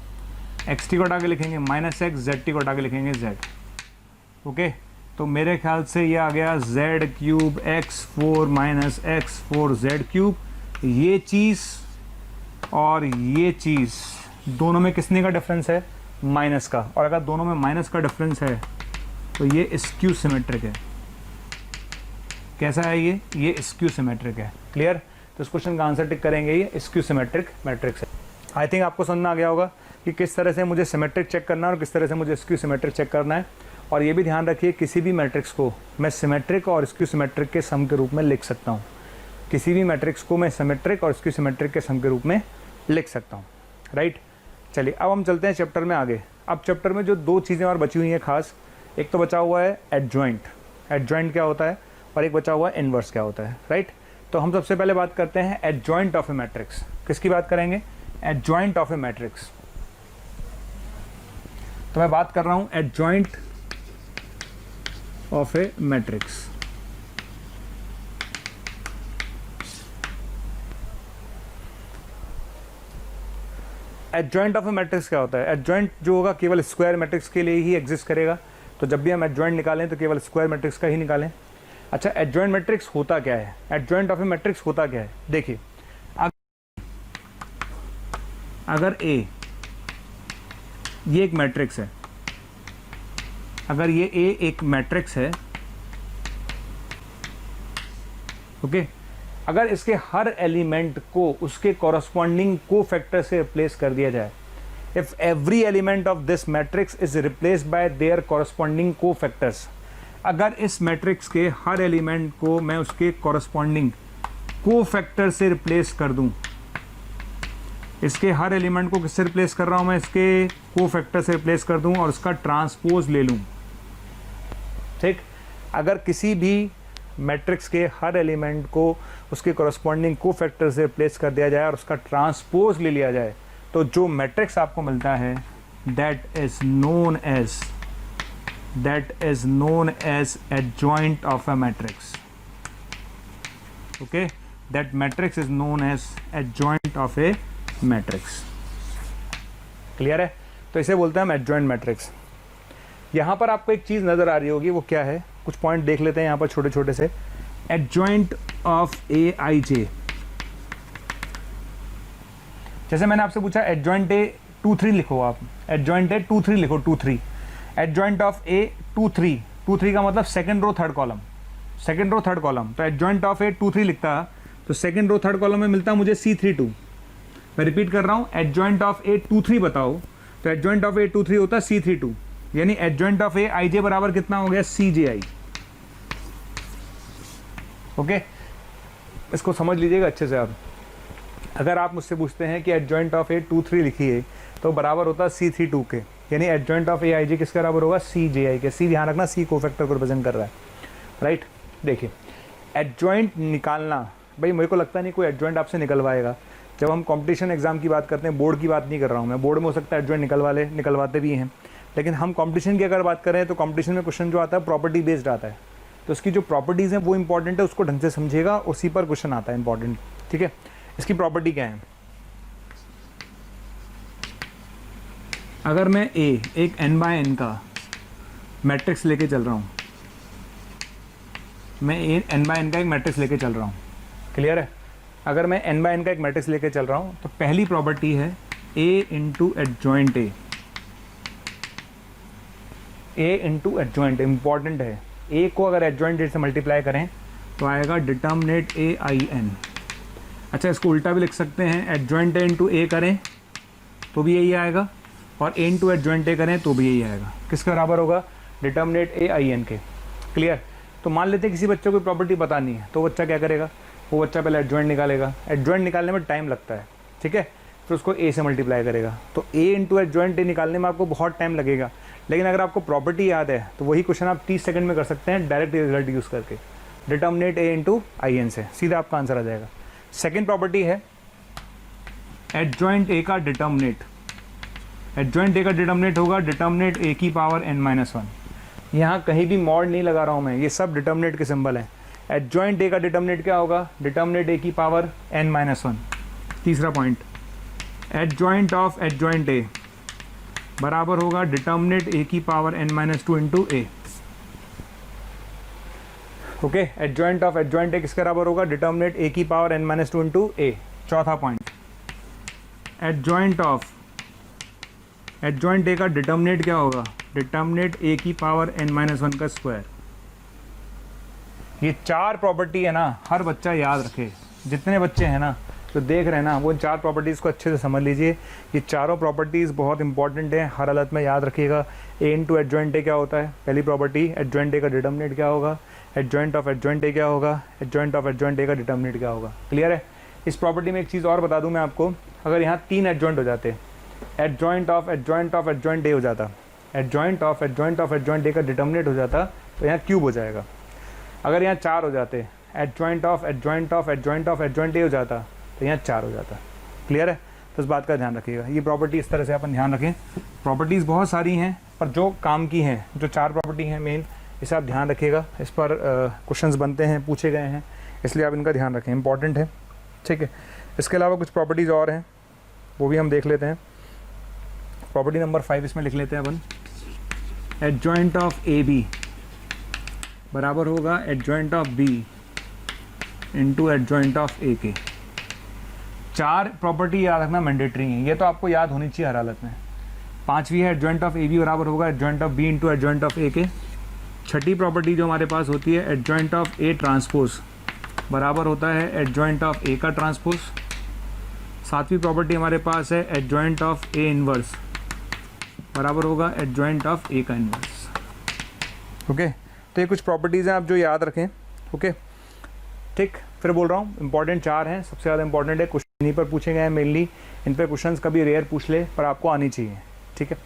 एक्स टी को हटा के लिखेंगे माइनस एक्स, जेड टी को हटा के लिखेंगे जेड, ओके। तो मेरे ख्याल से ये आ गया Z cube x 4 minus x 4 Z cube. ये चीज़ और ये चीज़ दोनों में किसने का डिफरेंस है? माइनस का। और अगर दोनों में माइनस का डिफरेंस है तो ये स्क्यू सिमेट्रिक है। कैसा है ये? ये स्क्यू सिमेट्रिक है। क्लियर? तो इस क्वेश्चन का आंसर टिक करेंगे, ये स्क्यू सिमेट्रिक मैट्रिक्स है। आई थिंक आपको समझ में आ गया होगा कि किस तरह से मुझे सिमेट्रिक चेक करना है और किस तरह से मुझे स्क्यू सिमेट्रिक चेक करना है। और ये भी ध्यान रखिए, किसी भी मैट्रिक्स को मैं सिमेट्रिक और स्क्यू सिमेट्रिक के सम के रूप में लिख सकता हूँ। किसी भी मैट्रिक्स को मैं सिमेट्रिक और स्क्यू सिमेट्रिक के सम के रूप में लिख सकता हूँ, राइट। चलिए अब हम चलते हैं चैप्टर में आगे। अब चैप्टर में जो दो चीज़ें और बची हुई हैं खास, एक तो बचा हुआ है एडजॉइंट। एडजॉइंट क्या होता है? और एक बचा हुआ है इन्वर्स क्या होता है, राइट। तो हम सबसे पहले बात करते हैं एडजॉइंट ऑफ ए मैट्रिक्स। किसकी बात करेंगे? Adjoint of a matrix. तो मैं बात कर रहा हूं adjoint of a matrix. Adjoint of a matrix क्या होता है? एडजॉइंट जो होगा केवल स्क्वायर मैट्रिक्स के लिए ही एग्जिस्ट करेगा। तो जब भी हम एडजॉइंट निकालें तो केवल स्क्वायर मैट्रिक्स का ही निकालें। अच्छा, एडजॉइंट मैट्रिक्स होता क्या है? एडजॉइंट ऑफ ए मैट्रिक्स होता क्या है? देखिए, अगर ए ये एक मैट्रिक्स है, अगर ये ए एक मैट्रिक्स है, ओके, अगर इसके हर एलिमेंट को उसके कॉरस्पॉन्डिंग कोफैक्टर से रिप्लेस कर दिया जाए, if every element of this matrix is replaced by there corresponding cofactors, अगर इस मैट्रिक्स के हर एलिमेंट को मैं उसके कॉरस्पॉन्डिंग कोफैक्टर से रिप्लेस कर दूं, इसके हर एलिमेंट को किससे रिप्लेस कर रहा हूं मैं? इसके कोफैक्टर से रिप्लेस कर दूं और उसका ट्रांसपोज ले लूं, ठीक। अगर किसी भी मैट्रिक्स के हर एलिमेंट को उसके कॉरस्पॉन्डिंग कोफैक्टर से रिप्लेस कर दिया जाए और उसका ट्रांसपोज ले लिया जाए, तो जो मैट्रिक्स आपको मिलता है that is known as adjoint of a matrix, okay. That matrix is known as adjoint of a matrix. Clear है? तो इसे बोलते हैं हम एडजॉइंट मैट्रिक्स। यहां पर आपको एक चीज नजर आ रही होगी, वो क्या है? कुछ पॉइंट देख लेते हैं यहां पर छोटे छोटे से। एडजॉइंट ऑफ ए आई जे, जैसे मैंने आपसे पूछा एडजॉइंट ए 2 3 लिखो, आप एडजॉइंट ए 2 3 लिखो, 2 3। एडजॉइंट ऑफ ए 2 3, 2 3 का मतलब second row third column, second row third column, तो एडजॉइंट ऑफ ए 2 3 लिखता तो सेकंड रो थर्ड कॉलम में मिलता मुझे C3 2। मैं रिपीट कर रहा हूँ, एडजॉइंट ऑफ ए 2 3 बताओ, तो एडजॉइंट ऑफ ए 2 3 होता C3 2, यानी एडजॉइंट ऑफ ए आई जे बराबर कितना हो गया CJI। ओके, इसको समझ लीजिएगा अच्छे से। आप अगर आप मुझसे पूछते हैं कि एडजॉइंट ऑफ ए 2 3 लिखिए तो बराबर होता C3 2 के, यानी एडजॉइंट ऑफ ए आई जे किसके बराबर होगा CJI के। सी ध्यान रखना, सी कोफैक्टर को रिप्रेजेंट कर रहा है, राइट। देखिए एडजॉइंट निकालना, भाई मेरे को लगता नहीं कोई एडजॉइंट आपसे निकलवाएगा। जब हम कंपटीशन एग्जाम की बात करते हैं, बोर्ड की बात नहीं कर रहा हूँ मैं, बोर्ड में हो सकता है एडजॉइंट निकलवाते भी हैं, लेकिन हम कंपटीशन की अगर बात करें तो कंपटीशन में क्वेश्चन जो आता है प्रॉपर्टी बेस्ड आता है, तो उसकी जो प्रॉपर्टीज़ हैं वो इंपॉर्टेंट है, उसको ढंग से समझिएगा, उसी पर क्वेश्चन आता है इंपॉर्टेंट, ठीक है। इसकी प्रॉपर्टी क्या है, अगर मैं एक n/n का मैट्रिक्स लेके चल रहा हूँ, मैं n/n का एक मैट्रिक्स लेके चल रहा हूँ, क्लियर है। अगर मैं n/n का एक मैट्रिक्स लेके चल रहा हूँ तो पहली प्रॉपर्टी है A into adjoint A important है। A को अगर एडजॉइंट A से मल्टीप्लाई करें तो आएगा डिटर्मिनेट AIN। अच्छा, इसको उल्टा भी लिख सकते हैं, एडजॉइंट A इंटू A करें तो भी यही आएगा, और A इंटू एडजॉइंट A करें तो भी यही आएगा। किसके बराबर होगा, डिटर्मिनेट AIN के, क्लियर। तो मान लेते हैं किसी बच्चे को प्रॉपर्टी पता नहीं है, तो बच्चा क्या करेगा, वो बच्चा पहले एडजॉइंट निकालेगा, एडजॉइंट निकालने में टाइम लगता है, ठीक है, फिर उसको A से मल्टीप्लाई करेगा, तो A इंटू एडजॉइंट A निकालने में आपको बहुत टाइम लगेगा। लेकिन अगर आपको प्रॉपर्टी याद है तो वही क्वेश्चन आप 30 सेकंड में कर सकते हैं डायरेक्ट रिजल्ट यूज़ करके, डिटर्मिनेट A इंटू IN से, सीधा आपका आंसर आ जाएगा। सेकेंड प्रॉपर्टी है एडजॉइंट A का डिटर्मिनेट, एडजॉइंट A का डिटर्मिनेट होगा डिटर्मिनेट A की पावर n-1। यहाँ कहीं भी मॉड नहीं लगा रहा हूँ मैं, ये सब डिटर्मिनेट के सिंबल हैं। एडजॉइंट A का डिटर्मिनेट क्या होगा, डिटर्मिनेट A की पावर n-1। तीसरा point, adjoint of adjoint A बराबर होगा डिटर्मिनेट A की power n-2 into A। Okay, adjoint of adjoint A किसके बराबर होगा, डिटर्मिनेट A की पावर n-2 इंटू A। चौथा point, adjoint of adjoint A का डिटर्मिनेट क्या होगा, डिटर्मिनेट A की पावर n-1 का स्क्वायर। ये चार प्रॉपर्टी है ना, हर बच्चा याद रखे, जितने बच्चे हैं ना तो देख रहे हैं ना, वो चार प्रॉपर्टीज़ को अच्छे से समझ लीजिए। ये चारों प्रॉपर्टीज़ बहुत इंपॉर्टेंट हैं, हर हालत में याद रखिएगा। A इंटू एडजॉइंट A क्या होता है, पहली प्रॉपर्टी, एडजॉइंट A का डिटर्मिनेट क्या होगा, एडजॉइंट ऑफ एडजॉइंट A क्या होगा, एडजॉइंट ऑफ एडजॉइंट A का डिटर्मिनेट क्या होगा, क्लियर है। इस प्रॉपर्टी में एक चीज़ और बता दूं मैं आपको, अगर यहाँ 3 एडजॉइंट हो जाते, adjoint of adjoint of adjoint A हो जाता, adjoint of adjoint of adjoint A का डिटर्मिनेट हो जाता, तो यहाँ क्यूब हो जाएगा। अगर यहाँ 4 हो जाते, adjoint of adjoint of adjoint of adjoint A हो जाता, तो यहाँ 4 हो जाता, क्लियर है। तो इस बात का ध्यान रखिएगा, ये प्रॉपर्टी इस तरह से अपन ध्यान रखें। प्रॉपर्टीज़ बहुत सारी हैं, पर जो काम की हैं, जो 4 प्रॉपर्टी हैं मेन, इसे आप ध्यान रखिएगा। इस पर क्वेश्चंस बनते हैं, पूछे गए हैं, इसलिए आप इनका ध्यान रखें, इंपॉर्टेंट है, ठीक है। इसके अलावा कुछ प्रॉपर्टीज़ और हैं, वो भी हम देख लेते हैं। प्रॉपर्टी नंबर 5 इसमें लिख लेते हैं अपन, एडजॉइंट ऑफ AB बराबर होगा adjoint of B into adjoint of A के। 4 प्रॉपर्टी याद रखना मैंडेटरी है, ये तो आपको याद होनी चाहिए हर हालत में। 5वीं है एडजॉइंट ऑफ AB बराबर होगा adjoint of B into adjoint of A के। 6ठी प्रॉपर्टी जो हमारे पास होती है, एडजॉइंट ऑफ A ट्रांसपोज बराबर होता है एडजॉइंट ऑफ A का ट्रांसपोज। 7वीं प्रॉपर्टी हमारे पास है एडजॉइंट ऑफ A इनवर्स बराबर होगा एडजॉइंट ऑफ A का इनवर्स। ओके, तो ये कुछ प्रॉपर्टीज़ हैं आप जो याद रखें, ओके, ठीक। फिर बोल रहा हूँ इंपॉर्टेंट 4 हैं, सबसे ज़्यादा इंपॉर्टेंट है, क्वेश्चन इन्हीं पर पूछे गए हैं मेनली, इन पर क्वेश्चंस कभी रेयर पूछ ले पर आपको आनी चाहिए, ठीक है।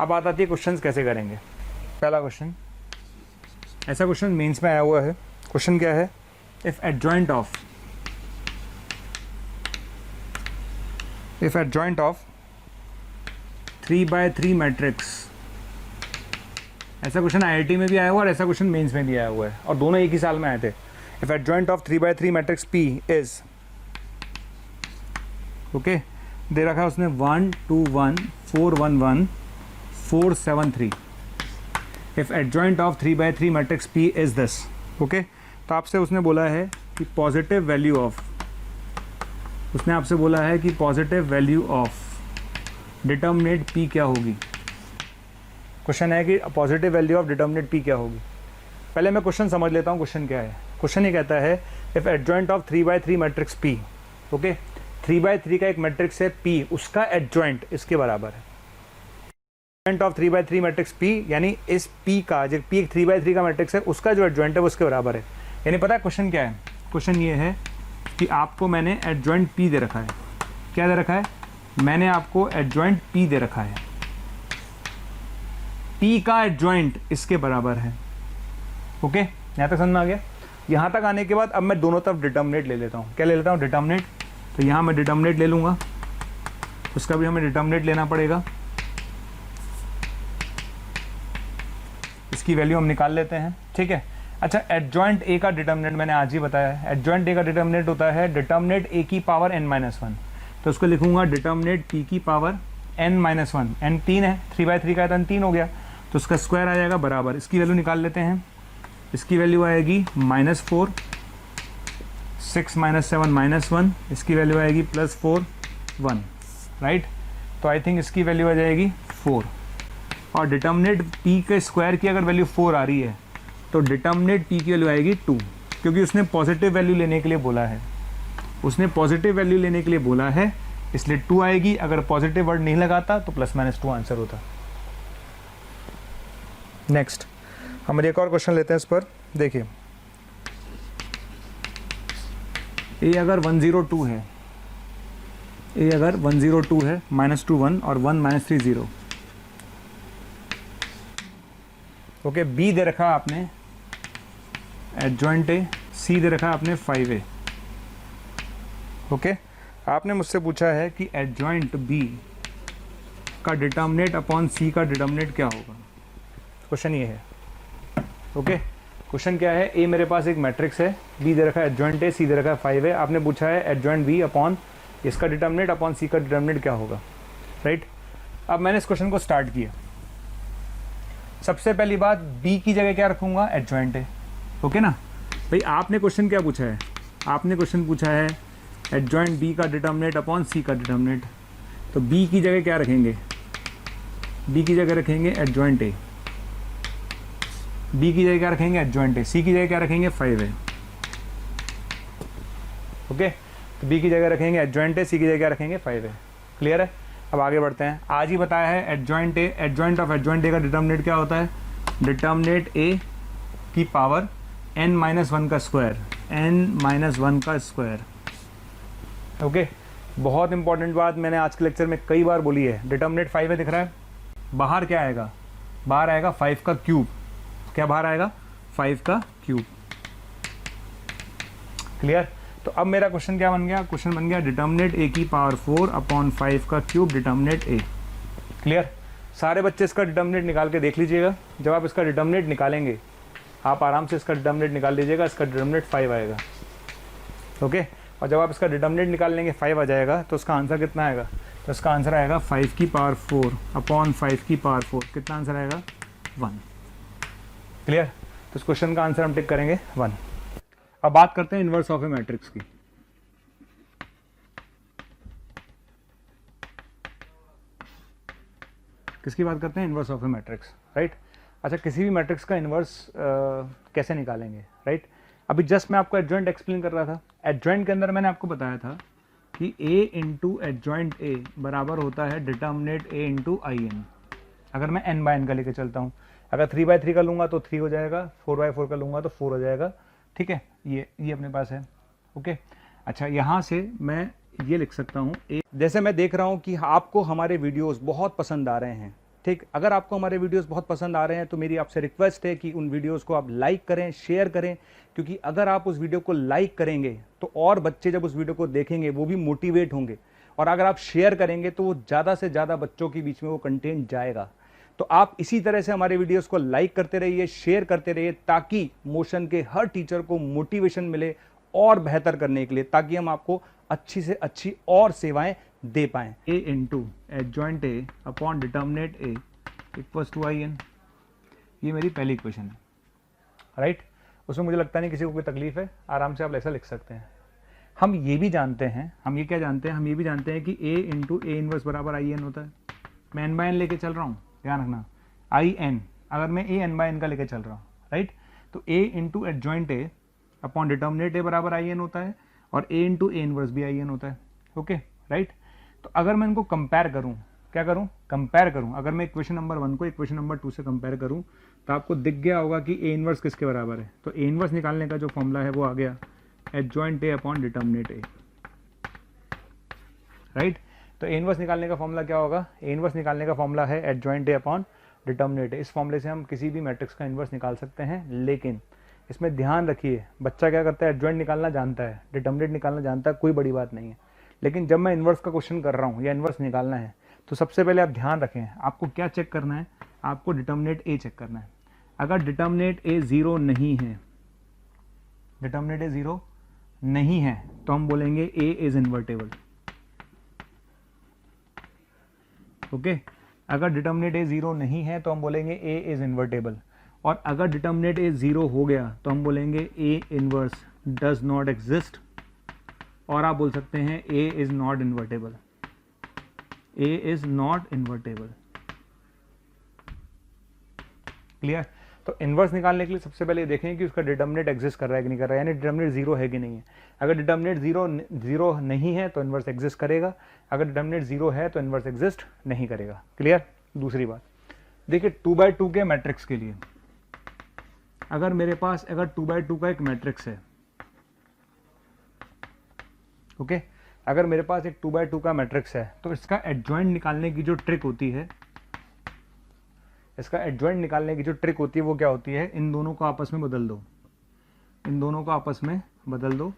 अब बात आती है क्वेश्चंस कैसे करेंगे। पहला क्वेश्चन, ऐसा क्वेश्चन मेंस में आया हुआ है। क्वेश्चन क्या है, इफ एडजॉइंट ऑफ 3/3 मैट्रिक्स, ऐसा क्वेश्चन IIT में भी आया हुआ और ऐसा क्वेश्चन मेंस में भी आया हुआ है, और दोनों एक ही साल में आए थे। If adjoint of 3/3 matrix P is, okay, दे रखा है उसने 1 2 1 4 1 1 4 7 3। If adjoint of 3/3 matrix P is this, okay, तो आपसे उसने बोला है कि पॉजिटिव वैल्यू ऑफ, उसने आपसे बोला है कि positive value of determinate P क्या होगी। क्वेश्चन है कि positive value of determinate P क्या होगी। पहले मैं क्वेश्चन समझ लेता हूँ क्वेश्चन क्या है। क्वेश्चन ये कहता है if adjoint of 3/3 matrix P, okay 3/3 का एक मैट्रिक्स है P, उसका एडजॉइंट इसके बराबर है। एडजॉइंट ऑफ 3/3 मैट्रिक्स P यानी इस P का जो P एक 3/3 का मैट्रिक्स है उसका जो एडजॉइंट है वो उसके बराबर है। यानी पता है क्वेश्चन क्या है? क्वेश्चन ये है कि आपको मैंने एडजॉइंट P दे रखा है। क्या दे रखा है? मैंने आपको एडजॉइंट P दे रखा है। P का एडजॉइंट इसके बराबर है। ओके, यहाँ तक समझ में आ गया? यहाँ तक आने के बाद अब मैं दोनों तरफ डिटर्मिनेट ले लेता हूँ। क्या ले लेता हूँ? डिटर्मिनेट। तो यहाँ मैं डिटर्मिनेट ले लूँगा, उसका भी हमें डिटर्मिनेट लेना पड़ेगा। इसकी वैल्यू हम निकाल लेते हैं, ठीक है। अच्छा, एडजॉइंट A का डिटर्मिनेट मैंने आज ही बताया है। एडजॉइंट A का डिटर्मिनेट होता है डिटर्मिनेट A की पावर n-1। तो उसको लिखूंगा डिटर्मिनेट P की पावर n-1। n 3 है, 3/3 का है तो n 3 हो गया, तो उसका स्क्वायर आ जाएगा बराबर। इसकी वैल्यू निकाल लेते हैं। इसकी वैल्यू आएगी -4, 6 - 7 -1, इसकी वैल्यू आएगी +4 1, राइट। तो आई थिंक इसकी वैल्यू आ जाएगी 4। और डिटर्मिनेट P के स्क्वायर की अगर वैल्यू 4 आ रही है तो डिटर्मिनेट P की वैल्यू आएगी 2, क्योंकि उसने पॉजिटिव वैल्यू लेने के लिए बोला है। उसने पॉजिटिव वैल्यू लेने के लिए बोला है, इसलिए 2 आएगी। अगर पॉजिटिव वर्ड नहीं लगाता तो +-2 आंसर होता। नेक्स्ट हम एक और क्वेश्चन लेते हैं इस पर। देखिए, A अगर 102 है, A अगर 102 है, -2 1 और 1 -3 0। ओके, B दे रखा आपने एडजॉइंट A, C दे रखा आपने 5A। ओके, आपने मुझसे पूछा है कि एडजॉइंट B का डिटर्मिनेट अपॉन C का डिटर्मिनेट क्या होगा। क्वेश्चन ये है। ओके, क्वेश्चन क्या है? A मेरे पास एक मैट्रिक्स है, B दे रखा है एडजॉइंट A, C दे रखा है 5A। आपने पूछा है एडजॉइंट B अपॉन इसका डिटर्मिनेट अपॉन C का डिटर्मिनेट क्या होगा, राइट। अब मैंने इस क्वेश्चन को स्टार्ट किया। सबसे पहली बात, B की जगह क्या रखूंगा? Adjoint A। ओके ना भाई, आपने क्वेश्चन क्या पूछा है? आपने क्वेश्चन पूछा है एडजॉइंट B का डिटर्मिनेट अपॉन C का डिटर्मिनेट। तो B की जगह क्या रखेंगे? B की जगह रखेंगे एडजॉइंट A। B की जगह क्या रखेंगे? Adjoint A। C की जगह क्या रखेंगे? 5A। ओके, तो B की जगह रखेंगे एडजॉइंट A, C की जगह क्या रखेंगे? 5A। क्लियर है? अब आगे बढ़ते हैं। आज ही बताया है adjoint A, adjoint of adjoint A का डिटर्मिनेट क्या होता है? डिटर्मिनेट A की पावर n-1 का स्क्वायर, n-1 का स्क्वायर। ओके, बहुत इंपॉर्टेंट बात मैंने आज के लेक्चर में कई बार बोली है। डिटर्मिनेट 5A दिख रहा है, बाहर क्या आएगा? बाहर आएगा 5 का क्यूब। क्या बाहर आएगा? 5 का क्यूब। क्लियर? तो अब मेरा क्वेश्चन क्या बन गया? क्वेश्चन बन गया डिटर्मिनेट A की पावर 4 अपॉन 5 का क्यूब डिटर्मिनेट A। क्लियर? सारे बच्चे इसका डिटर्मिनेट निकाल के देख लीजिएगा। जब आप इसका डिटर्मिनेट निकालेंगे, आप आराम से इसका डिटर्मिनेट निकाल लीजिएगा। इसका डिटर्मिनेट 5 आएगा। ओके, और जब आप इसका डिटर्मिनेट निकाल लेंगे 5 आ जाएगा, तो उसका आंसर कितना आएगा? तो इसका आंसर आएगा 5 की पावर 4 अपॉन 5 की पावर 4। कितना आंसर आएगा? 1। क्लियर? तो इस क्वेश्चन का आंसर हम टिक करेंगे 1। अब बात करते हैं इनवर्स ऑफ ए मैट्रिक्स की। किसकी बात करते हैं? Inverse of a matrix, right. अच्छा, किसी भी मैट्रिक्स का इनवर्स कैसे निकालेंगे, राइट। अभी जस्ट मैं आपको एडजॉइंट एक्सप्लेन कर रहा था। एडजॉइंट के अंदर मैंने आपको बताया था कि A इंटू एडजॉइंट A बराबर होता है डिटर्मिनेट A इंटू IN। अगर मैं n/n का लेके चलता हूँ, अगर 3/3 का लूँगा तो 3 हो जाएगा, 4/4 का लूँगा तो 4 हो जाएगा, ठीक है। ये अपने पास है। ओके, अच्छा, यहाँ से मैं ये लिख सकता हूँ जैसे मैं देख रहा हूँ कि आपको हमारे वीडियोस बहुत पसंद आ रहे हैं, ठीक। अगर आपको हमारे वीडियोस बहुत पसंद आ रहे हैं तो मेरी आपसे रिक्वेस्ट है कि उन वीडियोस को आप लाइक करें, शेयर करें, क्योंकि अगर आप उस वीडियो को लाइक करेंगे तो और बच्चे जब उस वीडियो को देखेंगे वो भी मोटिवेट होंगे, और अगर आप शेयर करेंगे तो वो ज़्यादा से ज़्यादा बच्चों के बीच में वो कंटेंट जाएगा। तो आप इसी तरह से हमारे वीडियोस को लाइक करते रहिए, शेयर करते रहिए, ताकि मोशन के हर टीचर को मोटिवेशन मिले और बेहतर करने के लिए, ताकि हम आपको अच्छी से अच्छी और सेवाएं दे पाएं। A into adjoint A upon determinant A equals to IN। ये मेरी पहली इक्वेशन है, राइट। उसमें मुझे लगता नहीं किसी को कोई तकलीफ है, आराम से आप ऐसा लिख सकते हैं। हम ये भी जानते हैं, हम ये क्या जानते हैं? हम ये भी जानते हैं कि A इंटू A इनवर्स बराबर IN होता है। मैं n/n लेके चल रहा हूँ, ध्यान रखना। IN, अगर मैं A n/n का लेके चल रहा हूँ, राइट, तो a into adjoint A upon determinant A बराबर आई एन होता है, और a इंटू ए इनवर्स भी आई एन होता है। Okay right. तो अगर मैं इनको कंपेयर करूं, क्या करूं, कंपेयर करूं, अगर मैं इक्वेशन नंबर 1 को इक्वेशन नंबर 2 से कंपेयर करूं तो आपको दिख गया होगा कि ए इनवर्स किसके बराबर है। तो ए इनवर्स निकालने का जो फॉर्मूला है वो आ गया adjoint A upon determinant A, right. तो ए इनवर्स निकालने का फॉर्मूला क्या होगा, ए इनवर्स निकालने का फॉर्मूला है एडजॉइंट ए अपॉन डिटर्मिनेट ए। इस फॉर्मूले से हम किसी भी मैट्रिक्स का इनवर्स निकाल सकते हैं, लेकिन इसमें ध्यान रखिए, बच्चा क्या करता है, एडजॉइंट निकालना जानता है, डिटर्मिनेट निकालना जानता है, कोई बड़ी बात नहीं है, लेकिन जब मैं इनवर्स का क्वेश्चन कर रहा हूँ या इनवर्स निकालना है तो सबसे पहले आप ध्यान रखें, आपको क्या चेक करना है, आपको डिटर्मिनेट ए चेक करना है। अगर डिटर्मिनेट ए 0 नहीं है, डिटर्मिनेट ए 0 नहीं है तो हम बोलेंगे ए इज इन्वर्टेबल। ओके, अगर डिटर्मिनेट ए 0 नहीं है तो हम बोलेंगे ए इज इन्वर्टेबल, और अगर डिटर्मिनेट ए 0 हो गया तो हम बोलेंगे A inverse does not exist, और आप बोल सकते हैं A is not invertible, A is not invertible. Clear. तो इनवर्स निकालने के लिए सबसे पहले देखें कि उसका डिटर्मिनेट एग्जिस्ट कर रहा है कि नहीं कर रहा है, यानी डिटर्मिनेट 0 है कि नहीं है। अगर डिटर्मिनेट 0 नहीं है तो इनवर्स एग्जिस्ट करेगा, अगर डिटर्मिनेट 0 है तो इनवर्स एग्जिस्ट नहीं करेगा। क्लियर। दूसरी बात देखिए, 2x2 के मैट्रिक्स के लिए अगर मेरे पास अगर 2x2 का एक मैट्रिक्स है, ओके, अगर मेरे पास एक 2x2 का मैट्रिक्स है तो इसका एडजॉइंट निकालने की जो ट्रिक होती है, इसका एडजॉइंट निकालने की जो ट्रिक होती है वो क्या होती है, इन दोनों को आपस में बदल दो, इन दोनों को आपस में बदल दो,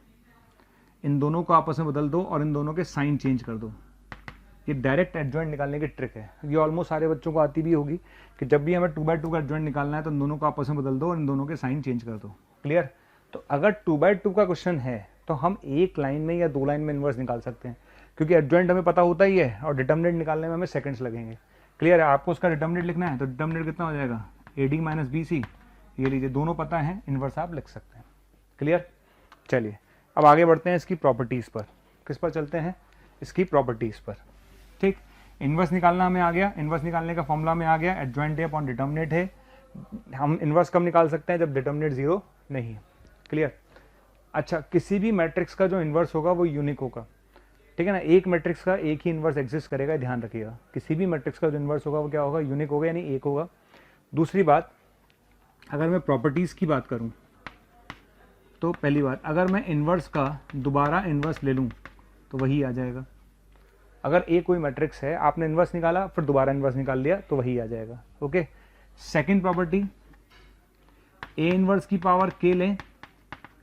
इन दोनों को आपस में बदल दो और इन दोनों के साइन चेंज कर दो। ये डायरेक्ट एडजॉइंट निकालने की ट्रिक है, ये ऑलमोस्ट सारे बच्चों को आती भी होगी कि जब भी हमें 2x2 का एडजॉइंट निकालना है तो इन दोनों को आपस में बदल दो और इन दोनों के साइन चेंज कर दो। क्लियर। तो अगर 2x2 का क्वेश्चन है तो हम एक लाइन में या 2 लाइन में इनवर्स निकाल सकते हैं, क्योंकि एडजॉइंट हमें पता होता ही है और डिटर्मिनेट निकालने में हमें सेकंड्स लगेंगे। क्लियर है। आपको उसका डिटर्मिनेट लिखना है तो डिटर्मिनेट कितना हो जाएगा, AD माइनस BC, ये लीजिए, दोनों पता है, इनवर्स आप लिख सकते हैं। क्लियर। चलिए अब आगे बढ़ते हैं इसकी प्रॉपर्टीज़ पर। किस पर चलते हैं, इसकी प्रॉपर्टीज़ पर। ठीक, इनवर्स निकालना हमें आ गया, इनवर्स निकालने का फॉर्मूला में आ गया एडजॉइंट ए अपॉन डिटर्मिनेट है। हम इनवर्स कब निकाल सकते हैं, जब डिटर्मिनेट 0 नहीं है। क्लियर। अच्छा, किसी भी मैट्रिक्स का जो इनवर्स होगा वो यूनिक होगा, ठीक है ना, एक मैट्रिक्स का एक ही इनवर्स एग्जिस्ट करेगा, ध्यान रखिएगा। किसी भी मैट्रिक्स का जो इनवर्स होगा वो क्या होगा, यूनिक होगा, यानी एक होगा। दूसरी बात, अगर मैं प्रॉपर्टीज़ की बात करूं तो पहली बात, अगर मैं इनवर्स का दोबारा इनवर्स ले लूं तो वही आ जाएगा। अगर ए कोई मैट्रिक्स है, आपने इनवर्स निकाला फिर दोबारा इनवर्स निकाल लिया तो वही आ जाएगा। Okay. Second property, A inverse की पावर के लें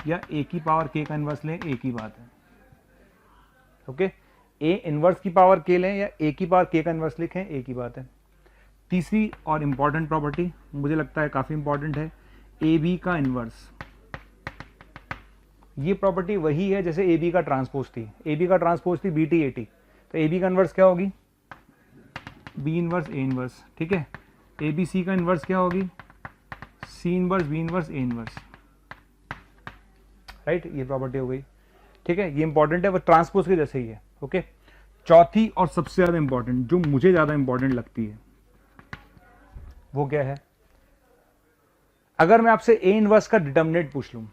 या ए की पावर के का इनवर्स लें, एक ही बात है। ओके, ए इनवर्स की पावर के लें या ए की पावर के का इनवर्स लिखें, एक ही बात है। तीसरी और इंपॉर्टेंट प्रॉपर्टी, मुझे लगता है काफी इंपॉर्टेंट है, ए बी का इनवर्स। ये प्रॉपर्टी वही है जैसे ए बी का ट्रांसपोज थी, ए बी का ट्रांसपोज थी BT AT, तो ए बी का इनवर्स क्या होगी, बी इनवर्स ए इनवर्स। ठीक है। ए बी सी का इनवर्स क्या होगी, C inverse B inverse A inverse. Right, ये प्रॉपर्टी हो गई। ठीक है, ये इंपॉर्टेंट है, वो ट्रांसपोज के जैसे ही है। ओके। चौथी और सबसे ज्यादा इंपॉर्टेंट, जो मुझे ज्यादा इंपॉर्टेंट लगती है, वो क्या है, अगर मैं आपसे ए इनवर्स का डिटर्मिनेट पूछ लूं,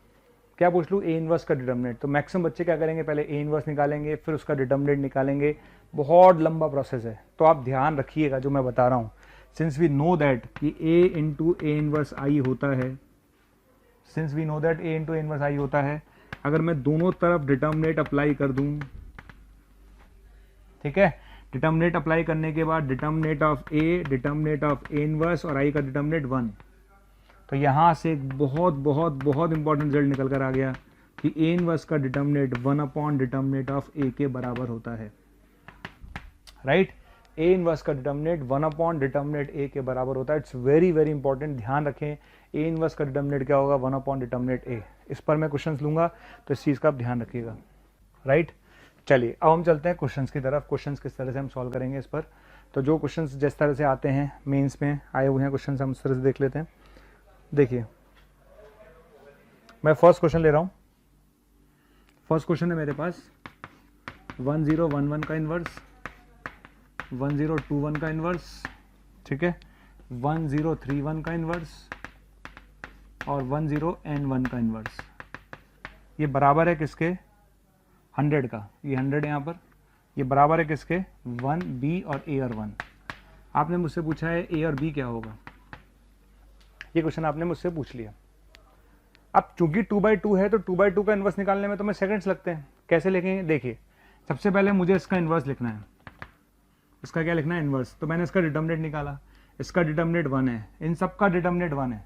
क्या पूछ लूं, ए इनवर्स का डिटर्मिनेट, तो मैक्सिमम बच्चे क्या करेंगे, पहले ए इनवर्स निकालेंगे फिर उसका डिटर्मिनेट निकालेंगे, बहुत लंबा प्रोसेस है। तो आप ध्यान रखिएगा जो मैं बता रहा हूं, सिंस वी नो दैट कि ए इंटू ए इनवर्स आई होता है, since we know that A into A inverse I होता है, अगर मैं दोनों तरफ डिटर्मिनेट अप्लाई कर दूं, ठीक है, डिटर्मिनेट अप्लाई करने के बाद determinate of A, determinate of A inverse और आई का डिटर्मिनेट 1, तो यहां से एक बहुत बहुत बहुत इंपॉर्टेंट रिजल्ट निकल कर आ गया कि ए इनवर्स का डिटर्मिनेट 1 अपॉन डिटर्मिनेट ऑफ ए के बराबर होता है। राइट, ए इनवर्स का डिटर्मिनेट 1 अपॉन डिटर्मिनेट ए के बराबर होता है। इट्स वेरी वेरी इंपॉर्टेंट, ध्यान रखें, ए इनवर्स का डिटर्मिनेट क्या होगा, 1 अपॉन डिटर्मिनेट ए। इस पर मैं क्वेश्चंस लूंगा तो इस चीज का आप ध्यान रखिएगा। राइट, चलिए अब हम चलते हैं क्वेश्चंस की तरफ। क्वेश्चंस किस तरह से हम सॉल्व करेंगे इस पर, तो जो क्वेश्चंस जिस तरह से आते हैं मेंस में आए हुए हैं क्वेश्चंस, हम उस तरह से देख लेते हैं। देखिए, मैं फर्स्ट क्वेश्चन ले रहा हूं। फर्स्ट क्वेश्चन है मेरे पास 1011 का इनवर्स, 1021 का इनवर्स, ठीक है, 1031 का इनवर्स, और 1 0 एन 1 का इन्वर्स, ये बराबर है किसके 100 का, ये 100 यहाँ पर, ये बराबर है किसके 1 बी और ए और 1। आपने मुझसे पूछा है ए और बी क्या होगा, ये क्वेश्चन आपने मुझसे पूछ लिया। अब चूंकि 2/2 है तो 2/2 का इन्वर्स निकालने में तो मैं सेकंड्स लगते हैं। कैसे लिखेंगे, देखिए सबसे पहले मुझे इसका इन्वर्स लिखना है। इसका क्या लिखना है, इन्वर्स। तो मैंने इसका डिटर्मिनेंट निकाला, इसका डिटर्मिनेंट 1 है, इन सब का डिटर्मिनेंट 1 है,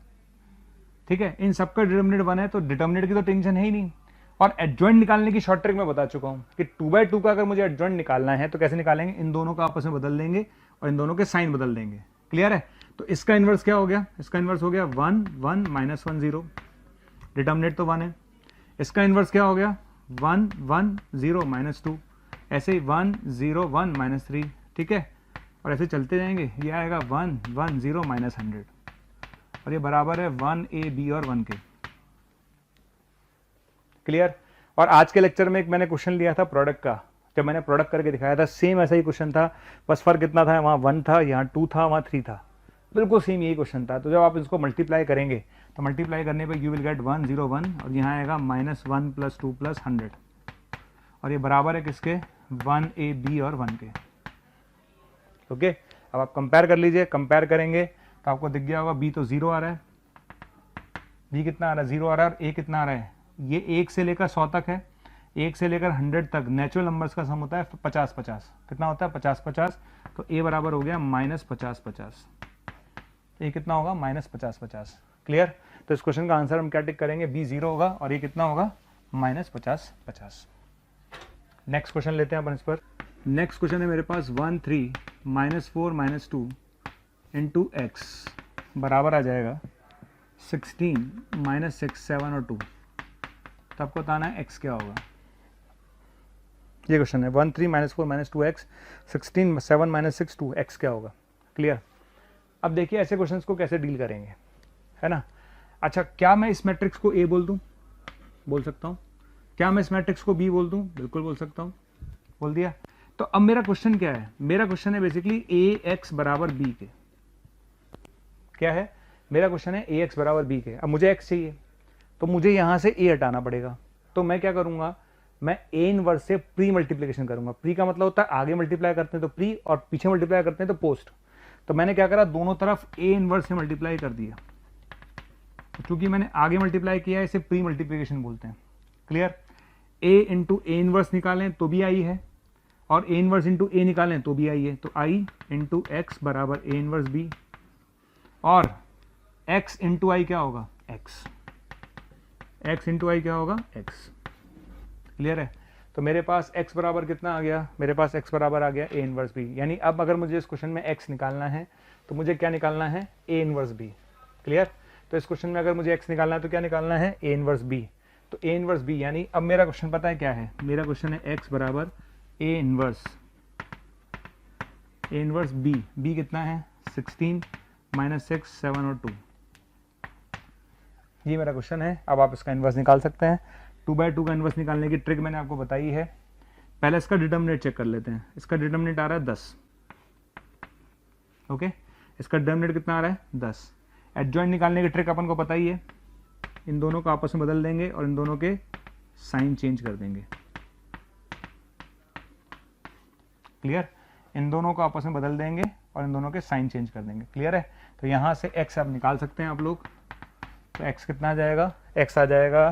ठीक है, इन सब का डिटर्मिनेंट 1 है, तो डिटर्मिनेंट की तो टेंशन है ही नहीं। और एडजॉइंट निकालने की शॉर्ट ट्रिक मैं बता चुका हूं कि 2/2 का अगर मुझे एडजॉइंट निकालना है तो कैसे निकालेंगे, इन दोनों का आपस में बदल देंगे और इन दोनों के साइन बदल देंगे। क्लियर है। तो इसका इन्वर्स क्या हो गया, इसका इन्वर्स हो गया 1 1 -1 0, डिटर्मिनेंट तो 1 है। इसका इन्वर्स क्या हो गया 1 1 0 -2, ऐसे ही 1 0 1 -3, ठीक है, और ऐसे चलते जाएंगे, ये आएगा 1 1 0 -100 और ये बराबर है 1 ए बी और 1 के। क्लियर। और आज के लेक्चर में एक मैंने क्वेश्चन लिया था प्रोडक्ट का, जब मैंने प्रोडक्ट करके दिखाया था सेम ऐसा ही क्वेश्चन था, बस फर्क कितना था, वहाँ 1 था, यहाँ 2 था, वहाँ 3 था, बिल्कुल सेम यही क्वेश्चन था। तो जब आप इसको मल्टीप्लाई करेंगे तो मल्टीप्लाई करने पे यू विल गेट 1 0 1 और यहाँ आएगा -1 + 2 + 100 और ये बराबर है किसके 1 ए बी और 1 के। ओके, अब आप कंपेयर कर लीजिए, कंपेयर करेंगे तो आपको दिख गया होगा बी तो 0 आ रहा है, बी कितना आ रहा है 0 आ रहा है, और ए कितना आ रहा है, ये 1 से लेकर 100 तक है, 1 से लेकर 100 तक नेचुरल नंबर्स का सम होता है 50 50, कितना होता है 50 50, तो ए बराबर हो गया -50 50, ये कितना होगा -50 50। क्लियर। तो इस क्वेश्चन का आंसर हम क्या टिक करेंगे, बी 0 होगा और ये कितना होगा -50 50। नेक्स्ट क्वेश्चन लेते हैं अपन इस पर। नेक्स्ट क्वेश्चन है मेरे पास 1 3 -4 -2 इंटू एक्स बराबर आ जाएगा 16 -6 7 और 2। तो आपको बताना है x क्या होगा। ये क्वेश्चन है 1 3 -4 -2 x 16 7 -6 2 x क्या होगा। क्लियर। अब देखिए ऐसे क्वेश्चंस को कैसे डील करेंगे, है ना। अच्छा, क्या मैं इस मैट्रिक्स को a बोल दूं, बोल सकता हूं। क्या मैं इस मैट्रिक्स को b बोल दूं, बिल्कुल बोल सकता हूं, बोल दिया। तो अब मेरा क्वेश्चन क्या है, मेरा क्वेश्चन है बेसिकली ax बराबर b के। क्या है मेरा क्वेश्चन है ax बराबर b के। अब मुझे x चाहिए तो मुझे यहां से a हटाना पड़ेगा, तो मैं क्या करूंगा, मैं a इनवर्स से प्री मल्टीप्लिकेशन करूंगा। प्री का मतलब होता है आगे मल्टीप्लाई करते हैं तो प्री और पीछे मल्टीप्लाई करते हैं तो पोस्ट। तो मैंने क्या करा, दोनों तरफ a इनवर्स से मल्टीप्लाई कर दिया। क्योंकि मैंने आगे मल्टीप्लाई किया है इसे प्री मल्टीप्लिकेशन बोलते हैं। Clear. a into A inverse निकालें तो भी आई है और a इनवर्स इंटू ए निकालें तो भी आई है, तो i इंटू एक्स बराबर a इनवर्स b और x इंटू आई क्या होगा x इंटू आई क्या होगा x। क्लियर है। तो मेरे पास x बराबर कितना आ गया, मेरे पास x बराबर आ गया a इनवर्स b। यानी अब अगर मुझे इस क्वेश्चन में x निकालना है तो मुझे क्या निकालना है, a इनवर्स b। क्लियर। तो इस क्वेश्चन में अगर मुझे x निकालना है तो क्या निकालना है, a इनवर्स b। तो a इनवर्स b यानी अब मेरा क्वेश्चन पता है क्या है, मेरा क्वेश्चन है x बराबर a इनवर्स b। b कितना है 16 -6 7 और 2। ये मेरा क्वेश्चन है। अब आप इसका इन्वर्स निकाल सकते हैं। 2/2 का इन्वर्स निकालने की ट्रिक मैंने आपको बताई है। पहले इसका डिटर्मिनेंट चेक कर लेते हैं। इसका डिटर्मिनेंट आ रहा है 10। ओके, इसका डिटर्मिनेंट कितना आ रहा है 10। एडजॉइंट निकालने की ट्रिक अपन को पता ही है, इन दोनों को आपस में बदल देंगे और इन दोनों के साइन चेंज कर देंगे। क्लियर। इन दोनों को आपस में बदल देंगे और इन दोनों के साइन चेंज कर देंगे। क्लियर है। तो यहां से x आप निकाल सकते हैं आप लोग। तो x कितना आ जाएगा, x आ जाएगा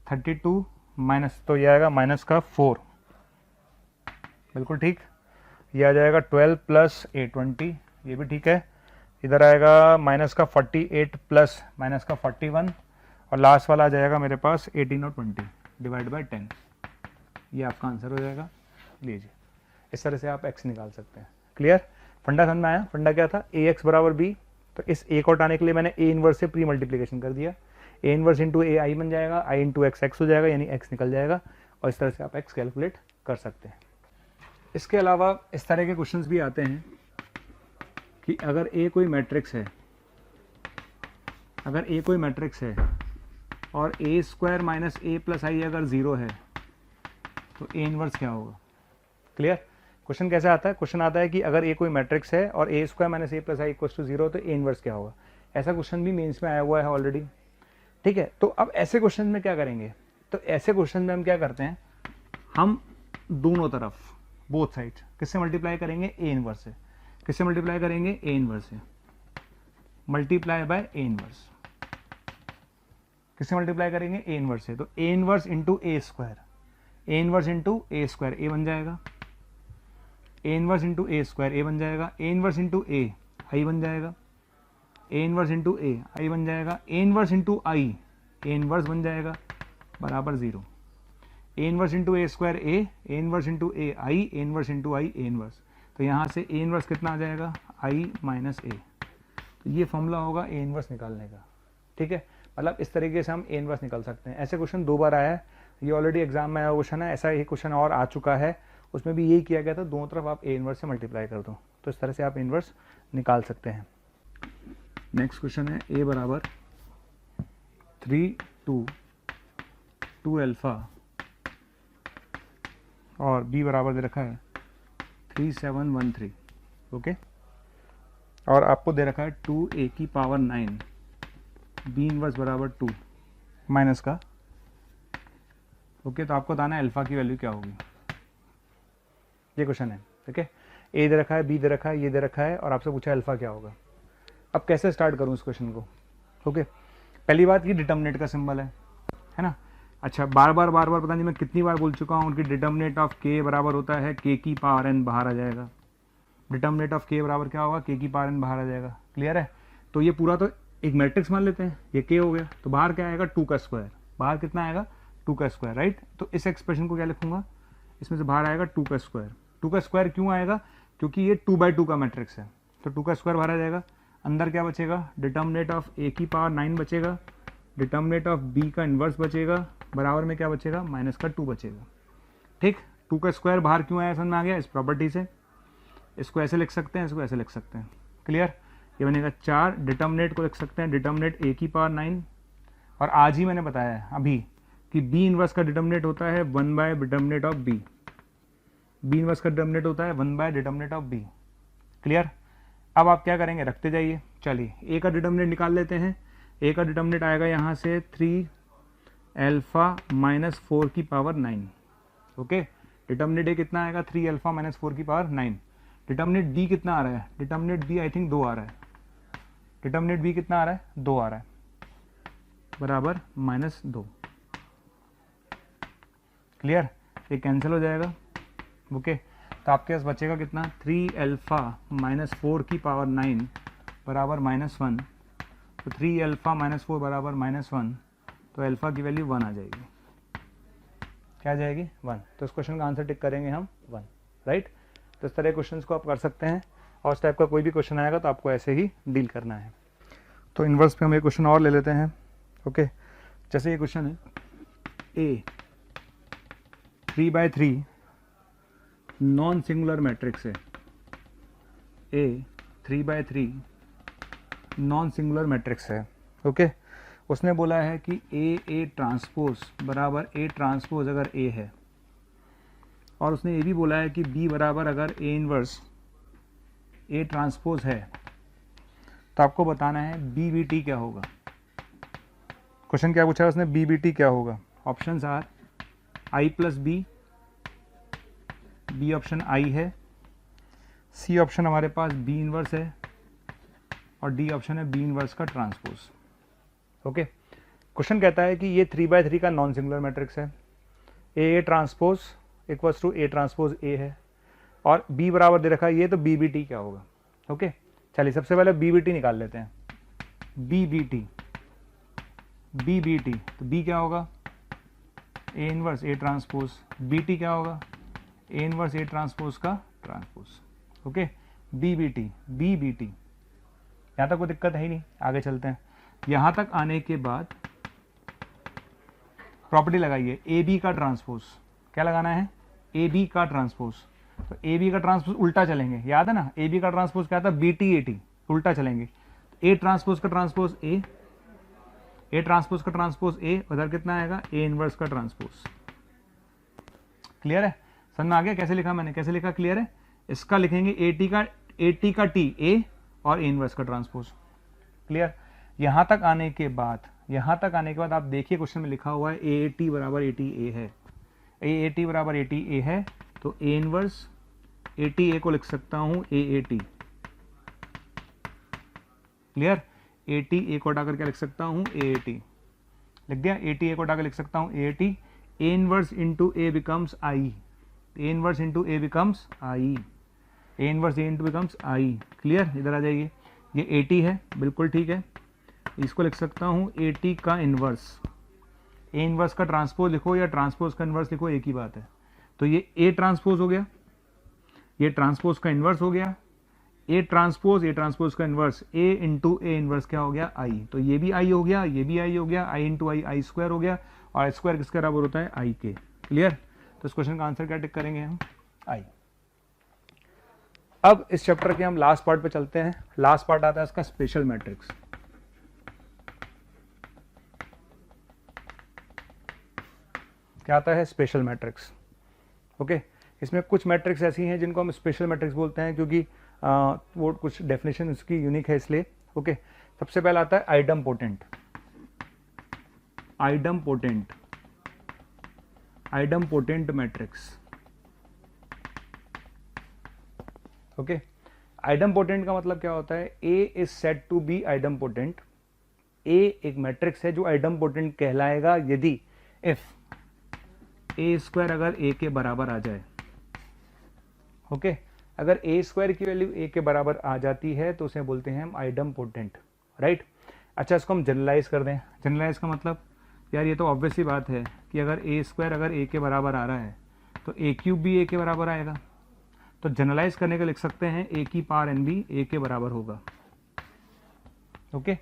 32 माइनस, तो ये आएगा माइनस का 4, बिल्कुल ठीक। ये आ जाएगा 12 + 8 20, ये भी ठीक है। इधर आएगा माइनस का 48 प्लस माइनस का 41 और लास्ट वाला आ जाएगा मेरे पास 18 और 20 डिवाइड बाय 10। ये आपका आंसर हो जाएगा। लीजिए, इस तरह से आप x निकाल सकते हैं। क्लियर। फंडा समझ में आया। फंडा क्या था, ax बराबर b। तो इस a को हटाने के लिए मैंने a इनवर्स से प्री मल्टीप्लिकेशन कर दिया। a इनवर्स इंटू a आई बन जाएगा, i इंटू एक्स एक्स हो जाएगा, यानी x निकल जाएगा। और इस तरह से आप x कैलकुलेट कर सकते हैं। इसके अलावा इस तरह के क्वेश्चंस भी आते हैं कि अगर a कोई मैट्रिक्स है, अगर a कोई मैट्रिक्स है और a² माइनस a प्लस आई अगर 0 है तो a इनवर्स क्या होगा। क्लियर। क्वेश्चन कैसे आता है, क्वेश्चन आता है कि अगर a कोई मैट्रिक्स है और a² minus a plus I equals to 0 तो a इनवर्स क्या होगा। ऐसा क्वेश्चन भी मेंस में आया हुआ है ऑलरेडी। ठीक है, तो अब ऐसे क्वेश्चन में क्या करेंगे, तो ऐसे क्वेश्चन में हम क्या करते हैं, हम दोनों तरफ बोथ साइड किससे मल्टीप्लाई करेंगे, ए इनवर्स से। किससे मल्टीप्लाई करेंगे, ए इनवर्स से, मल्टीप्लाई बाय ए इनवर्स। किससे मल्टीप्लाई करेंगे, ए इनवर्स से, तो A inverse into A square, A inverse into A square, A बन जाएगा, A inverse into A square, A बन जाएगा, ए इनवर्स इंटू ए, आई बन जाएगा, ए इनवर्स इंटू ए, आई बन जाएगा, A inverse into I, A inverse बन जाएगा बराबर 0, ए inverse into A square A inverse into A I, A inverse into I, A inverse, तो यहाँ से ए इनवर्स कितना आ जाएगा, आई माइनस ए। तो ये फॉर्मूला होगा ए इनवर्स निकालने का। ठीक है, मतलब इस तरीके से हम ए इनवर्स निकाल सकते हैं। ऐसे क्वेश्चन 2 बार आया है, ये ऑलरेडी एग्जाम में आया क्वेश्चन है, ऐसा ही क्वेश्चन और आ चुका है, उसमें भी यही किया गया था, दोनों तरफ आप ए इनवर्स से मल्टीप्लाई कर दो, तो इस तरह से आप इनवर्स निकाल सकते हैं। नेक्स्ट क्वेश्चन है ए बराबर 3 2 अल्फा और बी बराबर दे रखा है 3 7 1 3। ओके, और आपको दे रखा है 2a की पावर 9, बी इनवर्स बराबर 2 माइनस का। ओके, तो आपको बताना है अल्फा की वैल्यू क्या होगी, ये क्वेश्चन है। ठीक है, ए दे रखा है, बी दे रखा है, ये दे रखा है, और आपसे पूछा है अल्फा क्या होगा। अब कैसे स्टार्ट करूं इस क्वेश्चन को। ओके, पहली बात ये डिटर्मिनेट का सिंबल है ना। अच्छा, बार बार पता नहीं मैं कितनी बार बोल चुका हूँ कि डिटर्मिनेट ऑफ के बराबर होता है के की पावर एन, बाहर आ जाएगा। डिटर्मिनेट ऑफ के बराबर क्या होगा, के की पावर एन, बाहर आ जाएगा। क्लियर है, तो ये पूरा तो एक मैट्रिक्स मान लेते हैं, ये के हो गया, तो बाहर क्या आएगा 2 का स्क्वायर, बाहर कितना आएगा 2 का स्क्वायर, राइट। तो इस एक्सप्रेशन को क्या लिखूंगा, इसमें से बाहर आएगा 2 का स्क्वायर। 2 का स्क्वायर क्यों आएगा, क्योंकि ये 2/2 का मैट्रिक्स है, तो 2 का स्क्वायर बाहर आ जाएगा। अंदर क्या बचेगा, डिटर्मिनेट ऑफ ए की पावर 9 बचेगा, डिटर्मिनेट ऑफ बी का इन्वर्स बचेगा, बराबर में क्या बचेगा, माइनस का 2 बचेगा। ठीक, 2 का स्क्वायर बाहर क्यों आया समझ में आ गया, इस प्रॉपर्टी से। इसको ऐसे लिख सकते हैं, इसको ऐसे लिख सकते हैं। क्लियर, ये बनेगा 4, डिटर्मिनेट को लिख सकते हैं डिटर्मिनेट ए की पावर 9, और आज ही मैंने बताया है अभी कि बी इनवर्स का डिटर्मिनेट होता है 1 by determinant of B, B inverse का डिटर्मिनेट होता है 1 by determinant of B. Clear, अब आप क्या करेंगे, रखते जाइए। चलिए ए का डिटर्मिनेट निकाल लेते हैं। ए का डिटर्मिनेट आएगा यहाँ से 3 अल्फा माइनस 4 की पावर 9। ओके, डिटर्मिनेट ए कितना आएगा, 3 अल्फा माइनस 4 की पावर 9। डिटर्मिनेट बी कितना आ रहा है, डिटर्मिनेट बी आई थिंक 2 आ रहा है, डिटर्मिनेट बी कितना आ रहा है, 2 आ रहा है, बराबर -2। क्लियर, ये कैंसिल हो जाएगा। ओके, तो आपके पास बचेगा कितना, 3 अल्फा माइनस 4 की पावर 9 बराबर -1, तो 3 अल्फा माइनस 4 बराबर -1, तो अल्फा की वैल्यू 1 आ जाएगी। क्या आ जाएगी, 1। तो इस क्वेश्चन का आंसर टिक करेंगे हम 1, राइट। तो इस तरह क्वेश्चन को आप कर सकते हैं, और इस टाइप का कोई भी क्वेश्चन आएगा तो आपको ऐसे ही डील करना है। तो इन्वर्स पे हम एक क्वेश्चन और ले लेते हैं। ओके, जैसे ये क्वेश्चन है ए 3/3 नॉन सिंगुलर मैट्रिक्स है, ए 3/3 नॉन सिंगुलर मैट्रिक्स है। ओके, उसने बोला है कि ए ट्रांसपोज बराबर ए ट्रांसपोज अगर ए है, और उसने ये भी बोला है कि बी बराबर अगर ए इनवर्स ए ट्रांसपोज है, तो आपको बताना है बी बी टी क्या होगा। क्वेश्चन क्या पूछा है उसने, बी बी टी क्या होगा। Options are I plus B, B option I है, सी ऑप्शन हमारे पास बी इनवर्स है, और डी ऑप्शन है बी इनवर्स का ट्रांसपोज। ओके, क्वेश्चन कहता है कि ये 3/3 का नॉन सिंगुलर मैट्रिक्स है, A transpose equals to A transpose A है, और बी बराबर दे रखा है ये, तो बी बी टी क्या होगा। ओके, चलिए सबसे पहले बी बी टी निकाल लेते हैं। B B T, B B T, तो बी क्या होगा, A inverse A transpose, B T क्या होगा, ए इनवर्स ए ट्रांसपोज का transpose. Okay, B B T, B B T, यहाँ तक कोई दिक्कत है ही नहीं, आगे चलते हैं। यहाँ तक आने के बाद प्रॉपर्टी लगाइए ए बी का ट्रांसपोज। क्या लगाना है, ए बी का ट्रांसपोज। तो ए बी का ट्रांसपोज उल्टा चलेंगे, याद है ना, ए बी का ट्रांसपोज क्या था, बी टी ए टी, उल्टा चलेंगे। ए ट्रांसपोज का ट्रांसपोज ए ट्रांसपोज का ट्रांसपोज ए, उधर कितना आएगा, ए इनवर्स का ट्रांसपोज। क्लियर है, समझ में आ गया कैसे लिखा मैंने, कैसे लिखा, क्लियर है। इसका लिखेंगे ए टी का टी ए, और ए इनवर्स का ट्रांसपोज। क्लियर, यहां तक आने के बाद यहाँ तक आने के बाद आप देखिए क्वेश्चन में लिखा हुआ है ए टी बराबर ए टी ए है, ए टी बराबर ए टी ए है, तो ए इनवर्स ए टी ए को लिख सकता हूँ A T. Clear? A T ए को हटा करके लिख सकता हूँ ए टी, लिख दिया। ए टी ए को हटा कर लिख सकता हूँ ए टी। ए इनवर्स इंटू ए बिकम्स आई, ए इनवर्स इंटू ए बिकम्स आई, ए इनवर्स ए इंटू बिकम्स आई। क्लियर? इधर आ जाइए, ये ए टी है, बिल्कुल ठीक है। इसको लिख सकता हूँ ए टी का इनवर्स, ए इनवर्स का ट्रांसपोज लिखो या ट्रांसपोज का इनवर्स लिखो, एक ही बात है। तो ये ए ट्रांसपोज हो गया, ये ट्रांसपोज का इनवर्स हो गया, ए ट्रांसपोज का inverse, A into A inverse क्या हो गया? आई। तो ये भी आई हो गया, ये भी आई हो गया, आई इंटू आई, आई स्क्वायर हो गया, और आई स्क्वायर किसके बराबर होता है? आई के। क्लियर? तो इस क्वेश्चन का आंसर क्या टिक करेंगे हम? आई। अब इस चैप्टर के हम लास्ट पार्ट पे चलते हैं। लास्ट पार्ट आता है इसका स्पेशल मैट्रिक्स। क्या आता है? Special matrix. ओके, इसमें कुछ मैट्रिक्स ऐसी हैं जिनको हम स्पेशल मैट्रिक्स बोलते हैं, क्योंकि वो कुछ डेफिनेशन उसकी यूनिक है इसलिए। ओके, सबसे पहला आता है idempotent. Idempotent, idempotent matrix. Okay, idempotent का मतलब क्या होता है? A is said to be idempotent. A एक मैट्रिक्स है जो आइडम पोटेंट कहलाएगा यदि इफ ए स्क्वायर अगर ए के बराबर आ जाए। ओके, अगर ए स्क्वायर की वैल्यू ए के बराबर आ जाती है तो उसे बोलते हैं हम आइडम पोटेंट, राइट। अच्छा, इसको हम जनरलाइज कर दें। जनरलाइज का मतलब यार ये तो ऑब्वियस ही बात है कि अगर ए स्क्वायर अगर ए के बराबर आ रहा है तो ए क्यूब भी ए के बराबर आएगा। तो जनरलाइज करने का लिख सकते हैं ए की पावर एन भी ए के बराबर होगा। ओके,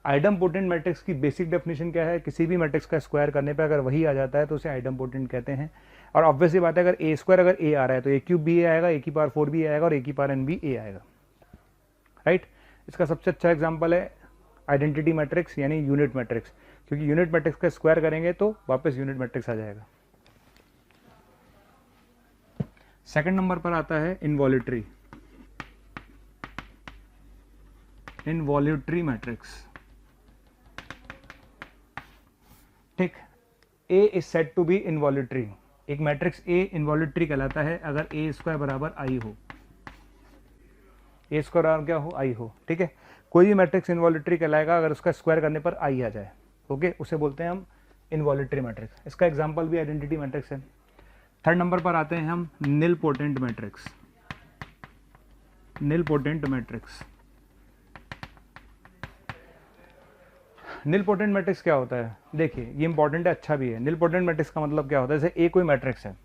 आइडम पोटेंट मैट्रिक्स की बेसिक डेफिनेशन क्या है? किसी भी मैट्रिक्स का स्क्वायर करने पे अगर वही आ जाता है तो उसे आइडम पोटेंट कहते हैं। और ऑब्वियसली बात है, अगर ए स्क्वायर अगर ए आ रहा है तो ए क्यूब भी ए आएगा, ए की पावर 4 भी आएगा और ए की पावर एन भी ए आएगा, राइट। इसका सबसे अच्छा एग्जांपल है आइडेंटिटी मैट्रिक्स यानी यूनिट मैट्रिक्स, क्योंकि यूनिट मैट्रिक्स का स्क्वायर करेंगे तो वापस यूनिट मैट्रिक्स आ जाएगा। सेकंड नंबर पर आता है इनवॉल्यूटरी, इनवॉल्यूटरी मैट्रिक्स। ठीक, A is said to be involutory. एक मैट्रिक्स ए इनवॉल्यूटरी कहलाता है अगर ए स्क्वायर बराबर आई हो, ए स्क्वायर बराबर क्या हो? आई हो। ठीक है, कोई भी मैट्रिक्स इनवॉल्यूटरी कहलाएगा अगर उसका स्क्वायर करने पर आई आ जाए। ओके, उसे बोलते हैं हम इनवॉल्यूटरी मैट्रिक्स। इसका एग्जांपल भी आइडेंटिटी मैट्रिक्स है। थर्ड नंबर पर आते हैं हम निल पोटेंट मैट्रिक्स, निल पोटेंट मैट्रिक्स। निल पोटेंट मैट्रिक्स क्या होता है? देखिए, ये इंपॉर्टेंट है, अच्छा भी है। निल पोटेंट मैट्रिक्स का मतलब क्या होता है? जैसे ए कोई मैट्रिक्स है,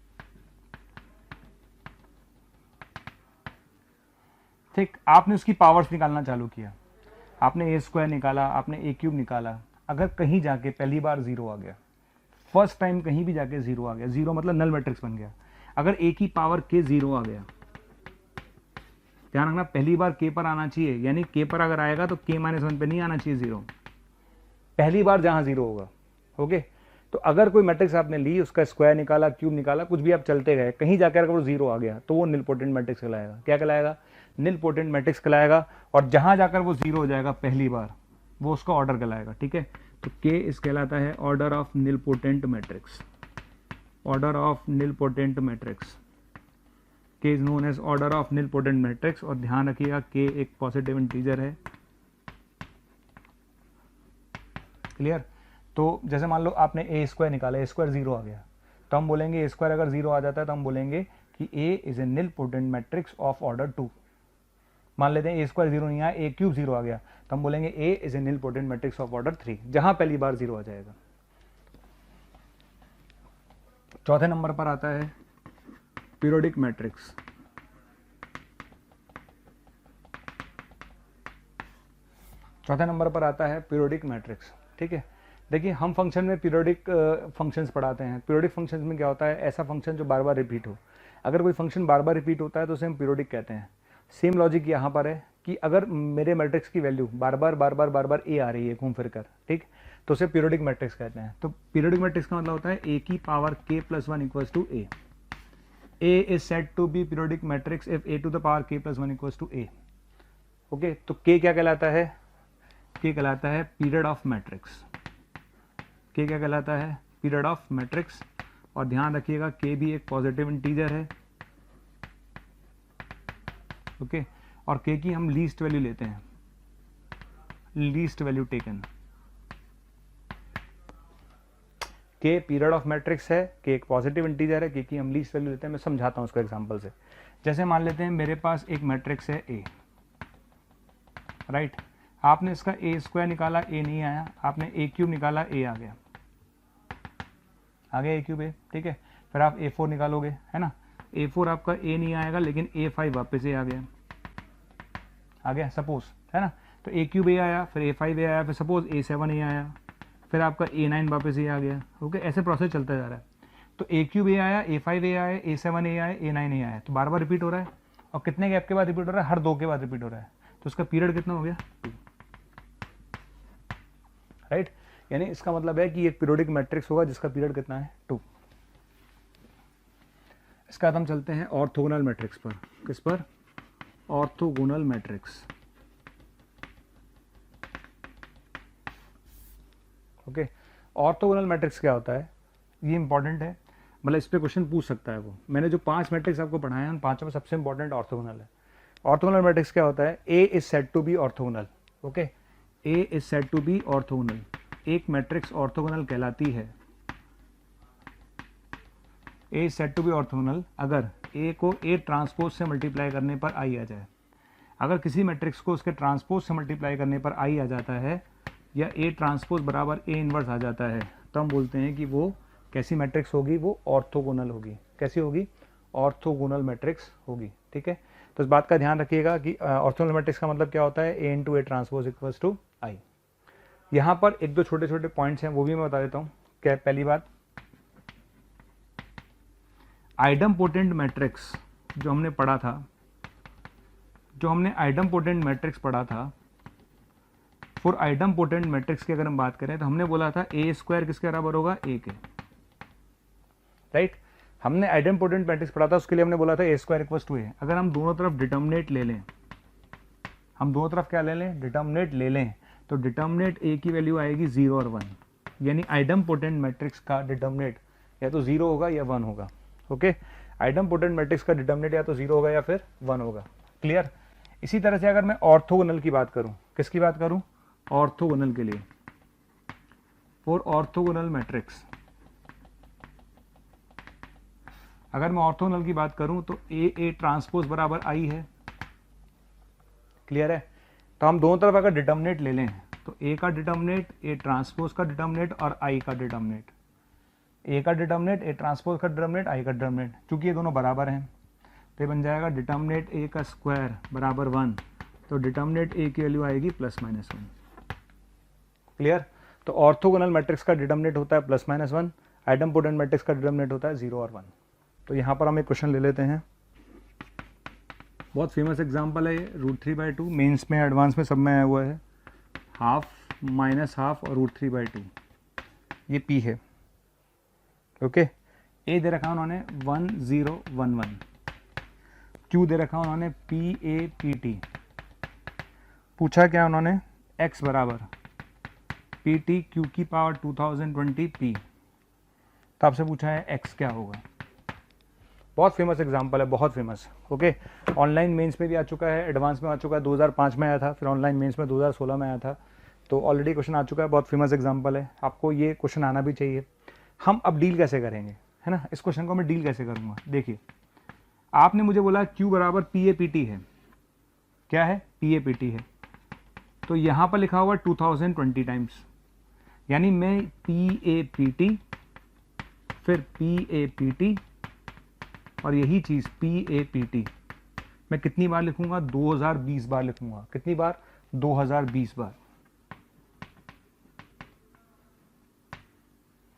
ठीक, आपने उसकी पावर्स निकालना चालू किया, आपने ए स्क्वायर निकाला, आपने ए क्यूब निकाला, अगर कहीं जाके पहली बार जीरो आ गया, फर्स्ट टाइम कहीं भी जाके जीरो आ गया, जीरो मतलब नल मैट्रिक्स बन गया। अगर ए की पावर के जीरो आ गया, ध्यान रखना पहली बार के पर आना चाहिए, यानी के पर अगर आएगा तो के -1 पे नहीं आना चाहिए जीरो, पहली बार जहां जीरो होगा। ओके, तो अगर कोई मैट्रिक्स आपने ली, उसका स्क्वायर निकाला, क्यूब निकाला, कुछ भी आप चलते गए, कहीं जाकर अगर वो जीरो आ गया तो वो निल पोटेंट मैट्रिक्स कहलाएगा। क्या कहलाएगा? निल पोटेंट मैट्रिक्स कहलाएगा। और जहां जाकर वो जीरो हो जाएगा पहली बार, वो उसका ऑर्डर कहलाएगा। ठीक है, तो के इस कहलाता है order of nilpotent matrix, order of nilpotent matrix. K is known as order of nilpotent matrix. और ध्यान रखिएगा के एक पॉजिटिव इंटीजर है। क्लियर? तो जैसे मान लो आपने ए स्क्वायर निकाला, ए स्क्वायर जीरो आ गया, तो हम बोलेंगे ए स्क्वायर अगर जीरो आ जाता है तो हम बोलेंगे कि A is a nilpotent matrix of order 2। मान लेते हैं ए स्क्वायर जीरो नहीं आया, ए क्यूब जीरो आ गया, तो हम बोलेंगे A is a nilpotent matrix of order 3, जहां पहली बार जीरो आ जाएगा। चौथे नंबर पर आता है पीरियोडिक मैट्रिक्स। चौथे नंबर पर आता है पीरियोडिक मैट्रिक्स। ठीक है, देखिए हम फंक्शन में पीरियोडिक फंक्शंस पढ़ाते हैं। पीरियोडिक फंक्शंस में क्या होता है? ऐसा फंक्शन जो बार बार रिपीट हो। अगर कोई फंक्शन बार बार रिपीट होता है तो उसे हम पीरियोडिक कहते हैं। सेम लॉजिक यहाँ पर है कि अगर मेरे मैट्रिक्स की वैल्यू बार बार ए आ रही है घूम फिर कर, ठीक, तो उसे पीरियोडिक मैट्रिक्स कहते हैं। तो पीरियोडिक मैट्रिक्स का मतलब होता है ए की power k + 1 = a। A is said to be periodic matrix if a to the power k + 1 = a। Okay, तो k क्या कहलाता है? k कहलाता है पीरियड ऑफ मैट्रिक्स। के क्या कहलाता है, पीरियड ऑफ मैट्रिक्स। और ध्यान रखिएगा के भी एक पॉजिटिव इंटीजर है, ओके। और के की हम लीस्ट वैल्यू लेते हैं, लीस्ट वैल्यू टेकन। के पीरियड ऑफ मैट्रिक्स है, के एक पॉजिटिव इंटीजर है, के की हम लीस्ट वैल्यू लेते हैं। मैं समझाता हूं उसको एग्जांपल से। जैसे मान लेते हैं मेरे पास एक मैट्रिक्स है ए, राइट। आपने इसका ए स्क्वायर निकाला, ए नहीं आया। आपने ए क्यूब निकाला, ए आ गया, आ गया ए क्यूब ए, ठीक है। फिर आप A4 निकालोगे, है ना। A4 आपका ए नहीं आएगा, लेकिन A5 वापस ए आ गया, आ गया सपोज, है ना। तो ए क्यूब ए आया, फिर A5 ए आया, फिर सपोज A7 ए आया, फिर आपका A9 वापस ए आ गया, ओके। ऐसे प्रोसेस चलता जा रहा है। तो ए क्यूब ए आया, A5 ए आया, A7 ए आया, A9 ए आया, तो बार बार रिपीट हो रहा है। और कितने गैप के बाद रिपीट हो रहा है, हर 2 के बाद रिपीट हो रहा है। तो उसका पीरियड कितना हो गया, 2, राइट। यानी इसका मतलब है कि एक पीरियोडिक मैट्रिक्स होगा जिसका पीरियड कितना है, 2। इसके बाद हम चलते हैं ऑर्थोगोनल मैट्रिक्स पर। किस पर, orthogonal matrix, okay. Orthogonal matrix क्या होता है, ये इंपॉर्टेंट है, मतलब इस पे क्वेश्चन पूछ सकता है वो। मैंने जो 5 मैट्रिक्स आपको पढ़ाए हैं उन 5 में सबसे इंपॉर्टेंट ऑर्थोगोनल है। ऑर्थोगोनल मैट्रिक्स क्या होता है, A is said to be orthogonal, okay. A is said to be orthogonal. एक मैट्रिक्स ऑर्थोगोनल कहलाती है, A is said to be orthogonal अगर ए को ए ट्रांसपोज से मल्टीप्लाई करने पर आई आ जाए। अगर किसी मैट्रिक्स को उसके ट्रांसपोज से मल्टीप्लाई करने पर आई आ जाता है, या ए ट्रांसपोज बराबर ए इनवर्स आ जाता है, तो हम बोलते हैं कि वो कैसी मैट्रिक्स होगी, वो ऑर्थोगोनल होगी। कैसी होगी, ऑर्थोगोनल मैट्रिक्स होगी, ठीक है। तो इस बात का ध्यान रखिएगा कि ऑर्थोगोनल मैट्रिक्स का मतलब क्या होता है, A into A transpose equals to I. यहाँ पर एक दो छोटे छोटे पॉइंट्स हैं, वो भी मैं बता देता हूँ। क्या, पहली बात, आइडमपोटेंट मैट्रिक्स जो हमने पढ़ा था, जो हमने आइडमपोटेंट मैट्रिक्स पढ़ा था, फॉर आइडमपोटेंट मैट्रिक्स की अगर हम बात करें तो हमने बोला था ए स्क्वायर किसके बराबर होगा, ए के, राइट। हमने आइडमपोटेंट मैट्रिक्स पढ़ा था, उसके लिए हमने बोला था ए स्क्वायर इक्वल्स टू ए। अगर हम दोनों तरफ डिटर्मिनेट ले लें, हम दोनों तरफ क्या ले लें, डिटर्मिनेट ले लें, तो डिटर्मिनेट ए की वैल्यू आएगी 0 और 1। यानी आइडमपोटेंट मैट्रिक्स का डिटर्मिनेट या तो 0 होगा या 1 होगा, ओके। आइडमपोटेंट मैट्रिक्स का डिटर्मिनेट या तो 0 होगा या फिर 1 होगा, क्लियर। इसी तरह से अगर मैं ऑर्थोगोनल की बात करूं, किसकी बात करूं, ऑर्थोगोनल के लिए, फॉर ऑर्थोगोनल मैट्रिक्स, अगर मैं ऑर्थोगोनल की बात करूं तो ए ट्रांसपोज बराबर आई है, क्लियर है। तो हम दोनों तरफ अगर डिटर्मिनेट ले लें तो ए का डिटर्मिनेट, ए ट्रांसपोज का डिटर्मिनेट और आई का डिटर्मिनेट, ए का डिटर्मिनेट, ए ट्रांसपोज का डिटर्मिनेट, आई का डिटर्मिनेट, चूंकि ये दोनों बराबर हैं तो ये बन जाएगा डिटर्मिनेट ए का स्क्वायर बराबर 1, तो डिटर्मिनेट ए की वैल्यू आएगी +-1, क्लियर। तो ऑर्थोगोनल मैट्रिक्स का डिटर्मिनेट होता है +-1, आइडमपोटेंट मैट्रिक्स का डिटर्मिनेट होता है 0 और 1। तो यहाँ पर हम एक क्वेश्चन ले लेते हैं, बहुत फेमस एग्जांपल है ये, √3/2, मेंस में एडवांस में सब में आया हुआ है, हाफ -हाफ और √3/2, ये पी है, ओके। ए दे रखा उन्होंने 1 0 1 1, क्यू दे रखा उन्होंने PA/PT, पूछा क्या उन्होंने, x बराबर PT Q की पावर 2020 P, तो आपसे पूछा है x क्या होगा। बहुत फेमस एग्जांपल है, बहुत फेमस, ओके। ऑनलाइन मेंस में भी आ चुका है, एडवांस में आ चुका है, 2005 में आया था, फिर ऑनलाइन मेंस में 2016 में आया था, तो ऑलरेडी क्वेश्चन आ चुका है, बहुत फेमस एग्जांपल है, आपको ये क्वेश्चन आना भी चाहिए। हम अब डील कैसे करेंगे, है ना, इस क्वेश्चन को मैं डील कैसे करूँगा। देखिए, आपने मुझे बोला Q बराबर PA/PT है, क्या है, PA/PT है, तो यहाँ पर लिखा हुआ 2020 टाइम्स, यानी मैं PA/PT फिर PA/PT और यही चीज़ PA/PT मैं कितनी बार लिखूंगा, 2020 बार लिखूंगा। कितनी बार, 2020 बार,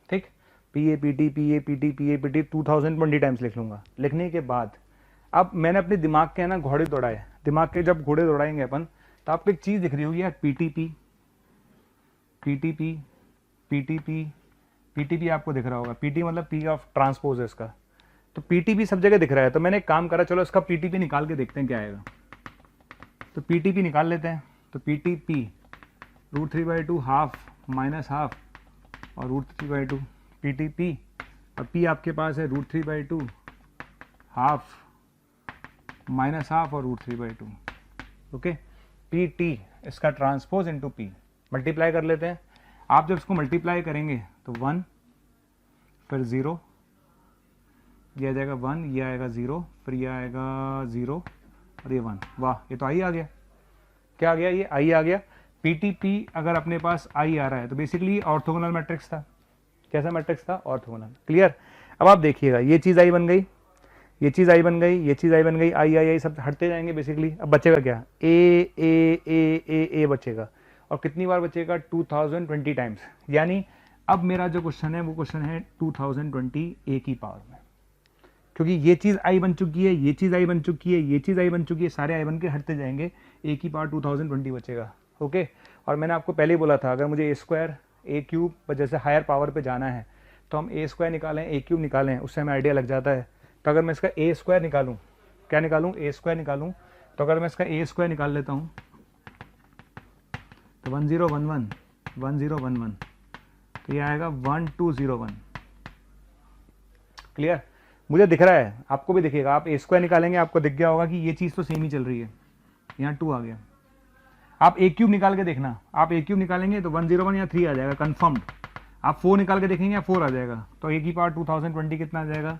ठीक। PA/PT PA/PT PA/PT 2020 टाइम्स लिख लूंगा। लिखने के बाद अब मैंने अपने दिमाग के ना घोड़े दौड़ाए, दिमाग के जब घोड़े दौड़ाएंगे अपन, तो आपको एक चीज़ दिख रही होगी यार, PTP PTP PTP PTP आपको दिख रहा होगा, PT मतलब P ऑफ ट्रांसपोज है इसका, तो PTP सब जगह दिख रहा है। तो मैंने एक काम करा, चलो इसका PTP निकाल के देखते हैं क्या आएगा। तो PTP निकाल लेते हैं, तो PTP √3/2 हाफ -हाफ और √3/2 PTP, और P आपके पास है √3/2 हाफ माइनस हाफ और √3/2। ओके, PT इसका ट्रांसपोज इंटू P, मल्टीप्लाई कर लेते हैं। आप जब इसको मल्टीप्लाई करेंगे तो 1 फिर 0, ये आ जाएगा 1, ये आएगा 0, फिर ये आएगा 0 और ये 1। वाह, ये तो आई आ गया। क्या आ गया? ये आई आ गया। PTP अगर अपने पास आई आ रहा है तो बेसिकली ऑर्थोगोनल मैट्रिक्स था। कैसा मैट्रिक्स था? ऑर्थोगोनल। क्लियर? अब आप देखिएगा, ये चीज़ आई बन गई, ये चीज़ आई बन गई, ये चीज़ आई बन गई, आई सब हटते जाएंगे बेसिकली। अब बचेगा क्या? ए बचेगा, और कितनी बार बचेगा? 2020 टाइम्स। यानी अब मेरा जो क्वेश्चन है वो क्वेश्चन है 2020 ए की पावर में, क्योंकि ये चीज़ आई बन चुकी है, ये चीज़ आई बन चुकी है, ये चीज़ आई बन चुकी है, सारे आई बन के हटते जाएंगे, ए की पावर 2020 बचेगा। ओके, और मैंने आपको पहले ही बोला था, अगर मुझे A² A³ पर जैसे हायर पावर पे जाना है तो हम A² निकालें, A³ निकालें, उससे हमें आइडिया लग जाता है। तो अगर मैं इसका A² निकालूं, क्या निकालूं? A² निकालूं, तो अगर मैं इसका A² निकाल लेता हूं तो 1011 1011, तो ये आएगा 1201। क्लियर? मुझे दिख रहा है, आपको भी दिखेगा। आप A² निकालेंगे, आपको दिख गया होगा कि ये चीज़ तो सेम ही चल रही है। यहाँ 2 आ गया। आप A³ निकाल के देखना, आप A³ निकालेंगे तो 101 या 3 आ जाएगा कन्फर्म्ड। आप 4 निकाल के देखेंगे, 4 आ जाएगा, तो A की पावर 2020 कितना आ जाएगा?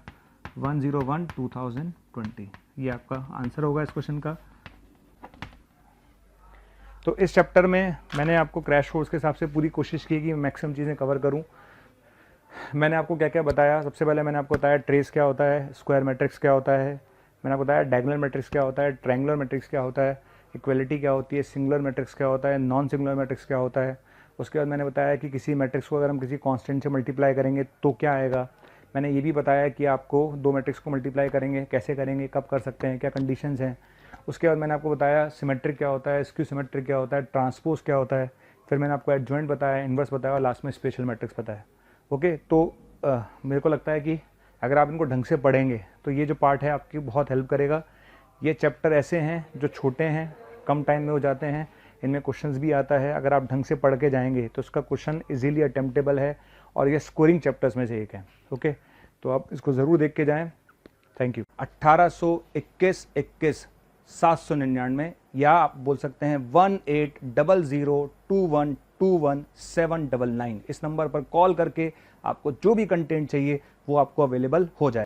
101 2020। ये आपका आंसर होगा इस क्वेश्चन का। तो इस चैप्टर में मैंने आपको क्रैश कोर्स के हिसाब से पूरी कोशिश की कि मैक्सिमम चीज़ें कवर करूं। मैंने आपको क्या क्या बताया? सबसे पहले मैंने आपको बताया ट्रेस क्या होता है, स्क्वायर मैट्रिक्स क्या होता है, मैंने आपको बताया डायगोनल मैट्रिक्स क्या होता है, ट्रायंगुलर मैट्रिक्स क्या होता है, इक्वलिटी क्या होती है, सिंगुलर मैट्रिक्स क्या होता है, नॉन सिंगुलर मैट्रिक्स क्या होता है। उसके बाद मैंने बताया कि किसी मैट्रिक्स को अगर हम किसी कांस्टेंट से मल्टीप्लाई करेंगे तो क्या आएगा। मैंने ये भी बताया कि आपको 2 मैट्रिक्स को मल्टीप्लाई करेंगे, कैसे करेंगे, कब कर सकते हैं, क्या कंडीशंस हैं। उसके बाद मैंने आपको बताया सिमेट्रिक क्या होता है, स्क्यू सिमेट्रिक क्या होता है, ट्रांसपोज क्या होता है, फिर मैंने आपको एडजॉइंट बताया, इन्वर्स बताया, और लास्ट में स्पेशल मैट्रिक्स बताया। ओके, तो मेरे को लगता है कि अगर आप इनको ढंग से पढ़ेंगे तो ये जो पार्ट है आपकी बहुत हेल्प करेगा। ये चैप्टर ऐसे हैं जो छोटे हैं, कम टाइम में हो जाते हैं, इनमें क्वेश्चंस भी आता है। अगर आप ढंग से पढ़ के जाएंगे तो उसका क्वेश्चन इजीली अटेम्प्टेबल है, और ये स्कोरिंग चैप्टर्स में से एक है। ओके, तो आप इसको ज़रूर देख के जाएं। Thank you. 1821 21 799, या आप बोल सकते हैं 18002121 799। इस नंबर पर कॉल करके आपको जो भी कंटेंट चाहिए वो आपको अवेलेबल हो जाए।